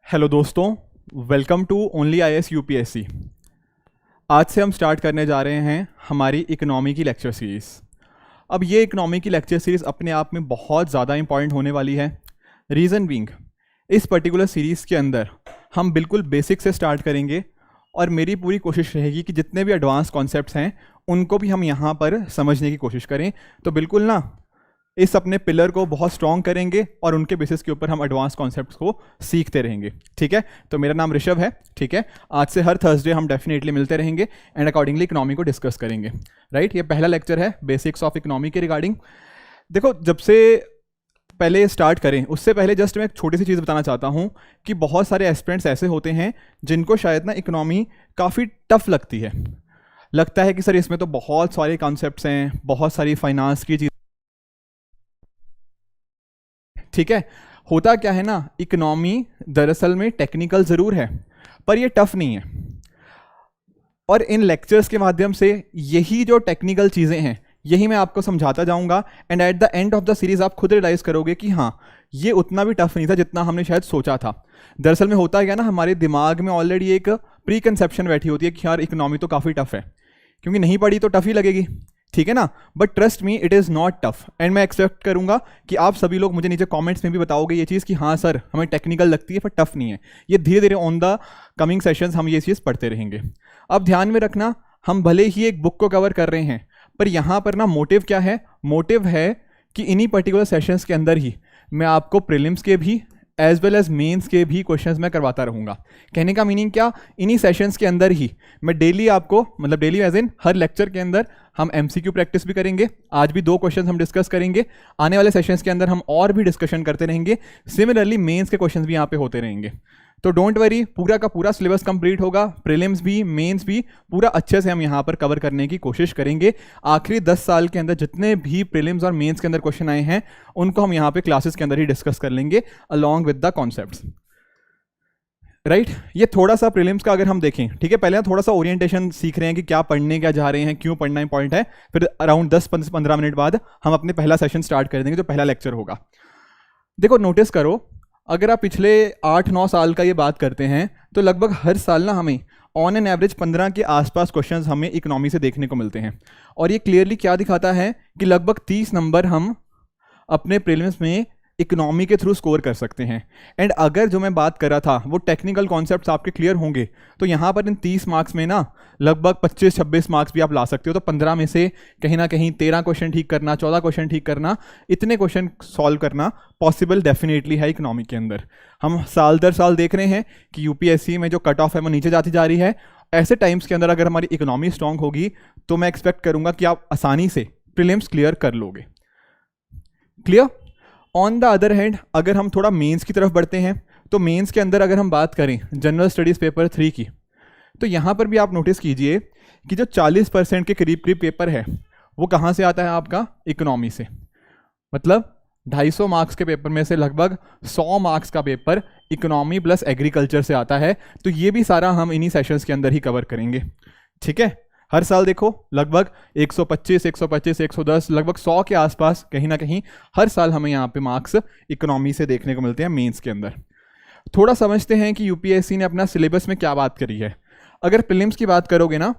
Hello दोस्तों, welcome to only IAS UPSC. आज से हम स्टार्ट करने जा रहे हैं हमारी इकोनॉमी की लेक्चर सीरीज़। अब ये इकोनॉमी की लेक्चर सीरीज़ अपने आप में बहुत ज़्यादा इंपॉर्टेंट होने वाली है। रीज़न बीइंग, इस पर्टिकुलर सीरीज़ के अंदर हम बिल्कुल बेसिक से स्टार्ट करेंगे और मेरी पूरी कोशिश रहेगी कि जितने भी एडवांस कॉन्सेप्ट्स हैं उनको भी हम यहाँ पर समझने की कोशिश करें। तो बिल्कुल ना इस अपने पिलर को बहुत स्ट्रॉन्ग करेंगे और उनके बेसिस के ऊपर हम एडवांस कॉन्सेप्ट्स को सीखते रहेंगे। ठीक है, तो मेरा नाम ऋषभ है। ठीक है, आज से हर थर्सडे हम डेफिनेटली मिलते रहेंगे एंड अकॉर्डिंगली इकोनॉमी को डिस्कस करेंगे। राइट, ये पहला लेक्चर है बेसिक्स ऑफ इकोनॉमी के रिगार्डिंग। देखो, जब से पहले स्टार्ट करें उससे पहले जस्ट मैं एक छोटी सी चीज़ बताना चाहता हूँ कि बहुत सारे एस्पिरेंट्स ऐसे होते हैं जिनको शायद ना इकोनॉमी काफ़ी टफ लगती है। लगता है कि सर इसमें तो बहुत सारे कॉन्सेप्ट्स हैं, बहुत सारी फाइनेंस की चीज़। ठीक है, होता क्या है ना, इकोनॉमी दरअसल में टेक्निकल ज़रूर है पर ये टफ नहीं है। और इन लेक्चर्स के माध्यम से यही जो टेक्निकल चीज़ें हैं यही मैं आपको समझाता जाऊंगा and at the end of the series आप खुद रियलाइज करोगे कि हाँ, ये उतना भी टफ नहीं था जितना हमने शायद सोचा था। दरअसल में होता क्या ना, हमारे दिमाग में ऑलरेडी एक प्री कंसेप्शन बैठी होती है कि यार इकोनॉमी तो काफ़ी टफ है, क्योंकि नहीं पढ़ी तो टफ ही लगेगी। ठीक है ना, but trust me it is not tough and मैं एक्सपेक्ट करूंगा कि आप सभी लोग मुझे नीचे कमेंट्स में भी बताओगे ये चीज़ कि हाँ सर हमें टेक्निकल लगती है पर टफ नहीं है। ये धीरे धीरे ऑन द कमिंग सेशंस हम ये चीज़ पढ़ते रहेंगे। अब ध्यान में रखना, हम भले ही एक बुक को कवर कर रहे हैं पर यहाँ पर ना मोटिव क्या है, मोटिव है कि इन्हीं पर्टिकुलर सेशंस के अंदर ही मैं आपको प्रीलिम्स के भी एज वेल एज मेंस के भी क्वेश्चंस मैं करवाता रहूँगा। कहने का मीनिंग क्या, इन्हीं सेशंस के अंदर ही मैं डेली आपको, मतलब डेली एज इन हर लेक्चर के अंदर हम एमसीक्यू प्रैक्टिस भी करेंगे। आज भी 2 क्वेश्चंस हम डिस्कस करेंगे, आने वाले सेशंस के अंदर हम और भी डिस्कशन करते रहेंगे। सिमिलरली मेंस के क्वेश्चंस भी यहाँ पे होते रहेंगे। तो डोंट वरी, पूरा का पूरा सिलेबस कंप्लीट होगा, प्रीलिम्स भी मेंस भी पूरा अच्छे से हम यहाँ पर कवर करने की कोशिश करेंगे। आखिरी 10 साल के अंदर जितने भी प्रीलिम्स और मेंस के अंदर क्वेश्चन आए हैं उनको हम यहाँ पे क्लासेस के अंदर ही डिस्कस कर लेंगे along with the concepts. Right, ये थोड़ा सा प्रीलिम्स का अगर हम देखें, ठीक है, पहले थोड़ा सा ओरिएंटेशन सीख रहे हैं कि क्या पढ़ने क्या जा रहे हैं, क्यों पढ़ना इंपॉर्टेंट है। फिर अराउंड 10-15 मिनट बाद हम अपने पहला सेशन स्टार्ट कर देंगे जो पहला लेक्चर होगा। देखो, नोटिस करो, अगर आप पिछले 8-9 साल का ये बात करते हैं तो लगभग हर साल ना हमें ऑन एन एवरेज 15 के आसपास क्वेश्चंस हमें इकोनॉमी से देखने को मिलते हैं। और ये क्लियरली क्या दिखाता है कि लगभग 30 नंबर हम अपने प्रीलिम्स में इकोनॉमी के थ्रू स्कोर कर सकते हैं। एंड अगर जो मैं बात कर रहा था वो टेक्निकल कॉन्सेप्ट्स आपके क्लियर होंगे तो यहाँ पर इन 30 मार्क्स में ना लगभग 25-26 मार्क्स भी आप ला सकते हो। तो 15 में से कहीं ना कहीं 13 क्वेश्चन ठीक करना, 14 क्वेश्चन ठीक करना, इतने क्वेश्चन सॉल्व करना पॉसिबल डेफिनेटली है इकोनॉमी के अंदर। हम साल दर साल देख रहे हैं कि यूपीएससी में जो कट ऑफ है वो नीचे जाती जा रही है। ऐसे टाइम्स के अंदर अगर हमारी इकोनॉमी स्ट्रांग होगी तो मैं एक्सपेक्ट करूंगा कि आप आसानी से प्रीलिम्स क्लियर कर लोगे। Clear. On the other hand अगर हम थोड़ा मेंस की तरफ बढ़ते हैं तो मेंस के अंदर अगर हम बात करें जनरल स्टडीज़ पेपर 3 की, तो यहाँ पर भी आप नोटिस कीजिए कि जो 40% के करीब करीब पेपर है वो कहाँ से आता है आपका, इकोनॉमी से। मतलब 250 मार्क्स के पेपर में से लगभग 100 मार्क्स का पेपर इकोनॉमी प्लस एग्रीकल्चर से आता है। तो ये भी सारा हम इन्हीं सेशंस के अंदर ही कवर करेंगे। ठीक है, हर साल देखो लगभग 125, 110, लगभग 100 के आसपास कहीं ना कहीं हर साल हमें यहाँ पे मार्क्स इकोनॉमी से देखने को मिलते हैं मेंस के अंदर। थोड़ा समझते हैं कि यूपीएससी ने अपना सिलेबस में क्या बात करी है। अगर प्रीलिम्स की बात करोगे ना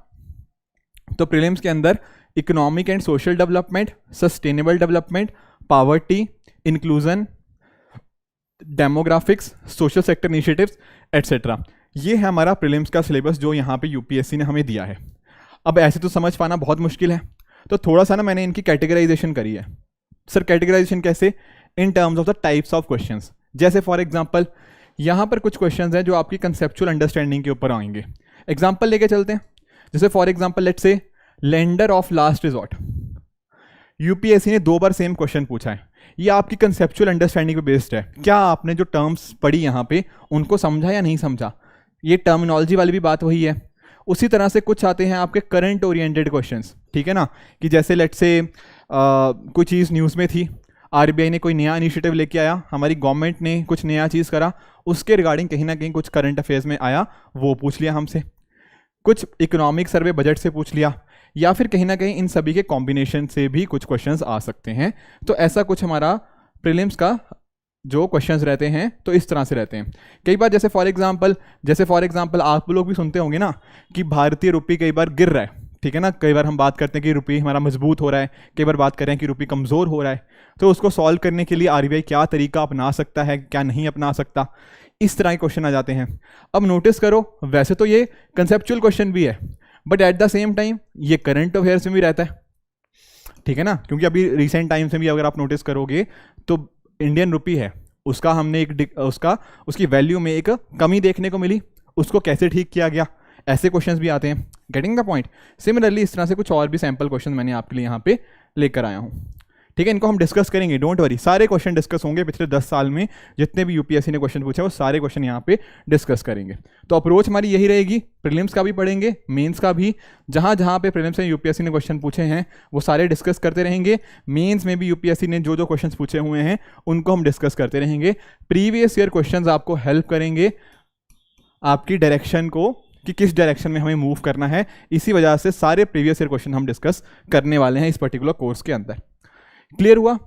तो प्रीलिम्स के अंदर economic and social development, sustainable development, poverty, inclusion, demographics, social sector initiatives etcetera, ये है हमारा प्रीलिम्स का सिलेबस जो यहाँ पे यूपीएससी ने हमें दिया है। अब ऐसे तो समझ पाना बहुत मुश्किल है, तो थोड़ा सा ना मैंने इनकी कैटेगराइजेशन करी है। सर कैटेगराइजेशन कैसे, in terms of the types of questions. जैसे फॉर एग्जांपल यहाँ पर कुछ क्वेश्चंस हैं जो आपकी कंसेप्चुअल अंडरस्टैंडिंग के ऊपर आएंगे। एग्जांपल लेके चलते हैं। जैसे for example let's say lender of last resort, UPSC ने 2 बार सेम क्वेश्चन पूछा है। ये आपकी कंसेप्चुअल अंडरस्टैंडिंग पे बेस्ड है। क्या आपने जो टर्म्स पढ़ी यहाँ पे उनको समझा या नहीं समझा, ये टर्मिनोलॉजी वाली भी बात वही है। उसी तरह से कुछ आते हैं आपके करंट ओरिएंटेड क्वेश्चंस। ठीक है ना, कि जैसे लेट्स से कोई चीज़ न्यूज़ में थी, आरबीआई ने कोई नया इनिशिएटिव लेके आया, हमारी गवर्नमेंट ने कुछ नया चीज़ करा, उसके रिगार्डिंग कहीं ना कहीं कुछ करंट अफेयर्स में आया, वो पूछ लिया हमसे। कुछ इकोनॉमिक सर्वे बजट से पूछ लिया, या फिर कहीं ना कहीं इन सभी के कॉम्बिनेशन से भी कुछ क्वेश्चंस आ सकते हैं। तो ऐसा कुछ हमारा प्रीलिम्स का जो क्वेश्चंस रहते हैं तो इस तरह से रहते हैं। कई बार जैसे फॉर एग्जांपल आप लोग भी सुनते होंगे ना कि भारतीय रुपये कई बार गिर रहा है, ठीक है ना। कई बार हम बात करते हैं कि रुपये हमारा मजबूत हो रहा है, कई बार बात कर रहे हैं कि रुपये कमज़ोर हो रहा है। तो उसको सॉल्व करने के लिए आरबीआई क्या तरीका अपना सकता है, क्या नहीं अपना सकता, इस तरह के क्वेश्चन आ जाते हैं। अब नोटिस करो, वैसे तो ये कंसेप्चुअल क्वेश्चन भी है, but at the same time ये करंट अफेयर्स में भी रहता है, ठीक है ना। क्योंकि अभी रिसेंट टाइम्स में भी अगर आप नोटिस करोगे तो इंडियन रुपी है, उसका हमने उसकी वैल्यू में एक कमी देखने को मिली, उसको कैसे ठीक किया गया, ऐसे क्वेश्चंस भी आते हैं। Getting the point. सिमिलरली इस तरह से कुछ और भी सैम्पल क्वेश्चन मैंने आपके लिए यहाँ पे लेकर आया हूँ, ठीक है। इनको हम डिस्कस करेंगे, डोंट वरी, सारे क्वेश्चन डिस्कस होंगे। पिछले 10 साल में जितने भी यूपीएससी ने क्वेश्चन पूछे वो सारे क्वेश्चन यहाँ पे डिस्कस करेंगे। तो अप्रोच हमारी यही रहेगी, प्रीलिम्स का भी पढ़ेंगे, मेंस का भी। जहाँ जहाँ पे प्रीलिम्स में यूपीएससी ने क्वेश्चन पूछे हैं वो सारे डिस्कस करते रहेंगे। मेंस में भी यूपीएससी ने जो जो क्वेश्चन पूछे हुए हैं उनको हम डिस्कस करते रहेंगे। प्रीवियस ईयर क्वेश्चन आपको हेल्प करेंगे आपकी डायरेक्शन को, कि किस डायरेक्शन में हमें मूव करना है। इसी वजह से सारे प्रीवियस ईयर क्वेश्चन हम डिस्कस करने वाले हैं इस पर्टिकुलर कोर्स के अंदर। क्लियर हुआ।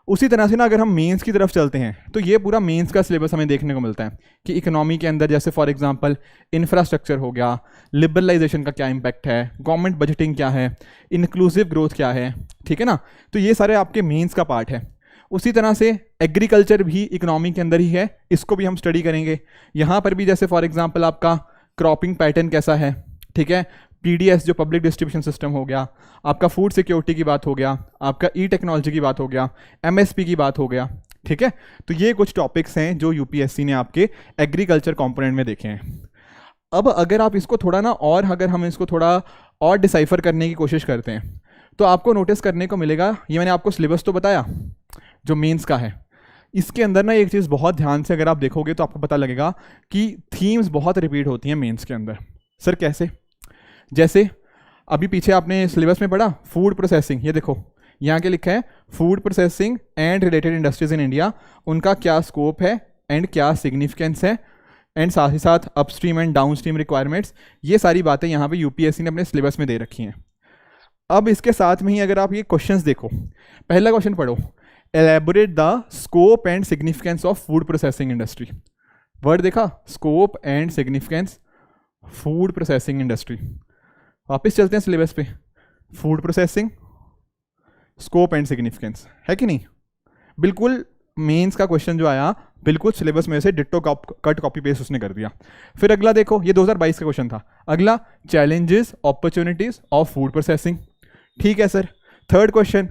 उसी तरह से ना अगर हम मेंस की तरफ चलते हैं तो ये पूरा मेंस का सिलेबस हमें देखने को मिलता है कि इकोनॉमी के अंदर जैसे फॉर एग्जांपल इंफ्रास्ट्रक्चर हो गया, लिबरलाइजेशन का क्या इम्पैक्ट है, गवर्नमेंट बजटिंग क्या है, इंक्लूसिव ग्रोथ क्या है, ठीक है ना। तो ये सारे आपके मेंस का पार्ट है। उसी तरह से एग्रीकल्चर भी इकोनॉमी के अंदर ही है, इसको भी हम स्टडी करेंगे। यहाँ पर भी जैसे फॉर एग्जाम्पल आपका क्रॉपिंग पैटर्न कैसा है, ठीक है, पीडीएस जो पब्लिक डिस्ट्रीब्यूशन सिस्टम हो गया, आपका फूड सिक्योरिटी की बात हो गया, आपका ई टेक्नोलॉजी की बात हो गया, एमएसपी की बात हो गया, ठीक है। तो ये कुछ टॉपिक्स हैं जो यूपीएससी ने आपके एग्रीकल्चर कंपोनेंट में देखे हैं। अब अगर आप इसको थोड़ा ना और अगर हम इसको थोड़ा और डिसाइफर करने की कोशिश करते हैं तो आपको नोटिस करने को मिलेगा, ये मैंने आपको सिलेबस तो बताया जो मेंस का है, इसके अंदर ना एक चीज़ बहुत ध्यान से अगर आप देखोगे तो आपको पता लगेगा कि थीम्स बहुत रिपीट होती हैं मेंस के अंदर। सर कैसे? जैसे अभी पीछे आपने सिलेबस में पढ़ा फूड प्रोसेसिंग, ये देखो यहाँ के लिखा है food processing and related industries in India, उनका क्या स्कोप है एंड क्या सिग्निफिकेंस है, एंड साथ ही साथ अपस्ट्रीम एंड डाउनस्ट्रीम रिक्वायरमेंट्स, ये सारी बातें यहाँ पे यूपीएससी ने अपने सिलेबस में दे रखी हैं। अब इसके साथ में ही अगर आप ये क्वेश्चंस देखो, पहला क्वेश्चन पढ़ो, elaborate the scope and significance of food processing industry. Word देखा, scope and significance food processing industry. वापस चलते हैं सिलेबस पे, food processing, scope and significance, है कि नहीं? बिल्कुल मेंस का क्वेश्चन जो आया बिल्कुल सिलेबस में से डिट्टो कट कॉपी पेस्ट उसने कर दिया। फिर अगला देखो, ये 2022 का क्वेश्चन था। अगला challenges opportunities of food processing, ठीक है सर। थर्ड क्वेश्चन,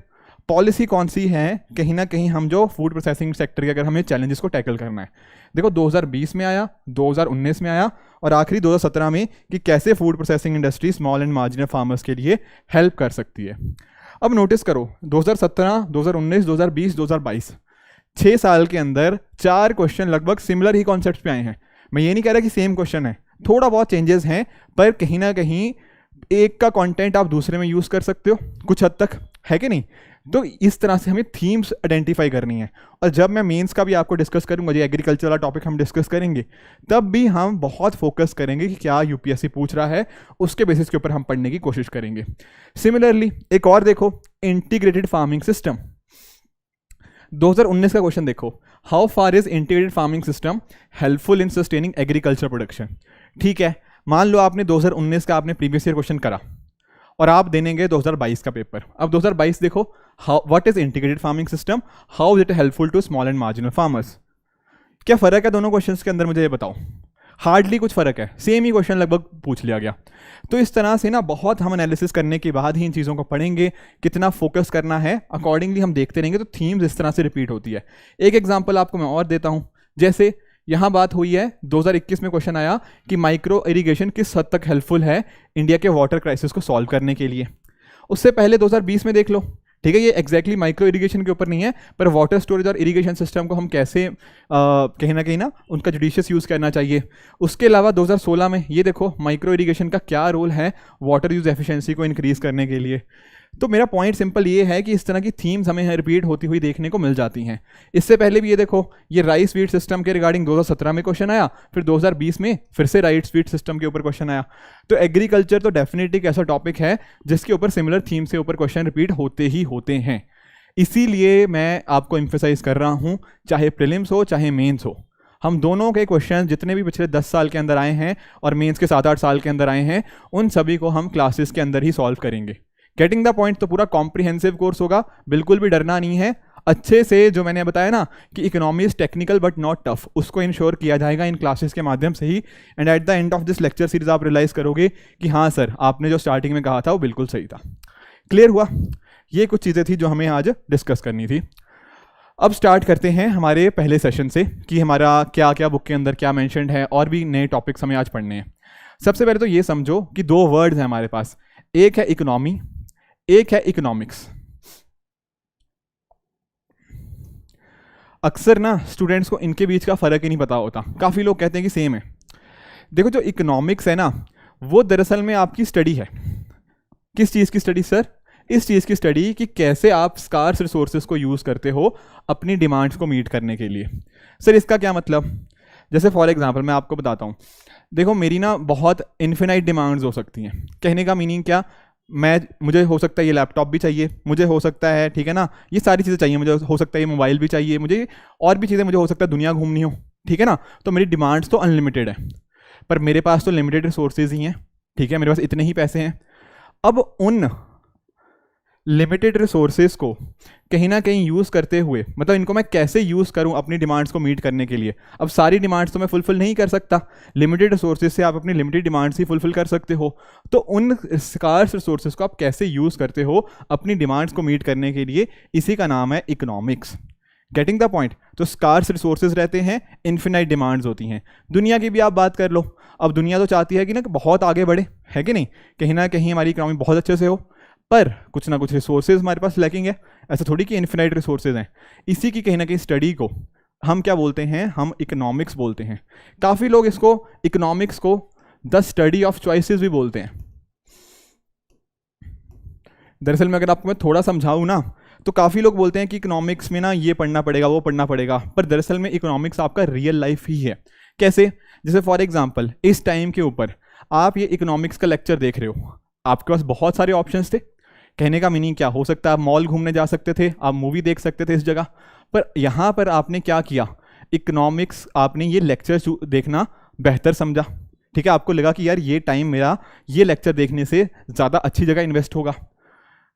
पॉलिसी कौन सी है कहीं ना कहीं हम जो फूड प्रोसेसिंग सेक्टर के अगर हमें चैलेंजेस को टैकल करना है। देखो 2020 में आया, 2019 में आया और आखिरी 2017 में कि कैसे food processing industry small and marginal farmers के लिए हेल्प कर सकती है। अब नोटिस करो 2017, 2019, 2020, 2022 6 साल के अंदर 4 क्वेश्चन लगभग सिमिलर ही कॉन्सेप्ट पे आए हैं। मैं ये नहीं कह रहा कि सेम क्वेश्चन है, थोड़ा बहुत चेंजेस हैं, पर कहीं ना कहीं एक का कंटेंट आप दूसरे में यूज़ कर सकते हो कुछ हद तक, है कि नहीं? तो इस तरह से हमें थीम्स आइडेंटिफाई करनी है। और जब मैं मेंस का भी आपको डिस्कस करूंगा, जो एग्रीकल्चर वाला टॉपिक हम डिस्कस करेंगे, तब भी हम बहुत फोकस करेंगे कि क्या यूपीएससी पूछ रहा है, उसके बेसिस के ऊपर हम पढ़ने की कोशिश करेंगे। सिमिलरली एक और देखो, इंटीग्रेटेड फार्मिंग सिस्टम, 2019 का क्वेश्चन देखो, how far is integrated farming system helpful in sustaining agriculture production. ठीक है, मान लो आपने 2019 का आपने प्रीवियस ईयर क्वेश्चन करा और आप देने गए 2022 का पेपर। अब 2022 देखो, how what is integrated farming system, how is it helpful to small and marginal farmers. क्या फर्क है दोनों क्वेश्चंस के अंदर, मुझे ये बताओ। हार्डली कुछ फर्क है, सेम ही क्वेश्चन लगभग पूछ लिया गया। तो इस तरह से ना बहुत हम एनालिसिस करने के बाद ही इन चीज़ों को पढ़ेंगे, कितना फोकस करना है अकॉर्डिंगली हम देखते रहेंगे। तो थीम्स इस तरह से रिपीट होती है। एक एग्जांपल आपको मैं और देता हूँ, जैसे यहाँ बात हुई है 2021 में क्वेश्चन आया कि माइक्रो इरिगेशन किस हद तक हेल्पफुल है इंडिया के वाटर क्राइसिस को सॉल्व करने के लिए। उससे पहले 2020 में देख लो, ठीक है, ये एग्जैक्टली माइक्रो इरिगेशन के ऊपर नहीं है, पर वाटर स्टोरेज और इरिगेशन सिस्टम को हम कैसे कहीं ना उनका जुडिशियस यूज़ करना चाहिए। उसके अलावा 2016 में ये देखो, माइक्रो इरिगेशन का क्या रोल है वाटर यूज एफिशिएंसी को इंक्रीज़ करने के लिए। तो मेरा पॉइंट सिंपल ये है कि इस तरह की थीम्स हमें रिपीट होती हुई देखने को मिल जाती हैं। इससे पहले भी ये देखो, ये राइस फीड सिस्टम के रिगार्डिंग 2017 में क्वेश्चन आया, फिर 2020 में फिर से राइस फीड सिस्टम के ऊपर क्वेश्चन आया। तो एग्रीकल्चर तो डेफिनेटली एक ऐसा टॉपिक है जिसके ऊपर सिमिलर थीम से ऊपर क्वेश्चन रिपीट होते ही होते हैं। इसीलिए मैं आपको एम्फेसाइज कर रहा हूँ, चाहे प्रीलिम्स हो चाहे मेंस हो, हम दोनों के क्वेश्चन जितने भी पिछले 10 साल के अंदर आए हैं और मेंस के 7-8 साल के अंदर आए हैं, उन सभी को हम क्लासेस के अंदर ही सॉल्व करेंगे। Getting the point. तो पूरा कॉम्प्रिहेंसिव कोर्स होगा, बिल्कुल भी डरना नहीं है। अच्छे से जो मैंने बताया ना कि economy is technical but not tough, उसको इंश्योर किया जाएगा इन क्लासेस के माध्यम से ही। And at the end of this lecture series आप रियलाइज करोगे कि हाँ सर, आपने जो स्टार्टिंग में कहा था वो बिल्कुल सही था। क्लियर हुआ? ये कुछ चीज़ें थी जो हमें आज डिस्कस करनी थी। अब स्टार्ट करते हैं हमारे पहले सेशन से कि हमारा क्या क्या बुक के अंदर क्या मेंशन्ड है और भी नए टॉपिक्स हमें आज पढ़ने हैं। सबसे पहले तो ये समझो कि दो वर्ड्स हैं हमारे पास, एक है इकोनॉमी, एक है इकोनॉमिक्स। अक्सर ना स्टूडेंट्स को इनके बीच का फ़र्क ही नहीं पता होता, काफ़ी लोग कहते हैं कि सेम है। देखो, जो इकोनॉमिक्स है ना, वो दरअसल में आपकी स्टडी है। किस चीज़ की स्टडी सर? इस चीज़ की स्टडी कि कैसे आप स्कार्स रिसोर्सेज को यूज़ करते हो अपनी डिमांड्स को मीट करने के लिए। सर इसका क्या मतलब? जैसे फॉर एग्जांपल मैं आपको बताता हूँ। देखो, मेरी ना बहुत इन्फिनाइट डिमांड्स हो सकती हैं। कहने का मीनिंग क्या, मुझे हो सकता है ये लैपटॉप भी चाहिए, मुझे हो सकता है, ठीक है ना, ये सारी चीज़ें चाहिए, मुझे हो सकता है ये मोबाइल भी चाहिए, मुझे और भी चीज़ें, मुझे हो सकता है दुनिया घूमनी हो, ठीक है ना। तो मेरी डिमांड्स तो अनलिमिटेड है, पर मेरे पास तो लिमिटेड रिसोर्सेज ही हैं, ठीक है, मेरे पास इतने ही पैसे हैं। अब उन लिमिटेड रिसोर्सेज को कहीं ना कहीं यूज़ करते हुए, मतलब इनको मैं कैसे यूज़ करूं अपनी डिमांड्स को मीट करने के लिए। अब सारी डिमांड्स तो मैं फुलफिल नहीं कर सकता, लिमिटेड रिसोर्सेज से आप अपनी लिमिटेड डिमांड्स ही फुलफिल कर सकते हो। तो उन स्कार्स रिसोर्सेज को आप कैसे यूज़ करते हो अपनी डिमांड्स को मीट करने के लिए, इसी का नाम है इकोनॉमिक्स। Getting the point? तो स्कार्स रिसोर्सेज रहते हैं, इन्फिनाइट डिमांड्स होती हैं। दुनिया की भी आप बात कर लो, अब दुनिया तो चाहती है कि ना बहुत आगे बढ़े, है कि नहीं, कहीं ना कहीं हमारी इकोनॉमी बहुत अच्छे से हो, पर कुछ ना कुछ रिसोर्सेज हमारे पास लैकिंग है। ऐसा थोड़ी कि इन्फिनाइट रिसोर्सेज हैं। इसी की कहीं ना कहीं स्टडी को हम क्या बोलते हैं? हम इकोनॉमिक्स बोलते हैं। काफ़ी लोग इसको, इकोनॉमिक्स को द स्टडी ऑफ चॉइसेस भी बोलते हैं। दरअसल में अगर आपको मैं थोड़ा समझाऊँ ना, तो काफ़ी लोग बोलते हैं कि इकोनॉमिक्स में ना ये पढ़ना पड़ेगा, वो पढ़ना पड़ेगा, पर दरअसल में इकोनॉमिक्स आपका रियल लाइफ ही है। कैसे? जैसे फॉर एग्जाम्पल इस टाइम के ऊपर आप ये इकोनॉमिक्स का लेक्चर देख रहे हो, आपके पास बहुत सारे ऑप्शंस थे। कहने का मीनिंग क्या हो सकता है? आप मॉल घूमने जा सकते थे, आप मूवी देख सकते थे इस जगह पर। यहाँ पर आपने क्या किया? इकोनॉमिक्स, आपने ये लेक्चर देखना बेहतर समझा, ठीक है। आपको लगा कि यार ये टाइम मेरा ये लेक्चर देखने से ज़्यादा अच्छी जगह इन्वेस्ट होगा।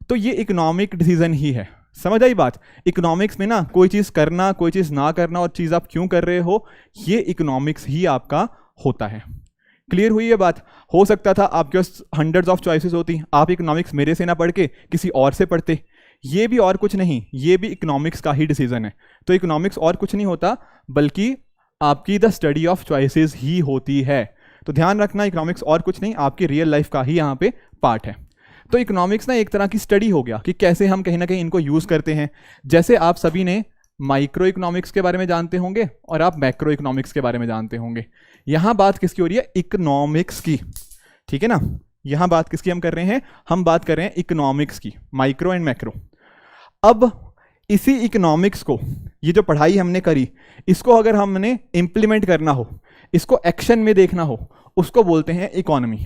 तो ये इकोनॉमिक डिसीजन ही है। समझ आई बात? इकोनॉमिक्स में ना कोई चीज़ करना, कोई चीज़ ना करना और चीज़ आप क्यों कर रहे हो, ये इकोनॉमिक्स ही आपका होता है। क्लियर हुई ये बात? हो सकता था आपके पास हंड्रेड्स ऑफ चॉइसेस होती, आप इकोनॉमिक्स मेरे से ना पढ़ के किसी और से पढ़ते, ये भी और कुछ नहीं, ये भी इकोनॉमिक्स का ही डिसीजन है। तो इकोनॉमिक्स और कुछ नहीं होता, बल्कि आपकी द स्टडी ऑफ चॉइसेस ही होती है। तो ध्यान रखना, इकोनॉमिक्स और कुछ नहीं, आपकी रियल लाइफ का ही यहाँ पे पार्ट है। तो इकोनॉमिक्स ना एक तरह की स्टडी हो गया कि कैसे हम कहीं ना कहीं इनको यूज़ करते हैं। जैसे आप सभी ने माइक्रो इकोनॉमिक्स के बारे में जानते होंगे और आप मैक्रो इकोनॉमिक्स के बारे में जानते होंगे। यहाँ बात किसकी हो रही है? इकोनॉमिक्स की, ठीक है ना। यहाँ बात किसकी हम कर रहे हैं? हम बात कर रहे हैं इकोनॉमिक्स की, माइक्रो एंड मैक्रो। अब इसी इकोनॉमिक्स को, ये जो पढ़ाई हमने करी, इसको अगर हमने इम्प्लीमेंट करना हो, इसको एक्शन में देखना हो, उसको बोलते हैं इकोनॉमी।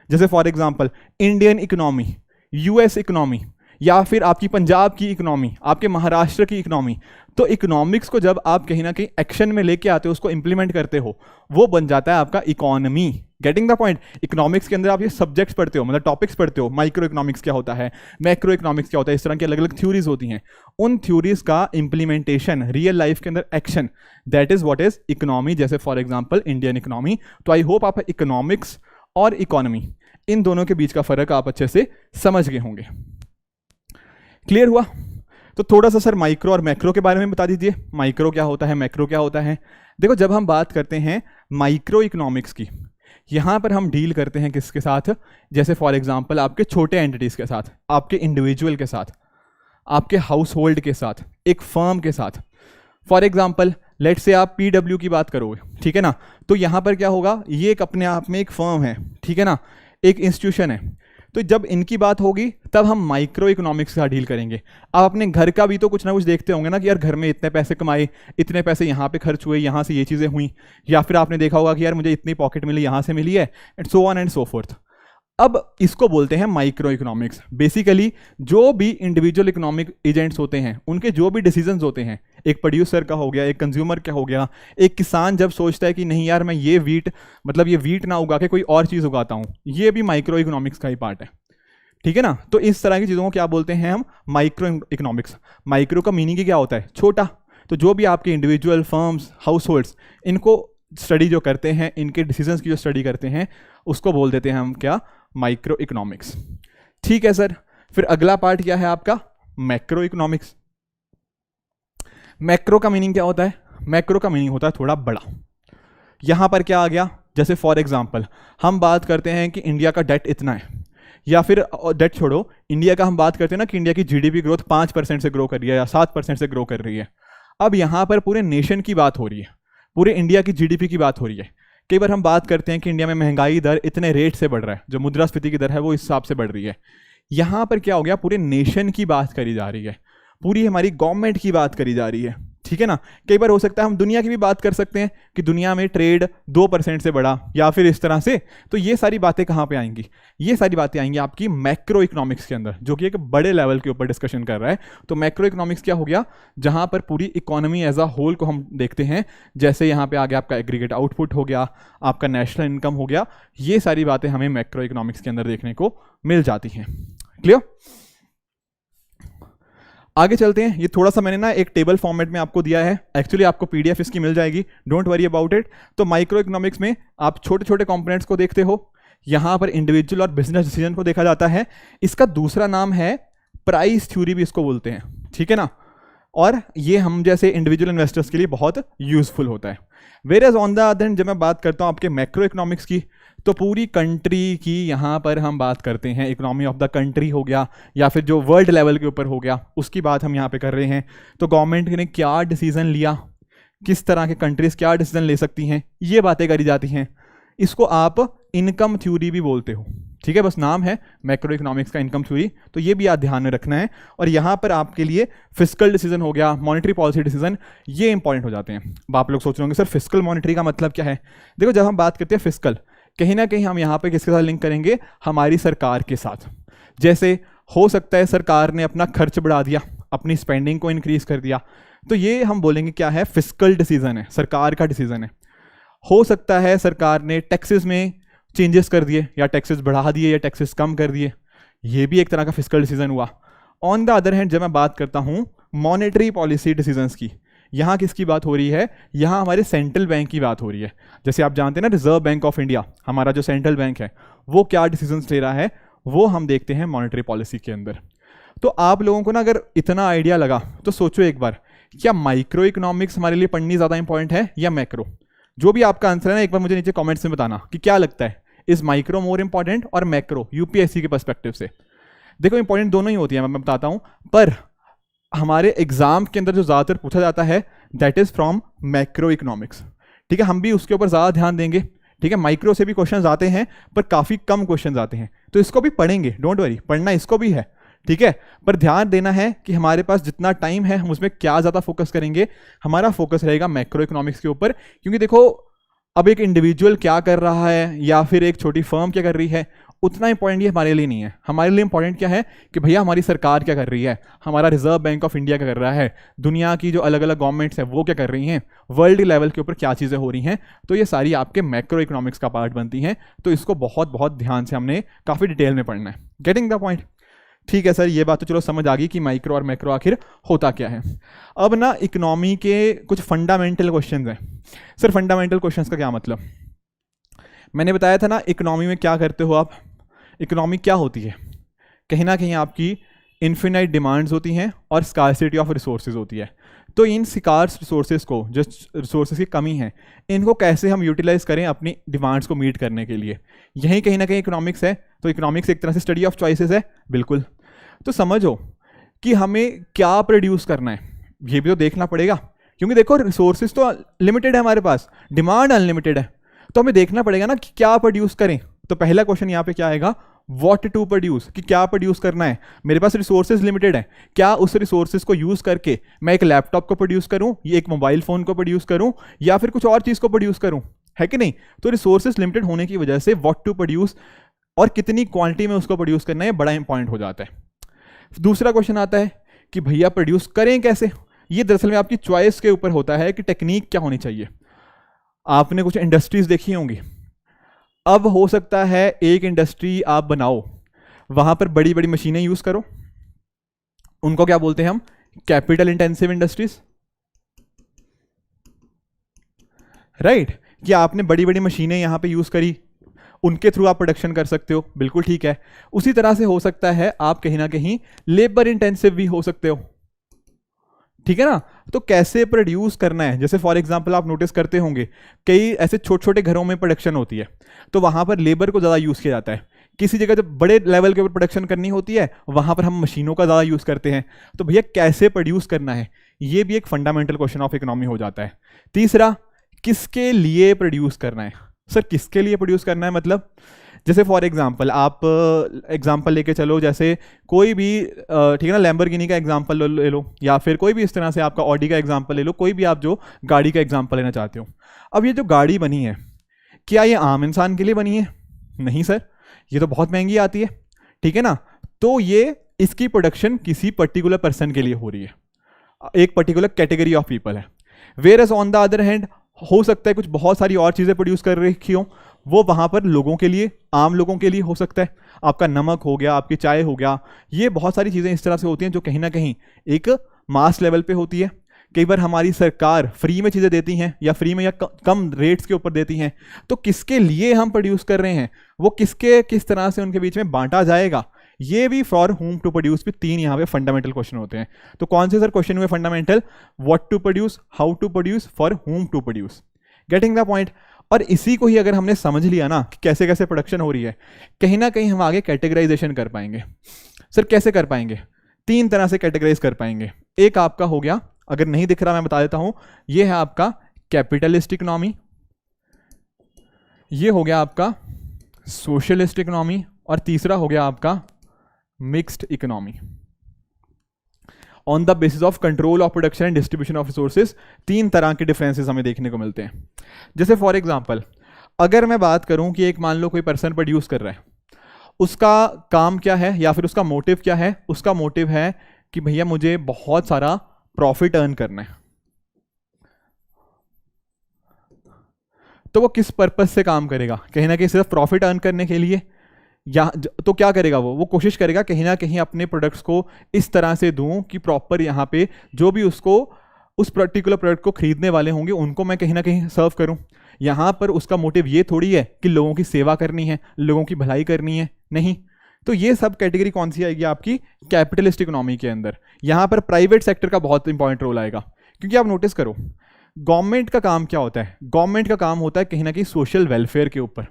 जैसे for example Indian economy, US economy, या फिर आपकी पंजाब की इकोनॉमी, आपके महाराष्ट्र की इकोनॉमी। तो इकोनॉमिक्स को जब आप कहीं ना कहीं एक्शन में लेके आते हो, उसको इंप्लीमेंट करते हो, वो बन जाता है आपका economy. Getting the point? Economics के अंदर आप ये सब्जेक्ट्स पढ़ते हो, मतलब टॉपिक्स पढ़ते हो, माइक्रो इकोनॉमिक्स क्या होता है, मैक्रो इकोनॉमिक्स क्या होता है, इस तरह की अलग अलग थ्योरीज होती हैं। उन थ्योरीज का इंप्लीमेंटेशन रियल लाइफ के अंदर action, that is what is economy. जैसे फॉर एग्जांपल इंडियन इकोनॉमी। तो आई होप आप इकोनॉमिक्स और इकोनॉमी, इन दोनों के बीच का फर्क आप अच्छे से समझ गए होंगे। क्लियर हुआ? तो थोड़ा सा सर माइक्रो और मैक्रो के बारे में बता दीजिए, माइक्रो क्या होता है, मैक्रो क्या होता है। देखो, जब हम बात करते हैं माइक्रो इकोनॉमिक्स की, यहाँ पर हम डील करते हैं किसके साथ? जैसे फॉर एग्जांपल आपके छोटे एंटिटीज़ के साथ, आपके इंडिविजुअल के साथ, आपके हाउस होल्ड के साथ, एक फर्म के साथ। फॉर एग्जाम्पल लेट से आप PW की बात करोगे, ठीक है ना, तो यहाँ पर क्या होगा? ये एक अपने आप में एक फर्म है, ठीक है ना, एक इंस्टीट्यूशन है। तो जब इनकी बात होगी तब हम माइक्रो इकोनॉमिक्स का डील करेंगे। आप अपने घर का भी तो कुछ ना कुछ देखते होंगे ना कि यार घर में इतने पैसे कमाए, इतने पैसे यहाँ पे खर्च हुए, यहाँ से ये चीज़ें हुई, या फिर आपने देखा होगा कि यार मुझे इतनी पॉकेट मिली, यहाँ से मिली है, and so on and so fourth. अब इसको बोलते हैं माइक्रो इकोनॉमिक्स। बेसिकली जो भी इंडिविजुअल इकोनॉमिक एजेंट्स होते हैं, उनके जो भी डिसीजंस होते हैं, एक प्रोड्यूसर का हो गया, एक कंज्यूमर का हो गया, एक किसान जब सोचता है कि नहीं यार मैं ये वीट ना उगा के कोई और चीज़ उगाता हूँ, ये भी माइक्रो इकोनॉमिक्स का ही पार्ट है। ठीक है ना। तो इस तरह की चीज़ों को क्या बोलते हैं हम, माइक्रो इकोनॉमिक्स। माइक्रो का मीनिंग क्या होता है, छोटा। तो जो भी आपके इंडिविजुअल फर्म्स, हाउस होल्ड्स, इनको स्टडी जो करते हैं, इनके डिसीजंस की जो स्टडी करते हैं, उसको बोल देते हैं हम क्या, माइक्रो इकोनॉमिक्स। ठीक है सर। फिर अगला पार्ट क्या है आपका, मैक्रो इकोनॉमिक्स। मैक्रो का मीनिंग क्या होता है, मैक्रो का मीनिंग होता है थोड़ा बड़ा। यहां पर क्या आ गया, जैसे फॉर एग्जांपल हम बात करते हैं कि इंडिया का डेट इतना है, या फिर डेट छोड़ो, इंडिया का हम बात करते हैं ना कि इंडिया की जीडीपी ग्रोथ 5% से ग्रो कर रही है या 7% से ग्रो कर रही है। अब यहां पर पूरे नेशन की बात हो रही है, पूरे इंडिया की जीडीपी की बात हो रही है। कई बार हम बात करते हैं कि इंडिया में महंगाई दर इतने रेट से बढ़ रहा है, जो मुद्रास्फीति की दर है वो इस हिसाब से बढ़ रही है। यहां पर क्या हो गया, पूरे नेशन की बात करी जा रही है, पूरी हमारी गवर्नमेंट की बात करी जा रही है। ठीक है ना। कई बार हो सकता है हम दुनिया की भी बात कर सकते हैं कि दुनिया में ट्रेड 2% से बढ़ा, या फिर इस तरह से। तो ये सारी बातें कहाँ पे आएंगी, ये सारी बातें आएंगी आपकी मैक्रो इकोनॉमिक्स के अंदर, जो कि एक बड़े लेवल के ऊपर डिस्कशन कर रहा है। तो मैक्रो इकोनॉमिक्स क्या हो गया, जहां पर पूरी इकोनॉमी एज अ होल को हम देखते हैं। जैसे यहाँ पे आ गया आपका एग्रीगेट आउटपुट हो गया, आपका नेशनल इनकम हो गया, ये सारी बातें हमें मैक्रो इकोनॉमिक्स के अंदर देखने को मिल जाती हैं। क्लियर। आगे चलते हैं। ये थोड़ा सा मैंने ना एक टेबल फॉर्मेट में आपको दिया है, एक्चुअली आपको पीडीएफ इसकी मिल जाएगी, डोंट वरी अबाउट इट। तो माइक्रो इकोनॉमिक्स में आप छोटे छोटे कंपोनेंट्स को देखते हो, यहां पर इंडिविजुअल और बिजनेस डिसीजन को देखा जाता है। इसका दूसरा नाम है प्राइस थ्योरी भी इसको बोलते हैं। ठीक है ना। और ये हम जैसे इंडिविजुअल इन्वेस्टर्स के लिए बहुत यूजफुल होता है। Where on the other hand जब मैं बात करता हूँ आपके मैक्रो इकोनॉमिक्स की, तो पूरी कंट्री की यहाँ पर हम बात करते हैं, इकोनॉमी ऑफ द कंट्री हो गया, या फिर जो वर्ल्ड लेवल के ऊपर हो गया, उसकी बात हम यहाँ पे कर रहे हैं। तो गवर्नमेंट ने क्या डिसीजन लिया, किस तरह के कंट्रीज क्या डिसीजन ले सकती हैं, ये बातें करी जाती हैं। इसको आप इनकम थ्योरी भी बोलते हो। ठीक है, बस नाम है मैक्रो इकोनॉमिक्स का इनकम थ्योरी। तो ये भी आप ध्यान में रखना है। और यहाँ पर आपके लिए फिस्कल डिसीजन हो गया, मॉनेटरी पॉलिसी डिसीजन, ये इंपॉर्टेंट हो जाते हैं। आप लोग सोच रहे होंगे सर फिस्कल मॉनेटरी का मतलब क्या है। देखो, जब हम बात करते हैं फिस्कल, कहीं ना कहीं हम यहाँ पे किसके साथ लिंक करेंगे, हमारी सरकार के साथ। जैसे हो सकता है सरकार ने अपना खर्च बढ़ा दिया, अपनी स्पेंडिंग को इंक्रीज कर दिया, तो ये हम बोलेंगे क्या है, फिस्कल डिसीजन है, सरकार का डिसीजन है। हो सकता है सरकार ने टैक्सेस में चेंजेस कर दिए, या टैक्सेस बढ़ा दिए या टैक्सेस कम कर दिए, ये भी एक तरह का फिस्कल डिसीजन हुआ। ऑन द अदर हैंड जब मैं बात करता हूँ मॉनेटरी पॉलिसी डिसीजंस की, यहाँ किसकी बात हो रही है, यहाँ हमारे सेंट्रल बैंक की बात हो रही है। जैसे आप जानते हैं ना, रिजर्व बैंक ऑफ इंडिया, हमारा जो सेंट्रल बैंक है, वो क्या डिसीजंस ले रहा है, वो हम देखते हैं मॉनेटरी पॉलिसी के अंदर। तो आप लोगों को ना अगर इतना आइडिया लगा तो सोचो एक बार, क्या माइक्रो इकोनॉमिक्स हमारे लिए पढ़नी ज़्यादा इंपॉर्टेंट है या मैक्रो। जो भी आपका आंसर है ना, एक बार मुझे नीचे कमेंट्स में बताना कि क्या लगता है, इज माइक्रो मोर इंपॉर्टेंट और मैक्रो, यूपीएससी के पर्सपेक्टिव से। देखो इंपॉर्टेंट दोनों ही होती है, मैं बताता हूँ, पर हमारे एग्जाम के अंदर जो ज़्यादातर पूछा जाता है that is from macro economics. ठीक है, हम भी उसके ऊपर ज़्यादा ध्यान देंगे। ठीक है, माइक्रो से भी क्वेश्चन आते हैं पर काफ़ी कम क्वेश्चन आते हैं, तो इसको भी पढ़ेंगे, डोंट वरी, पढ़ना इसको भी है। ठीक है, पर ध्यान देना है कि हमारे पास जितना टाइम है हम उसमें क्या ज़्यादा फोकस करेंगे। हमारा फोकस रहेगा मैक्रो इकोनॉमिक्स के ऊपर, क्योंकि देखो अब एक इंडिविजुअल क्या कर रहा है या फिर एक छोटी फर्म क्या कर रही है, उतना इंपॉर्टेंट ये हमारे लिए नहीं है। हमारे लिए इंपॉर्टेंट क्या है कि भैया हमारी सरकार क्या कर रही है, हमारा रिजर्व बैंक ऑफ इंडिया क्या कर रहा है, दुनिया की जो अलग अलग गवर्नमेंट्स हैं वो क्या कर रही हैं, वर्ल्ड लेवल के ऊपर क्या चीज़ें हो रही हैं। तो ये सारी आपके मैक्रो इकोनॉमिक्स का पार्ट बनती हैं। तो इसको बहुत बहुत ध्यान से हमने काफ़ी डिटेल में पढ़ना है। Getting the point. ठीक है सर, ये बात तो चलो समझ आ गई कि माइक्रो और मैक्रो आखिर होता क्या है। अब ना इकोनॉमी के कुछ फंडामेंटल क्वेश्चंस हैं। सर फंडामेंटल क्वेश्चंस का क्या मतलब, मैंने बताया था ना इकोनॉमी में क्या करते हो आप। इकोनॉमी क्या होती है, कहीं ना कहीं आपकी इन्फिनाइट डिमांड्स होती हैं और स्कार्सिटी ऑफ रिसोर्सेज होती है। तो इन स्कार्स रिसोर्सेज को, जो रिसोर्सेज की कमी है, इनको कैसे हम यूटिलाइज करें अपनी डिमांड्स को मीट करने के लिए, यही कहीं ना कहीं इकोनॉमिक्स है। तो इकोनॉमिक्स एक तरह से स्टडी ऑफ चॉइसेस है, बिल्कुल। तो समझो कि हमें क्या प्रोड्यूस करना है, ये भी तो देखना पड़ेगा, क्योंकि देखो रिसोर्सेज तो लिमिटेड है हमारे पास, डिमांड अनलिमिटेड है, तो हमें देखना पड़ेगा ना कि क्या प्रोड्यूस करें। तो पहला क्वेश्चन यहाँ पे क्या आएगा, व्हाट टू प्रोड्यूस, कि क्या प्रोड्यूस करना है। मेरे पास रिसोर्सेज लिमिटेड है, क्या उस रिसोर्सेज को यूज करके मैं एक लैपटॉप को प्रोड्यूस करूं, ये एक मोबाइल फोन को प्रोड्यूस करूं, या फिर कुछ और चीज को प्रोड्यूस करूं, है कि नहीं। तो रिसोर्सेज लिमिटेड होने की वजह से व्हाट टू प्रोड्यूस और कितनी क्वांटिटी में उसको प्रोड्यूस करना है, बड़ा इंपॉर्टेंट हो जाता है। दूसरा क्वेश्चन आता है कि भैया प्रोड्यूस करें कैसे। ये दरअसल में आपकी चॉइस के ऊपर होता है कि टेक्निक क्या होनी चाहिए। आपने कुछ इंडस्ट्रीज देखी होंगी, अब हो सकता है एक इंडस्ट्री आप बनाओ, वहां पर बड़ी बड़ी मशीनें यूज करो, उनको क्या बोलते हैं हम, कैपिटल इंटेंसिव इंडस्ट्रीज, राइट। कि आपने बड़ी बड़ी मशीनें यहां पे यूज करी, उनके थ्रू आप प्रोडक्शन कर सकते हो, बिल्कुल ठीक है। उसी तरह से हो सकता है आप कहीं ना कहीं लेबर इंटेंसिव भी हो सकते हो, ठीक है ना। तो कैसे प्रोड्यूस करना है, जैसे फॉर एग्जांपल आप नोटिस करते होंगे कई ऐसे छोटे छोटे घरों में प्रोडक्शन होती है, तो वहां पर लेबर को ज़्यादा यूज़ किया जाता है। किसी जगह जब बड़े लेवल के ऊपर प्रोडक्शन करनी होती है, वहां पर हम मशीनों का ज़्यादा यूज़ करते हैं। तो भैया कैसे प्रोड्यूस करना है, ये भी एक फंडामेंटल क्वेश्चन ऑफ इकोनॉमी हो जाता है। तीसरा, किसके लिए प्रोड्यूस करना है। सर किसके लिए प्रोड्यूस करना है मतलब, जैसे फॉर एग्जांपल आप एग्जांपल लेके चलो, जैसे कोई भी ठीक है ना, लैम्बोर्गिनी का एग्जांपल ले लो, या फिर कोई भी इस तरह से आपका ऑडी का एग्जांपल ले लो, कोई भी आप जो गाड़ी का एग्जांपल लेना चाहते हो। अब ये जो गाड़ी बनी है, क्या ये आम इंसान के लिए बनी है? नहीं सर, ये तो बहुत महंगी आती है, ठीक है ना। तो ये इसकी प्रोडक्शन किसी पर्टिकुलर पर्सन के लिए हो रही है, एक पर्टिकुलर कैटेगरी ऑफ पीपल है। Whereas on the other hand हो सकता है कुछ बहुत सारी और चीज़ें प्रोड्यूस कर रखी हो, वो वहाँ पर लोगों के लिए, आम लोगों के लिए हो सकता है। आपका नमक हो गया, आपकी चाय हो गया, ये बहुत सारी चीज़ें इस तरह से होती हैं जो कहीं ना कहीं एक मास लेवल पे होती है। कई बार हमारी सरकार फ्री में चीज़ें देती हैं, या फ्री में या कम रेट्स के ऊपर देती हैं। तो किसके लिए हम प्रोड्यूस कर रहे हैं, वो किस तरह से उनके बीच में बांटा जाएगा, ये भी फॉर होम टू प्रोड्यूस भी 3 यहाँ पे फंडामेंटल क्वेश्चन होते हैं। तो कौन से सर क्वेश्चन हुए fundamental, what to produce, how to produce, for whom to produce. Getting the point. और इसी को ही अगर हमने समझ लिया ना कि कैसे कैसे प्रोडक्शन हो रही है, कहीं ना कहीं हम आगे कैटेगराइजेशन कर पाएंगे। सर कैसे कर पाएंगे, 3 तरह से कैटेगराइज कर पाएंगे। एक आपका हो गया, अगर नहीं दिख रहा मैं बता देता हूं, ये है आपका कैपिटलिस्ट इकोनॉमी, ये हो गया आपका सोशलिस्ट इकोनॉमी, और तीसरा हो गया आपका mixed economy. On the basis of control of production and distribution of resources 3 तरह के डिफरेंसेस हमें देखने को मिलते हैं। जैसे फॉर एग्जांपल अगर मैं बात करूं कि एक मान लो कोई पर्सन प्रोड्यूस कर रहा है, उसका काम क्या है या फिर उसका मोटिव क्या है, उसका मोटिव है कि भैया मुझे बहुत सारा प्रॉफिट अर्न करना है। तो वो किस पर्पस से काम करेगा, कहीं ना कहीं सिर्फ प्रॉफिट अर्न करने के लिए, या तो क्या करेगा वो कोशिश करेगा कहीं ना कहीं अपने प्रोडक्ट्स को इस तरह से दूं कि प्रॉपर यहाँ पे जो भी उसको उस पर्टिकुलर प्रोडक्ट को खरीदने वाले होंगे उनको मैं कहीं ना कहीं सर्व करूं। यहाँ पर उसका मोटिव ये थोड़ी है कि लोगों की सेवा करनी है, लोगों की भलाई करनी है, नहीं। तो ये सब कैटेगरी कौन सी आएगी आपकी कैपिटलिस्ट इकोनॉमी के अंदर। यहाँ पर प्राइवेट सेक्टर का बहुत इंपॉर्टेंट रोल आएगा, क्योंकि आप नोटिस करो गवर्नमेंट का काम क्या होता है, गवर्नमेंट का काम होता है कहीं ना कहीं सोशल वेलफेयर के ऊपर।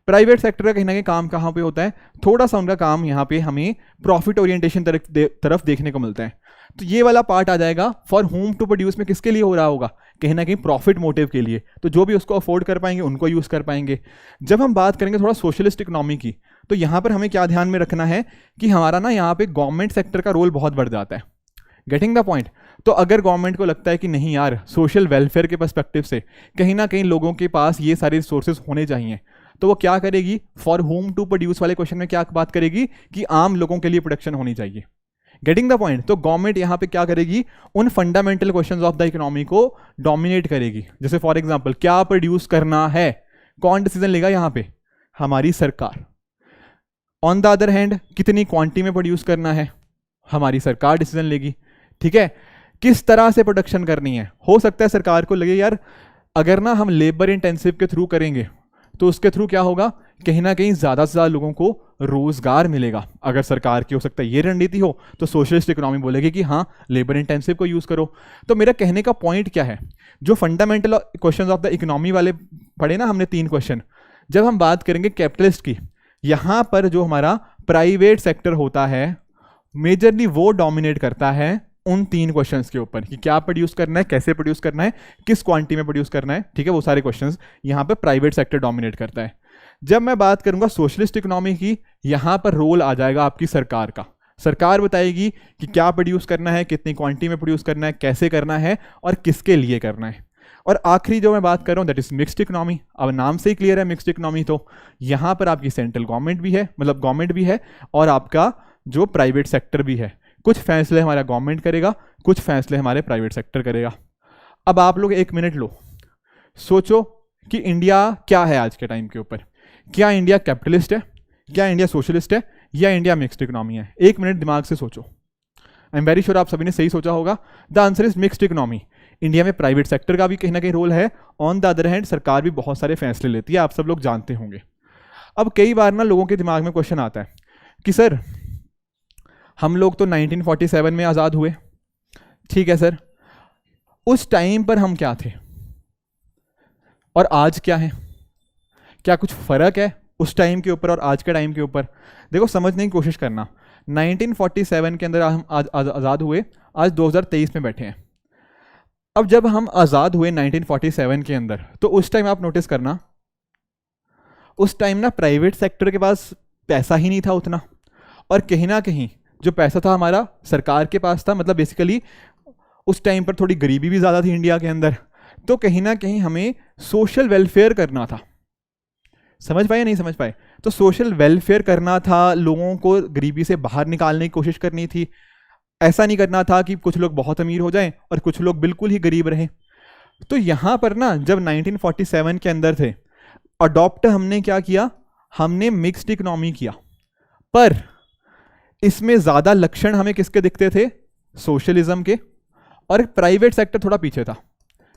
प्राइवेट सेक्टर का कहीं ना कहीं काम कहाँ पे होता है, थोड़ा सा उनका काम यहाँ पे हमें प्रॉफिट ओरिएंटेशन तरफ देखने को मिलता है। तो ये वाला पार्ट आ जाएगा फॉर होम टू प्रोड्यूस में किसके लिए हो रहा होगा, कहीं ना कहीं प्रॉफिट मोटिव के लिए। तो जो भी उसको अफोर्ड कर पाएंगे उनको यूज़ कर पाएंगे। जब हम बात करेंगे थोड़ा सोशलिस्ट इकोनॉमी की, तो यहाँ पर हमें क्या ध्यान में रखना है कि हमारा ना यहाँ पे गवर्नमेंट सेक्टर का रोल बहुत बढ़ जाता है। Getting the point. तो अगर गवर्नमेंट को लगता है कि नहीं यार सोशल वेलफेयर के पर्सपेक्टिव से कहीं ना कहीं लोगों के पास ये सारे रिसोर्सेज होने चाहिए, तो वो क्या करेगी, फॉर होम टू प्रोड्यूस वाले क्वेश्चन में क्या बात करेगी कि आम लोगों के लिए प्रोडक्शन होनी चाहिए। Getting the point. तो गवर्नमेंट यहाँ पे क्या करेगी, उन fundamental questions of the economy को डोमिनेट करेगी। जैसे फॉर एग्जांपल क्या प्रोड्यूस करना है, कौन डिसीजन लेगा यहाँ पे, हमारी सरकार। ऑन द अदर हैंड कितनी क्वांटिटी में प्रोड्यूस करना है, हमारी सरकार डिसीजन लेगी। ठीक है, किस तरह से प्रोडक्शन करनी है, हो सकता है सरकार को लगे यार अगर ना हम लेबर इंटेंसिव के थ्रू करेंगे तो उसके थ्रू क्या होगा, कहीं ना कहीं ज़्यादा से ज़्यादा लोगों को रोजगार मिलेगा। अगर सरकार की हो सकता है ये रणनीति हो, तो सोशलिस्ट इकोनॉमी बोलेगी कि हाँ लेबर इंटेंसिव को यूज़ करो। तो मेरा कहने का पॉइंट क्या है, जो fundamental questions of the economy वाले पढ़े ना हमने 3 क्वेश्चन, जब हम बात करेंगे कैपिटलिस्ट की, यहाँ पर जो हमारा प्राइवेट सेक्टर होता है मेजरली वो डोमिनेट करता है उन 3 क्वेश्चंस के ऊपर कि क्या प्रोड्यूस करना है, कैसे प्रोड्यूस करना है, किस क्वांटिटी में प्रोड्यूस करना है। ठीक है, वो सारे क्वेश्चंस यहाँ पे प्राइवेट सेक्टर डोमिनेट करता है। जब मैं बात करूंगा सोशलिस्ट इकोनॉमी की, यहाँ पर रोल आ जाएगा आपकी सरकार का। सरकार बताएगी कि क्या प्रोड्यूस करना है, कितनी क्वांटिटी में प्रोड्यूस करना है, कैसे करना है और किसके लिए करना है। और आखिरी जो मैं बात कर रहा हूँ दैट इज मिक्स्ड इकोनॉमी। अब नाम से ही क्लियर है मिक्स्ड इकोनॉमी, तो यहाँ पर आपकी सेंट्रल गवर्नमेंट भी है, मतलब गवर्नमेंट भी है, और आपका जो प्राइवेट सेक्टर भी है। कुछ फैसले हमारा गवर्नमेंट करेगा, कुछ फैसले हमारे प्राइवेट सेक्टर करेगा। अब आप लोग 1 मिनट लो, सोचो कि इंडिया क्या है आज के टाइम के ऊपर। क्या इंडिया कैपिटलिस्ट है, क्या इंडिया सोशलिस्ट है, या इंडिया मिक्स्ड इकोनॉमी है? 1 मिनट दिमाग से सोचो। आई एम वेरी श्योर आप सभी ने सही सोचा होगा। The answer is mixed economy. India में प्राइवेट सेक्टर का भी कहीं ना कहीं रोल है, ऑन द अदर हैंड सरकार भी बहुत सारे फैसले लेती है, आप सब लोग जानते होंगे। अब कई बार ना लोगों के दिमाग में क्वेश्चन आता है कि सर हम लोग तो 1947 में आज़ाद हुए, ठीक है सर, उस टाइम पर हम क्या थे और आज क्या है? क्या कुछ फर्क है उस टाइम के ऊपर और आज के टाइम के ऊपर? देखो समझने की कोशिश करना। 1947 के अंदर हम आज़ाद हुए, आज 2023 में बैठे हैं। अब जब हम आज़ाद हुए 1947 के अंदर, तो उस टाइम आप नोटिस करना, उस टाइम ना प्राइवेट सेक्टर के पास पैसा ही नहीं था उतना, और कहीं ना कहीं जो पैसा था हमारा सरकार के पास था। मतलब बेसिकली उस टाइम पर थोड़ी गरीबी भी ज़्यादा थी इंडिया के अंदर, तो कहीं ना कहीं हमें सोशल वेलफेयर करना था। समझ पाए या नहीं समझ पाए? तो सोशल वेलफेयर करना था, लोगों को गरीबी से बाहर निकालने की कोशिश करनी थी। ऐसा नहीं करना था कि कुछ लोग बहुत अमीर हो जाएं और कुछ लोग बिल्कुल ही गरीब रहें। तो यहाँ पर ना जब 1947 के अंदर थे, अडॉप्ट हमने क्या किया? हमने मिक्स्ड इकोनॉमी किया। पर इसमें ज़्यादा लक्षण हमें किसके दिखते थे? सोशलिज्म के, और प्राइवेट सेक्टर थोड़ा पीछे था।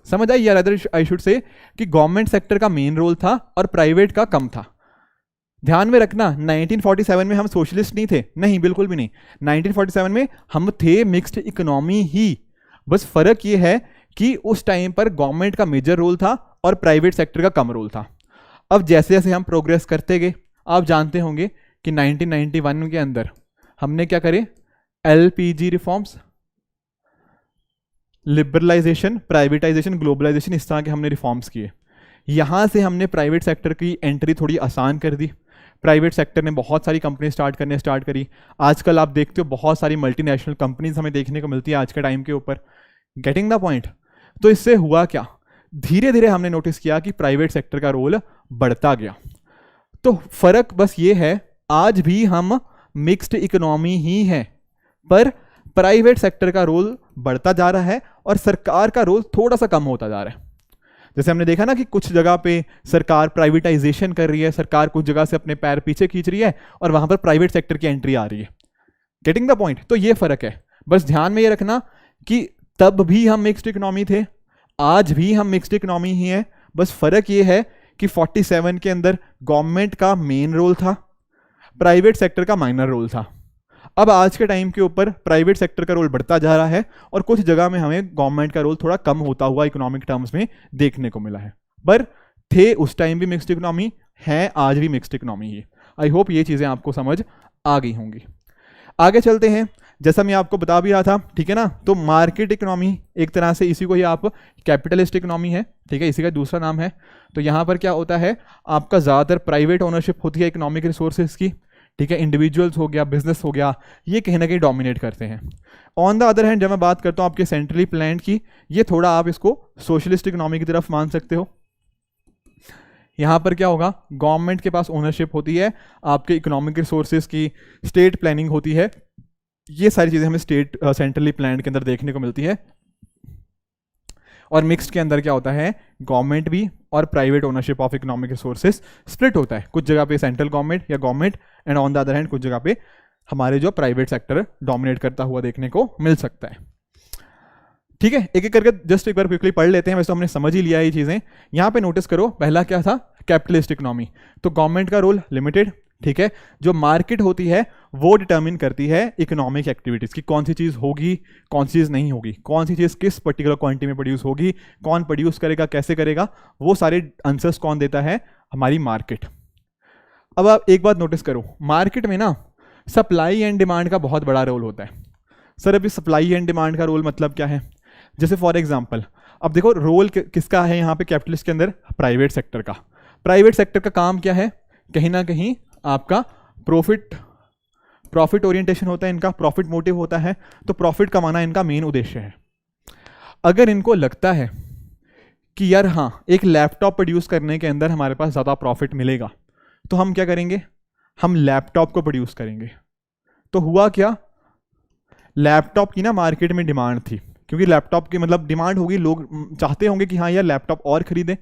समझ आई? या अदर आई शुड से कि गवर्नमेंट सेक्टर का मेन रोल था और प्राइवेट का कम था। ध्यान में रखना 1947 में हम सोशलिस्ट नहीं थे, नहीं बिल्कुल भी नहीं। 1947 में हम थे मिक्स्ड इकोनॉमी ही, बस फर्क ये है कि उस टाइम पर गवर्नमेंट का मेजर रोल था और प्राइवेट सेक्टर का कम रोल था। अब जैसे जैसे हम प्रोग्रेस करते गए, आप जानते होंगे कि 1991 के अंदर हमने क्या करे? LPG reforms, liberalisation, privatisation, globalisation, इस तरह के हमने रिफॉर्म्स किए। यहाँ से हमने प्राइवेट सेक्टर की एंट्री थोड़ी आसान कर दी। प्राइवेट सेक्टर ने बहुत सारी कंपनी स्टार्ट करी। आजकल आप देखते हो बहुत सारी मल्टीनेशनल कंपनीज हमें देखने को मिलती है आज के टाइम के ऊपर। Getting the point? तो इससे हुआ क्या? धीरे धीरे हमने नोटिस किया कि प्राइवेट सेक्टर का रोल बढ़ता गया। तो फर्क बस ये है, आज भी हम मिक्स्ड इकोनॉमी ही है, पर प्राइवेट सेक्टर का रोल बढ़ता जा रहा है और सरकार का रोल थोड़ा सा कम होता जा रहा है। जैसे हमने देखा ना कि कुछ जगह पे सरकार प्राइवेटाइजेशन कर रही है, सरकार कुछ जगह से अपने पैर पीछे खींच रही है और वहां पर प्राइवेट सेक्टर की एंट्री आ रही है। Getting the point? तो ये फर्क है। बस ध्यान में ये रखना कि तब भी हम मिक्स्ड इकोनॉमी थे, आज भी हम मिक्स्ड इकोनॉमी ही है। बस फर्क ये है कि 47 के अंदर गवर्नमेंट का मेन रोल था, प्राइवेट सेक्टर का माइनर रोल था। अब आज के टाइम के ऊपर प्राइवेट सेक्टर का रोल बढ़ता जा रहा है और कुछ जगह में हमें गवर्नमेंट का रोल थोड़ा कम होता हुआ इकोनॉमिक टर्म्स में देखने को मिला है। पर थे उस टाइम भी मिक्स्ड इकोनॉमी, है आज भी mixed economy he. I hope ये चीज़ें आपको समझ आ गई होंगी। आगे चलते हैं। जैसा मैं आपको बता भी रहा था, ठीक है ना, तो मार्केट इकोनॉमी एक तरह से इसी को ही आप कैपिटलिस्ट इकोनॉमी है, ठीक है, इसी का दूसरा नाम है। तो यहाँ पर क्या होता है, आपका ज़्यादातर प्राइवेट ओनरशिप होती है इकोनॉमिक रिसोर्सेज की, ठीक है, इंडिविजुअल्स हो गया, बिजनेस हो गया, ये कहीं ना कहीं डोमिनेट करते हैं। ऑन द अदर हैंड जब मैं बात करता हूँ आपके सेंट्रली प्लान्ड की, ये थोड़ा आप इसको सोशलिस्ट इकोनॉमी की तरफ मान सकते हो। यहाँ पर क्या होगा, गवर्नमेंट के पास ओनरशिप होती है आपके इकोनॉमिक रिसोर्सेज की, स्टेट प्लानिंग होती है, ये सारी चीज़ें हमें स्टेट सेंट्रली प्लान्ड के अंदर देखने को मिलती है। और मिक्स्ड के अंदर क्या होता है, गवर्नमेंट भी और private ownership of economic resources split होता है। कुछ जगह पे सेंट्रल गवर्नमेंट या government, and on the other hand कुछ जगह पे हमारे जो प्राइवेट सेक्टर डोमिनेट करता हुआ देखने को मिल सकता है। ठीक है, एक एक करके जस्ट एक बार क्विकली पढ़ लेते हैं। वैसे तो हमने समझ ही लिया ये चीज़ें। यहाँ पे नोटिस करो, पहला क्या था, कैपिटलिस्ट इकोनॉमी। तो गवर्नमेंट का रोल लिमिटेड, ठीक है, जो मार्केट होती है वो डिटर्मिन करती है इकोनॉमिक एक्टिविटीज़ की, कौन सी चीज़ होगी, कौन सी चीज़ नहीं होगी, कौन सी चीज़ किस पर्टिकुलर क्वांटिटी में प्रोड्यूस होगी, कौन प्रोड्यूस करेगा, कैसे करेगा, वो सारे आंसर्स कौन देता है, हमारी मार्केट। अब आप एक बात नोटिस करो, मार्केट में ना सप्लाई एंड डिमांड का बहुत बड़ा रोल होता है। सर अभी सप्लाई एंड डिमांड का रोल मतलब क्या है? जैसे फॉर एग्जाम्पल, अब देखो रोल किसका है यहाँ पे कैपिटलिस्ट के अंदर, प्राइवेट सेक्टर का। प्राइवेट सेक्टर का काम क्या है, कहीं ना कहीं आपका प्रॉफिट ओरिएंटेशन होता है, इनका प्रॉफिट मोटिव होता है, तो प्रॉफिट कमाना इनका मेन उद्देश्य है। अगर इनको लगता है कि यार हाँ एक लैपटॉप प्रोड्यूस करने के अंदर हमारे पास ज़्यादा प्रॉफिट मिलेगा, तो हम क्या करेंगे, हम लैपटॉप को प्रोड्यूस करेंगे। तो हुआ क्या, लैपटॉप की ना मार्केट में डिमांड थी, क्योंकि लैपटॉप की मतलब डिमांड होगी, लोग चाहते होंगे कि हाँ यार लैपटॉप और खरीदें,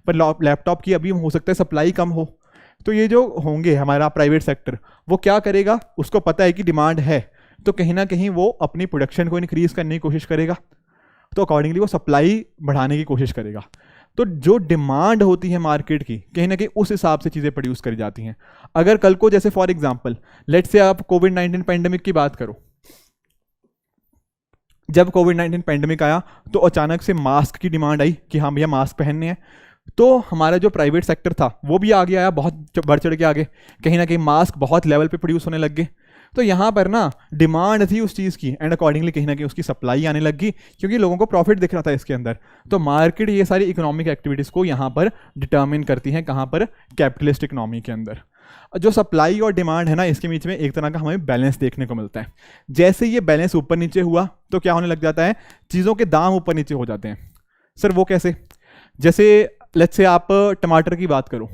पर लैपटॉप की अभी हो सकता है सप्लाई कम हो। तो ये जो होंगे हमारा प्राइवेट सेक्टर, वो क्या करेगा, उसको पता है कि डिमांड है, तो कहीं ना कहीं वो अपनी प्रोडक्शन को इंक्रीज करने की कोशिश करेगा, तो अकॉर्डिंगली वो सप्लाई बढ़ाने की कोशिश करेगा। तो जो डिमांड होती है मार्केट की, कहीं ना कहीं उस हिसाब से चीज़ें प्रोड्यूस करी जाती हैं। अगर कल को जैसे फॉर एग्जांपल लेट्स से आप कोविड-19 पैंडेमिक की बात करो, जब कोविड-19 पैंडेमिक आया तो अचानक से मास्क की डिमांड आई कि हाँ भैया मास्क पहनने हैं, तो हमारा जो प्राइवेट सेक्टर था वो भी आगे आया, बहुत बढ़ चढ़ के आगे, कहीं ना कहीं मास्क बहुत लेवल पे प्रोड्यूस होने लग गए। तो यहाँ पर ना डिमांड थी उस चीज़ की एंड अकॉर्डिंगली कहीं ना कहीं उसकी सप्लाई आने लगी, क्योंकि लोगों को प्रॉफिट दिख रहा था इसके अंदर। तो मार्केट ये सारी इकोनॉमिक एक्टिविटीज़ को यहाँ पर डिटर्मिन करती हैं, कहाँ पर, कैपिटलिस्ट इकोनॉमी के अंदर। जो सप्लाई और डिमांड है ना, इसके बीच में एक तरह का हमें बैलेंस देखने को मिलता है। जैसे ये बैलेंस ऊपर नीचे हुआ तो क्या होने लग जाता है, चीज़ों के दाम ऊपर नीचे हो जाते हैं। सर वो कैसे, जैसे लेट्स से आप टमाटर की बात करो,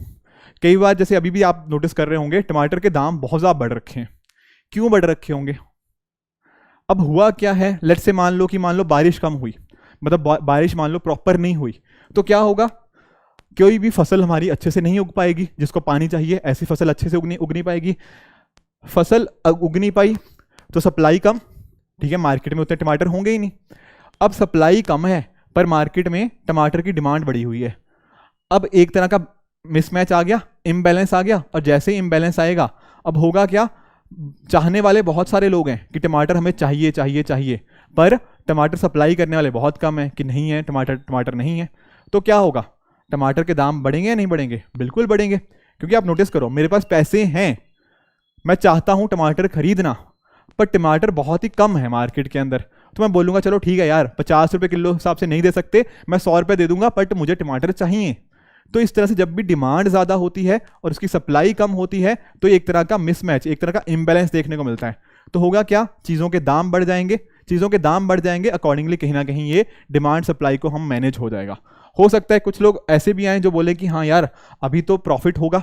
कई बार जैसे अभी भी आप नोटिस कर रहे होंगे टमाटर के दाम बहुत ज़्यादा बढ़ रखे हैं। क्यों बढ़ रखे होंगे, अब हुआ क्या है, लेट्स से मान लो बारिश कम हुई, मतलब बारिश मान लो प्रॉपर नहीं हुई, तो क्या होगा, कोई भी फसल हमारी अच्छे से नहीं उग पाएगी, जिसको पानी चाहिए ऐसी फसल अच्छे से उग नहीं पाएगी। फसल उग नहीं पाई तो सप्लाई कम, ठीक है, मार्केट में उतने टमाटर होंगे ही नहीं। अब सप्लाई कम है पर मार्केट में टमाटर की डिमांड बढ़ी हुई है, अब एक तरह का मिसमैच आ गया, इम्बैलेंस आ गया। और जैसे ही इम्बैलेंस आएगा अब होगा क्या, चाहने वाले बहुत सारे लोग हैं कि टमाटर हमें चाहिए चाहिए चाहिए, पर टमाटर सप्लाई करने वाले बहुत कम है कि नहीं है, टमाटर नहीं है। तो क्या होगा, टमाटर के दाम बढ़ेंगे या नहीं बढ़ेंगे, बिल्कुल बढ़ेंगे, क्योंकि आप नोटिस करो मेरे पास पैसे हैं, मैं चाहता हूं टमाटर खरीदना, पर टमाटर बहुत ही कम है मार्केट के अंदर। तो मैं बोलूंगा चलो ठीक है यार 50 रुपये किलो हिसाब से नहीं दे सकते, मैं 100 रुपये दे दूंगा, बट मुझे टमाटर चाहिए। तो इस तरह से जब भी डिमांड ज़्यादा होती है और उसकी सप्लाई कम होती है तो एक तरह का मिसमैच, एक तरह का इम्बैलेंस देखने को मिलता है। तो होगा क्या, चीज़ों के दाम बढ़ जाएंगे, चीज़ों के दाम बढ़ जाएंगे, अकॉर्डिंगली कहीं ना कहीं ये डिमांड सप्लाई को हम मैनेज हो जाएगा। हो सकता है कुछ लोग ऐसे भी आए जो बोले कि हाँ यार अभी तो प्रॉफिट होगा,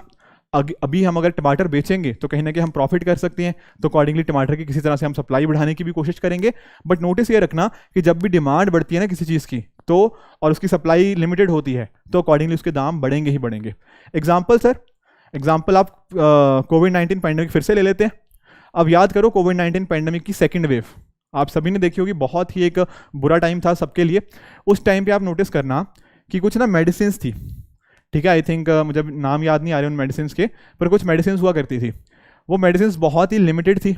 अभी हम अगर टमाटर बेचेंगे तो कहीं ना कहीं हम प्रॉफिट कर सकते हैं, तो अकॉर्डिंगली टमाटर की किसी तरह से हम सप्लाई बढ़ाने की भी कोशिश करेंगे। बट नोटिस ये रखना कि जब भी डिमांड बढ़ती है ना किसी चीज़ की, तो और उसकी सप्लाई लिमिटेड होती है तो अकॉर्डिंगली उसके दाम बढ़ेंगे ही बढ़ेंगे। एग्जाम्पल सर, एग्जाम्पल आप कोविड-19 पैंडेमिक फिर से ले लेते हैं। अब याद करो कोविड-19 पैंडेमिक की सेकेंड वेव आप सभी ने देखी होगी, बहुत ही एक बुरा टाइम था सबके लिए। उस टाइम पे आप नोटिस करना कि कुछ ना मेडिसिन थी, ठीक है, आई थिंक मुझे नाम याद नहीं आ रहे उन मेडिसिन के, पर कुछ मेडिसिन हुआ करती थी, वो मेडिसिन बहुत ही लिमिटेड थी,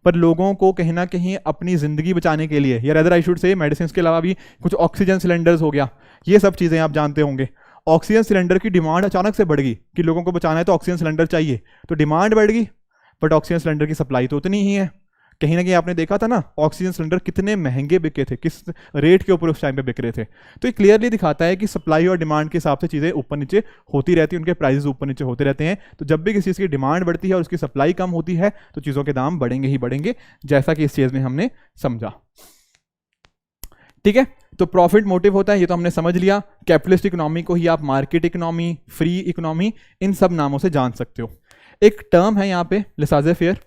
पर लोगों को कहीं ना कहीं अपनी ज़िंदगी बचाने के लिए, या other I should say medicine के अलावा भी कुछ ऑक्सीजन सिलेंडर्स हो गया, ये सब चीज़ें आप जानते होंगे। ऑक्सीजन सिलेंडर की डिमांड अचानक से बढ़ गई कि लोगों को बचाना है तो ऑक्सीजन सिलेंडर चाहिए, तो डिमांड बढ़ गई, बट ऑक्सीजन सिलेंडर की सप्लाई तो उतनी ही है। कहीं ना कहीं आपने देखा था ना ऑक्सीजन सिलेंडर कितने महंगे बिके थे, किस रेट के ऊपर उस टाइम पे बिक रहे थे। तो ये क्लियरली दिखाता है कि सप्लाई और डिमांड के हिसाब से चीज़ें ऊपर नीचे होती रहती हैं, उनके प्राइसेस ऊपर नीचे होते रहते हैं। तो जब भी किसी चीज़ की डिमांड बढ़ती है और उसकी सप्लाई कम होती है तो चीज़ों के दाम बढ़ेंगे ही बढ़ेंगे, जैसा कि इस चीज़ में हमने समझा। ठीक है, तो प्रॉफिट मोटिव होता है, ये तो हमने समझ लिया। कैपिटलिस्ट इकोनॉमी को ही आप मार्केट इकोनॉमी, फ्री इकोनॉमी, इन सब नामों से जान सकते हो। एक टर्म है यहाँ पे लेसाजे फेयर,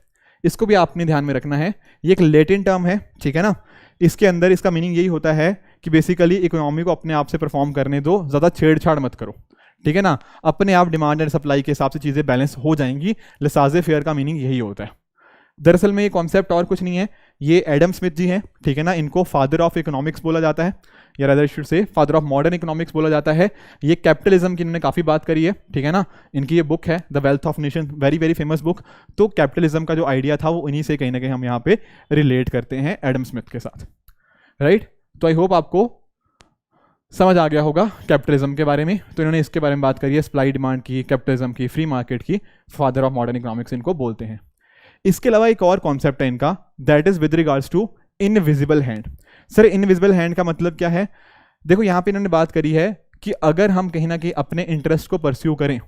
इसको भी आपने ध्यान में रखना है, ये एक लैटिन टर्म है, ठीक है ना। इसके अंदर इसका मीनिंग यही होता है कि बेसिकली इकोनॉमी को अपने आप से परफॉर्म करने दो, ज़्यादा छेड़छाड़ मत करो, ठीक है ना, अपने आप डिमांड एंड सप्लाई के हिसाब से चीज़ें बैलेंस हो जाएंगी। लेसाजे फेयर का मीनिंग यही होता है। दरअसल में ये कॉन्सेप्ट और कुछ नहीं है, ये एडम स्मिथ जी हैं, ठीक है ना, इनको फादर ऑफ इकोनॉमिक्स बोला जाता है, या rather should say father of modern economics बोला जाता है। ये कैपिटलिज्म की इन्होंने काफ़ी बात करी है, ठीक है ना। इनकी ये बुक है the wealth of nation, very very famous book. तो कैपिटलिज्म का जो आइडिया था वो इन्हीं से कहीं ना कहीं हम यहाँ पे रिलेट करते हैं एडम स्मिथ के साथ, राइट। तो आई होप आपको समझ आ गया होगा कैपिटलिज्म के बारे में। तो इन्होंने इसके बारे में बात करी है, सप्लाई डिमांड की, कैपिटलिज्म की, फ्री मार्केट की, फादर ऑफ मॉडर्न इकोनॉमिक्स इनको बोलते हैं। इसके अलावा एक और कॉन्सेप्ट है इनका, that is with regards to invisible hand. Sir invisible hand का मतलब क्या है? देखो यहाँ पे इन्होंने बात करी है कि अगर हम कहीं ना कहीं अपने इंटरेस्ट को परस्यू करें,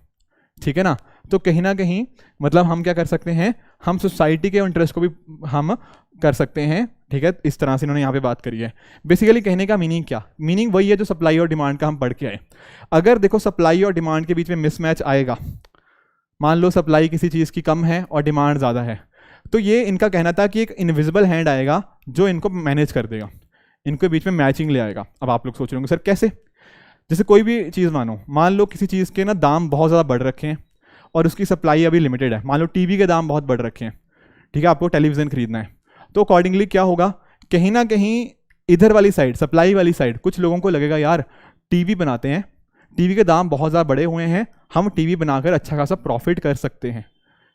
ठीक है ना। तो कहीं ना कहीं मतलब हम क्या कर सकते हैं, हम सोसाइटी के इंटरेस्ट को भी हम कर सकते हैं, ठीक है। इस तरह से इन्होंने यहाँ पे बात करी है। बेसिकली कहने का मीनिंग क्या, मीनिंग वही है जो सप्लाई और डिमांड का हम पढ़ के आए। अगर देखो सप्लाई और डिमांड के बीच में मिसमैच आएगा, मान लो सप्लाई किसी चीज़ की कम है और डिमांड ज़्यादा है, तो ये इनका कहना था कि एक इनविजिबल हैंड आएगा जो इनको मैनेज कर देगा, इनके बीच में मैचिंग ले आएगा। अब आप लोग सोच रहे होंगे सर कैसे, जैसे कोई भी चीज़ मानो, मान लो किसी चीज़ के ना दाम बहुत ज़्यादा बढ़ रखे हैं और उसकी सप्लाई अभी लिमिटेड है। मान लो टीवी के दाम बहुत बढ़ रखे हैं, ठीक है, आपको टेलीविज़न खरीदना है, तो अकॉर्डिंगली क्या होगा, कहीं ना कहीं इधर वाली साइड, सप्लाई वाली साइड, कुछ लोगों को लगेगा यार टीवी बनाते हैं, टीवी के दाम बहुत ज़्यादा बढ़े हुए हैं, हम टीवी बनाकर अच्छा खासा प्रॉफिट कर सकते हैं।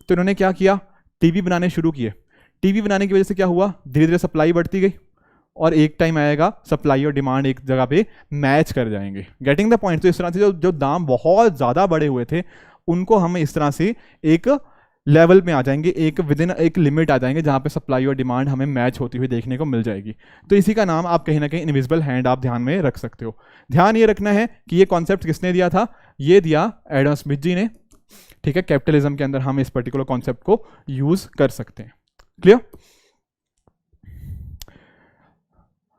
तो इन्होंने क्या किया, टीवी बनाने शुरू किए। टीवी बनाने की वजह से क्या हुआ, धीरे धीरे सप्लाई बढ़ती गई और एक टाइम आएगा सप्लाई और डिमांड एक जगह पे मैच कर जाएंगे। Getting the point. तो इस तरह से जो दाम बहुत ज़्यादा बढ़े हुए थे उनको हम इस तरह से एक लेवल में आ जाएंगे, एक विदिन एक लिमिट आ जाएंगे जहाँ पे सप्लाई और डिमांड हमें मैच होती हुई देखने को मिल जाएगी। तो इसी का नाम आप कहीं ना कहीं इनविजिबल हैंड आप ध्यान में रख सकते हो। ध्यान ये रखना है कि ये कॉन्सेप्ट किसने दिया था, ये दिया एडम स्मिथ जी ने, ठीक है। कैपिटलिज्म के अंदर हम इस पर्टिकुलर कॉन्सेप्ट को यूज कर सकते हैं। क्लियर?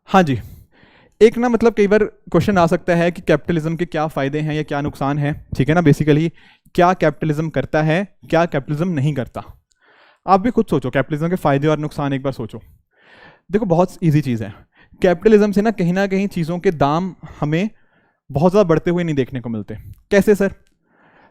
हाँ जी, एक ना मतलब कई बार क्वेश्चन आ सकता है कि कैपिटलिज्म के क्या फ़ायदे हैं या क्या नुकसान है, ठीक है ना। बेसिकली क्या कैपिटलिज्म करता है, क्या कैपिटलिज्म नहीं करता। आप भी खुद सोचो कैपिटलिज्म के फ़ायदे और नुकसान एक बार सोचो। देखो बहुत इजी चीज़ है, कैपिटलिज्म से ना कहीं चीज़ों के दाम हमें बहुत ज़्यादा बढ़ते हुए नहीं देखने को मिलते। कैसे सर?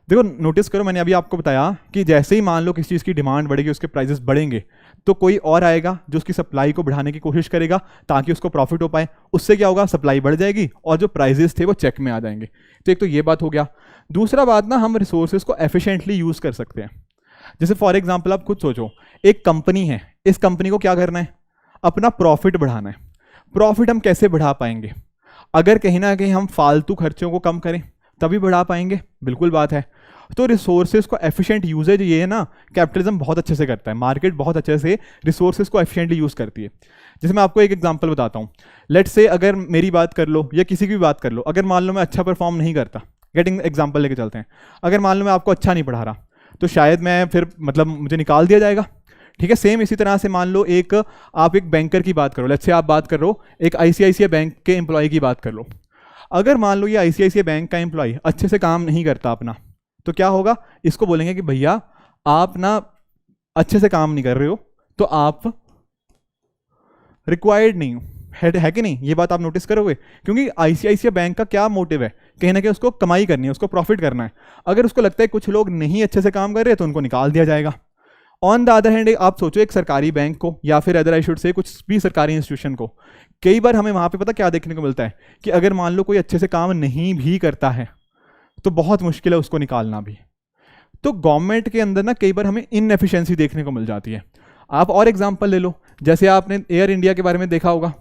देखो नोटिस करो, मैंने अभी आपको बताया कि जैसे ही मान लो किसी चीज़ की डिमांड बढ़ेगी, उसके प्राइसेस बढ़ेंगे, तो कोई और आएगा जो उसकी सप्लाई को बढ़ाने की कोशिश करेगा ताकि उसको प्रॉफिट हो पाए। उससे क्या होगा, सप्लाई बढ़ जाएगी और जो प्राइसेस थे वो चेक में आ जाएंगे। तो एक तो ये बात हो गया। दूसरा बात ना, हम रिसोर्सेज को एफिशिएंटली यूज़ कर सकते हैं। जैसे फॉर एग्जाम्पल आप खुद सोचो, एक कंपनी है, इस कंपनी को क्या करना है, अपना प्रॉफिट बढ़ाना है। प्रॉफिट हम कैसे बढ़ा पाएंगे, अगर कहीं ना कहीं हम फालतू खर्चों को कम करें तभी बढ़ा पाएंगे, बिल्कुल बात है। तो रिसोर्सेज को एफिशिएंट यूजेज ये है ना, कैपिटलिज्म बहुत अच्छे से करता है। मार्केट बहुत अच्छे से रिसोर्सेज को एफिशिएंटली यूज़ करती है। जैसे मैं आपको एक एग्जांपल बताता हूँ। लेट्स से अगर मेरी बात कर लो या किसी की भी बात कर लो, अगर मान लो मैं अच्छा परफॉर्म नहीं करता, गेटिंग एग्जाम्पल लेके चलते हैं, अगर मान लो मैं आपको अच्छा नहीं पढ़ा रहा, तो शायद मैं फिर मतलब मुझे निकाल दिया जाएगा, ठीक है। सेम इसी तरह से मान लो आप एक बैंकर की बात करो, लेट्स से आप बात कर लो एक आईसीआईसीआई बैंक के एम्प्लॉय की बात कर लो। अगर मान लो ये आईसीआईसीआई बैंक का एम्प्लॉय अच्छे से काम नहीं करता अपना, तो क्या होगा, इसको बोलेंगे कि भैया आप ना अच्छे से काम नहीं कर रहे हो, तो आप रिक्वायर्ड नहीं हो, है कि नहीं। ये बात आप नोटिस करोगे, क्योंकि आईसीआईसीआई बैंक का क्या मोटिव है, कहीं ना कहीं उसको कमाई करनी है, उसको प्रॉफिट करना है। अगर उसको लगता है कुछ लोग नहीं अच्छे से काम कर रहे तो उनको निकाल दिया जाएगा। ऑन द अदर हैंड आप सोचो एक सरकारी बैंक को, या फिर अदर आई शुड से कुछ भी सरकारी इंस्टीट्यूशन को, कई बार हमें वहां पे पता क्या देखने को मिलता है कि अगर मान लो कोई अच्छे से काम नहीं भी करता है तो बहुत मुश्किल है उसको निकालना भी। तो गवर्नमेंट के अंदर ना कई बार हमें इनएफिशिएंसी देखने को मिल जाती है। आप और एग्जांपल ले लो, जैसे आपने एयर इंडिया के बारे में देखा होगा,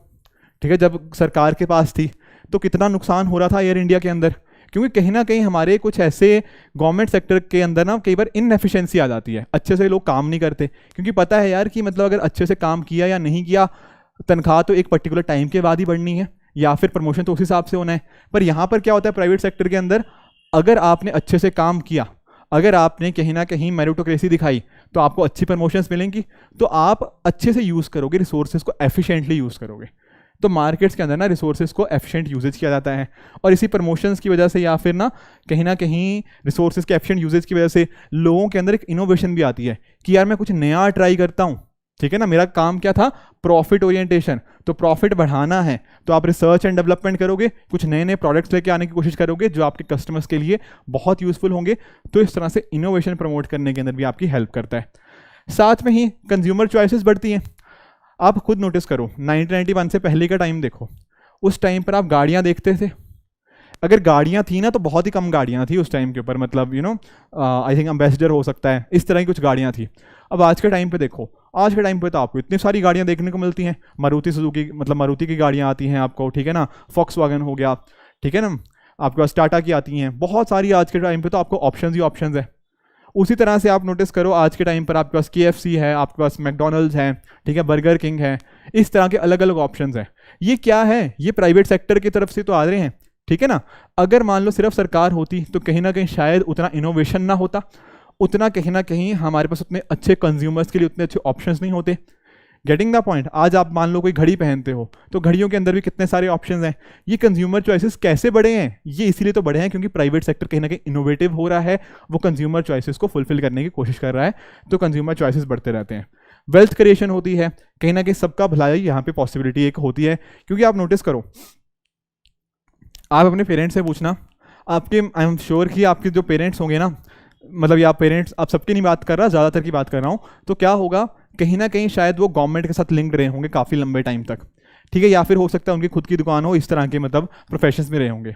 ठीक है। जब सरकार के पास थी तो कितना नुकसान हो रहा था एयर इंडिया के अंदर, क्योंकि कहीं ना कहीं हमारे कुछ ऐसे गवर्नमेंट सेक्टर के अंदर ना कई बार इनएफिशिएंसी आ जाती है, अच्छे से लोग काम नहीं करते, क्योंकि पता है यार कि मतलब अगर अच्छे से काम किया या नहीं किया, तनख्वाह तो एक पर्टिकुलर टाइम के बाद ही बढ़नी है या फिर प्रमोशन तो उस हिसाब से होना है। पर यहाँ पर क्या होता है प्राइवेट सेक्टर के अंदर, अगर आपने अच्छे से काम किया, अगर आपने कहीं ना कहीं मेरिटोक्रेसी दिखाई, तो आपको अच्छी प्रमोशंस मिलेंगी, तो आप अच्छे से यूज़ करोगे, रिसोर्सेज को एफिशिएंटली यूज़ करोगे। तो मार्केट्स के अंदर ना रिसोर्सेज को एफिशिएंट यूजेज किया जाता है, और इसी प्रमोशंस की वजह से या फिर ना कहीं रिसोर्सेज के एफिशिएंट यूजेज की वजह से लोगों के अंदर एक इनोवेशन भी आती है कि यार मैं कुछ नया ट्राई करता हूँ, ठीक है ना। मेरा काम क्या था, प्रॉफिट ओरिएंटेशन, तो प्रॉफिट बढ़ाना है तो आप रिसर्च एंड डेवलपमेंट करोगे, कुछ नए नए प्रोडक्ट्स लेके आने की कोशिश करोगे जो आपके कस्टमर्स के लिए बहुत यूजफुल होंगे। तो इस तरह से इनोवेशन प्रमोट करने के अंदर भी आपकी हेल्प करता है। साथ में ही कंज्यूमर चॉइसेस बढ़ती हैं। आप खुद नोटिस करो, 1991 से पहले का टाइम देखो, उस टाइम पर आप गाड़ियाँ देखते थे, अगर गाड़ियाँ थी ना तो बहुत ही कम गाड़ियाँ थी उस टाइम के ऊपर, मतलब आई थिंक एम्बेसडर हो सकता है, इस तरह की कुछ गाड़ियाँ थी। अब आज के टाइम पे देखो, आज के टाइम पे तो आपको इतनी सारी गाड़ियाँ देखने को मिलती हैं, मारुति सुजुकी मतलब मारुति की गाड़ियाँ आती हैं आपको, ठीक है ना, फॉक्सवैगन हो गया, ठीक है ना, आपके पास टाटा की आती हैं, बहुत सारी आज के टाइम पे तो आपको ऑप्शन ही ऑप्शन है। उसी तरह से आप नोटिस करो आज के टाइम पर आपके पास KFC है, आपके पास मैकडोनल्ड्स है, ठीक है, बर्गर किंग है, इस तरह के अलग अलग ऑप्शंस हैं। ये क्या है, ये प्राइवेट सेक्टर की तरफ से तो आ रहे हैं, ठीक है ना। अगर मान लो सिर्फ सरकार होती तो कहीं ना कहीं शायद उतना इनोवेशन ना होता, उतना कहीं ना कहीं हमारे पास उतने अच्छे कंज्यूमर्स के लिए उतने अच्छे ऑप्शंस नहीं होते। Getting the point. आज आप मान लो कोई घड़ी पहनते हो तो घड़ियों के अंदर भी कितने सारे ऑप्शंस हैं। ये कंज्यूमर चॉइसेस कैसे बढ़े हैं? ये इसीलिए तो बढ़े हैं क्योंकि प्राइवेट सेक्टर कहीं ना कहीं इनोवेटिव हो रहा है, वो कंज्यूमर चॉइसेस को फुलफिल करने की कोशिश कर रहा है, तो कंज्यूमर चॉइसेस बढ़ते रहते हैं। वेल्थ क्रिएशन होती है, कहीं ना कहीं सबका भलाई यहाँ पे पॉसिबिलिटी एक होती है। क्योंकि आप नोटिस करो, आप अपने पेरेंट्स से पूछना, आपके आई एम श्योर कि आपके जो पेरेंट्स होंगे ना, मतलब या पेरेंट्स, आप सबकी नहीं बात कर रहा, ज़्यादातर की बात कर रहा हूँ, तो क्या होगा, कहीं ना कहीं शायद वो गवर्नमेंट के साथ लिंक्ड रहे होंगे काफ़ी लंबे टाइम तक, ठीक है, या फिर हो सकता है उनकी खुद की दुकान हो, इस तरह के मतलब प्रोफेशंस में रहे होंगे।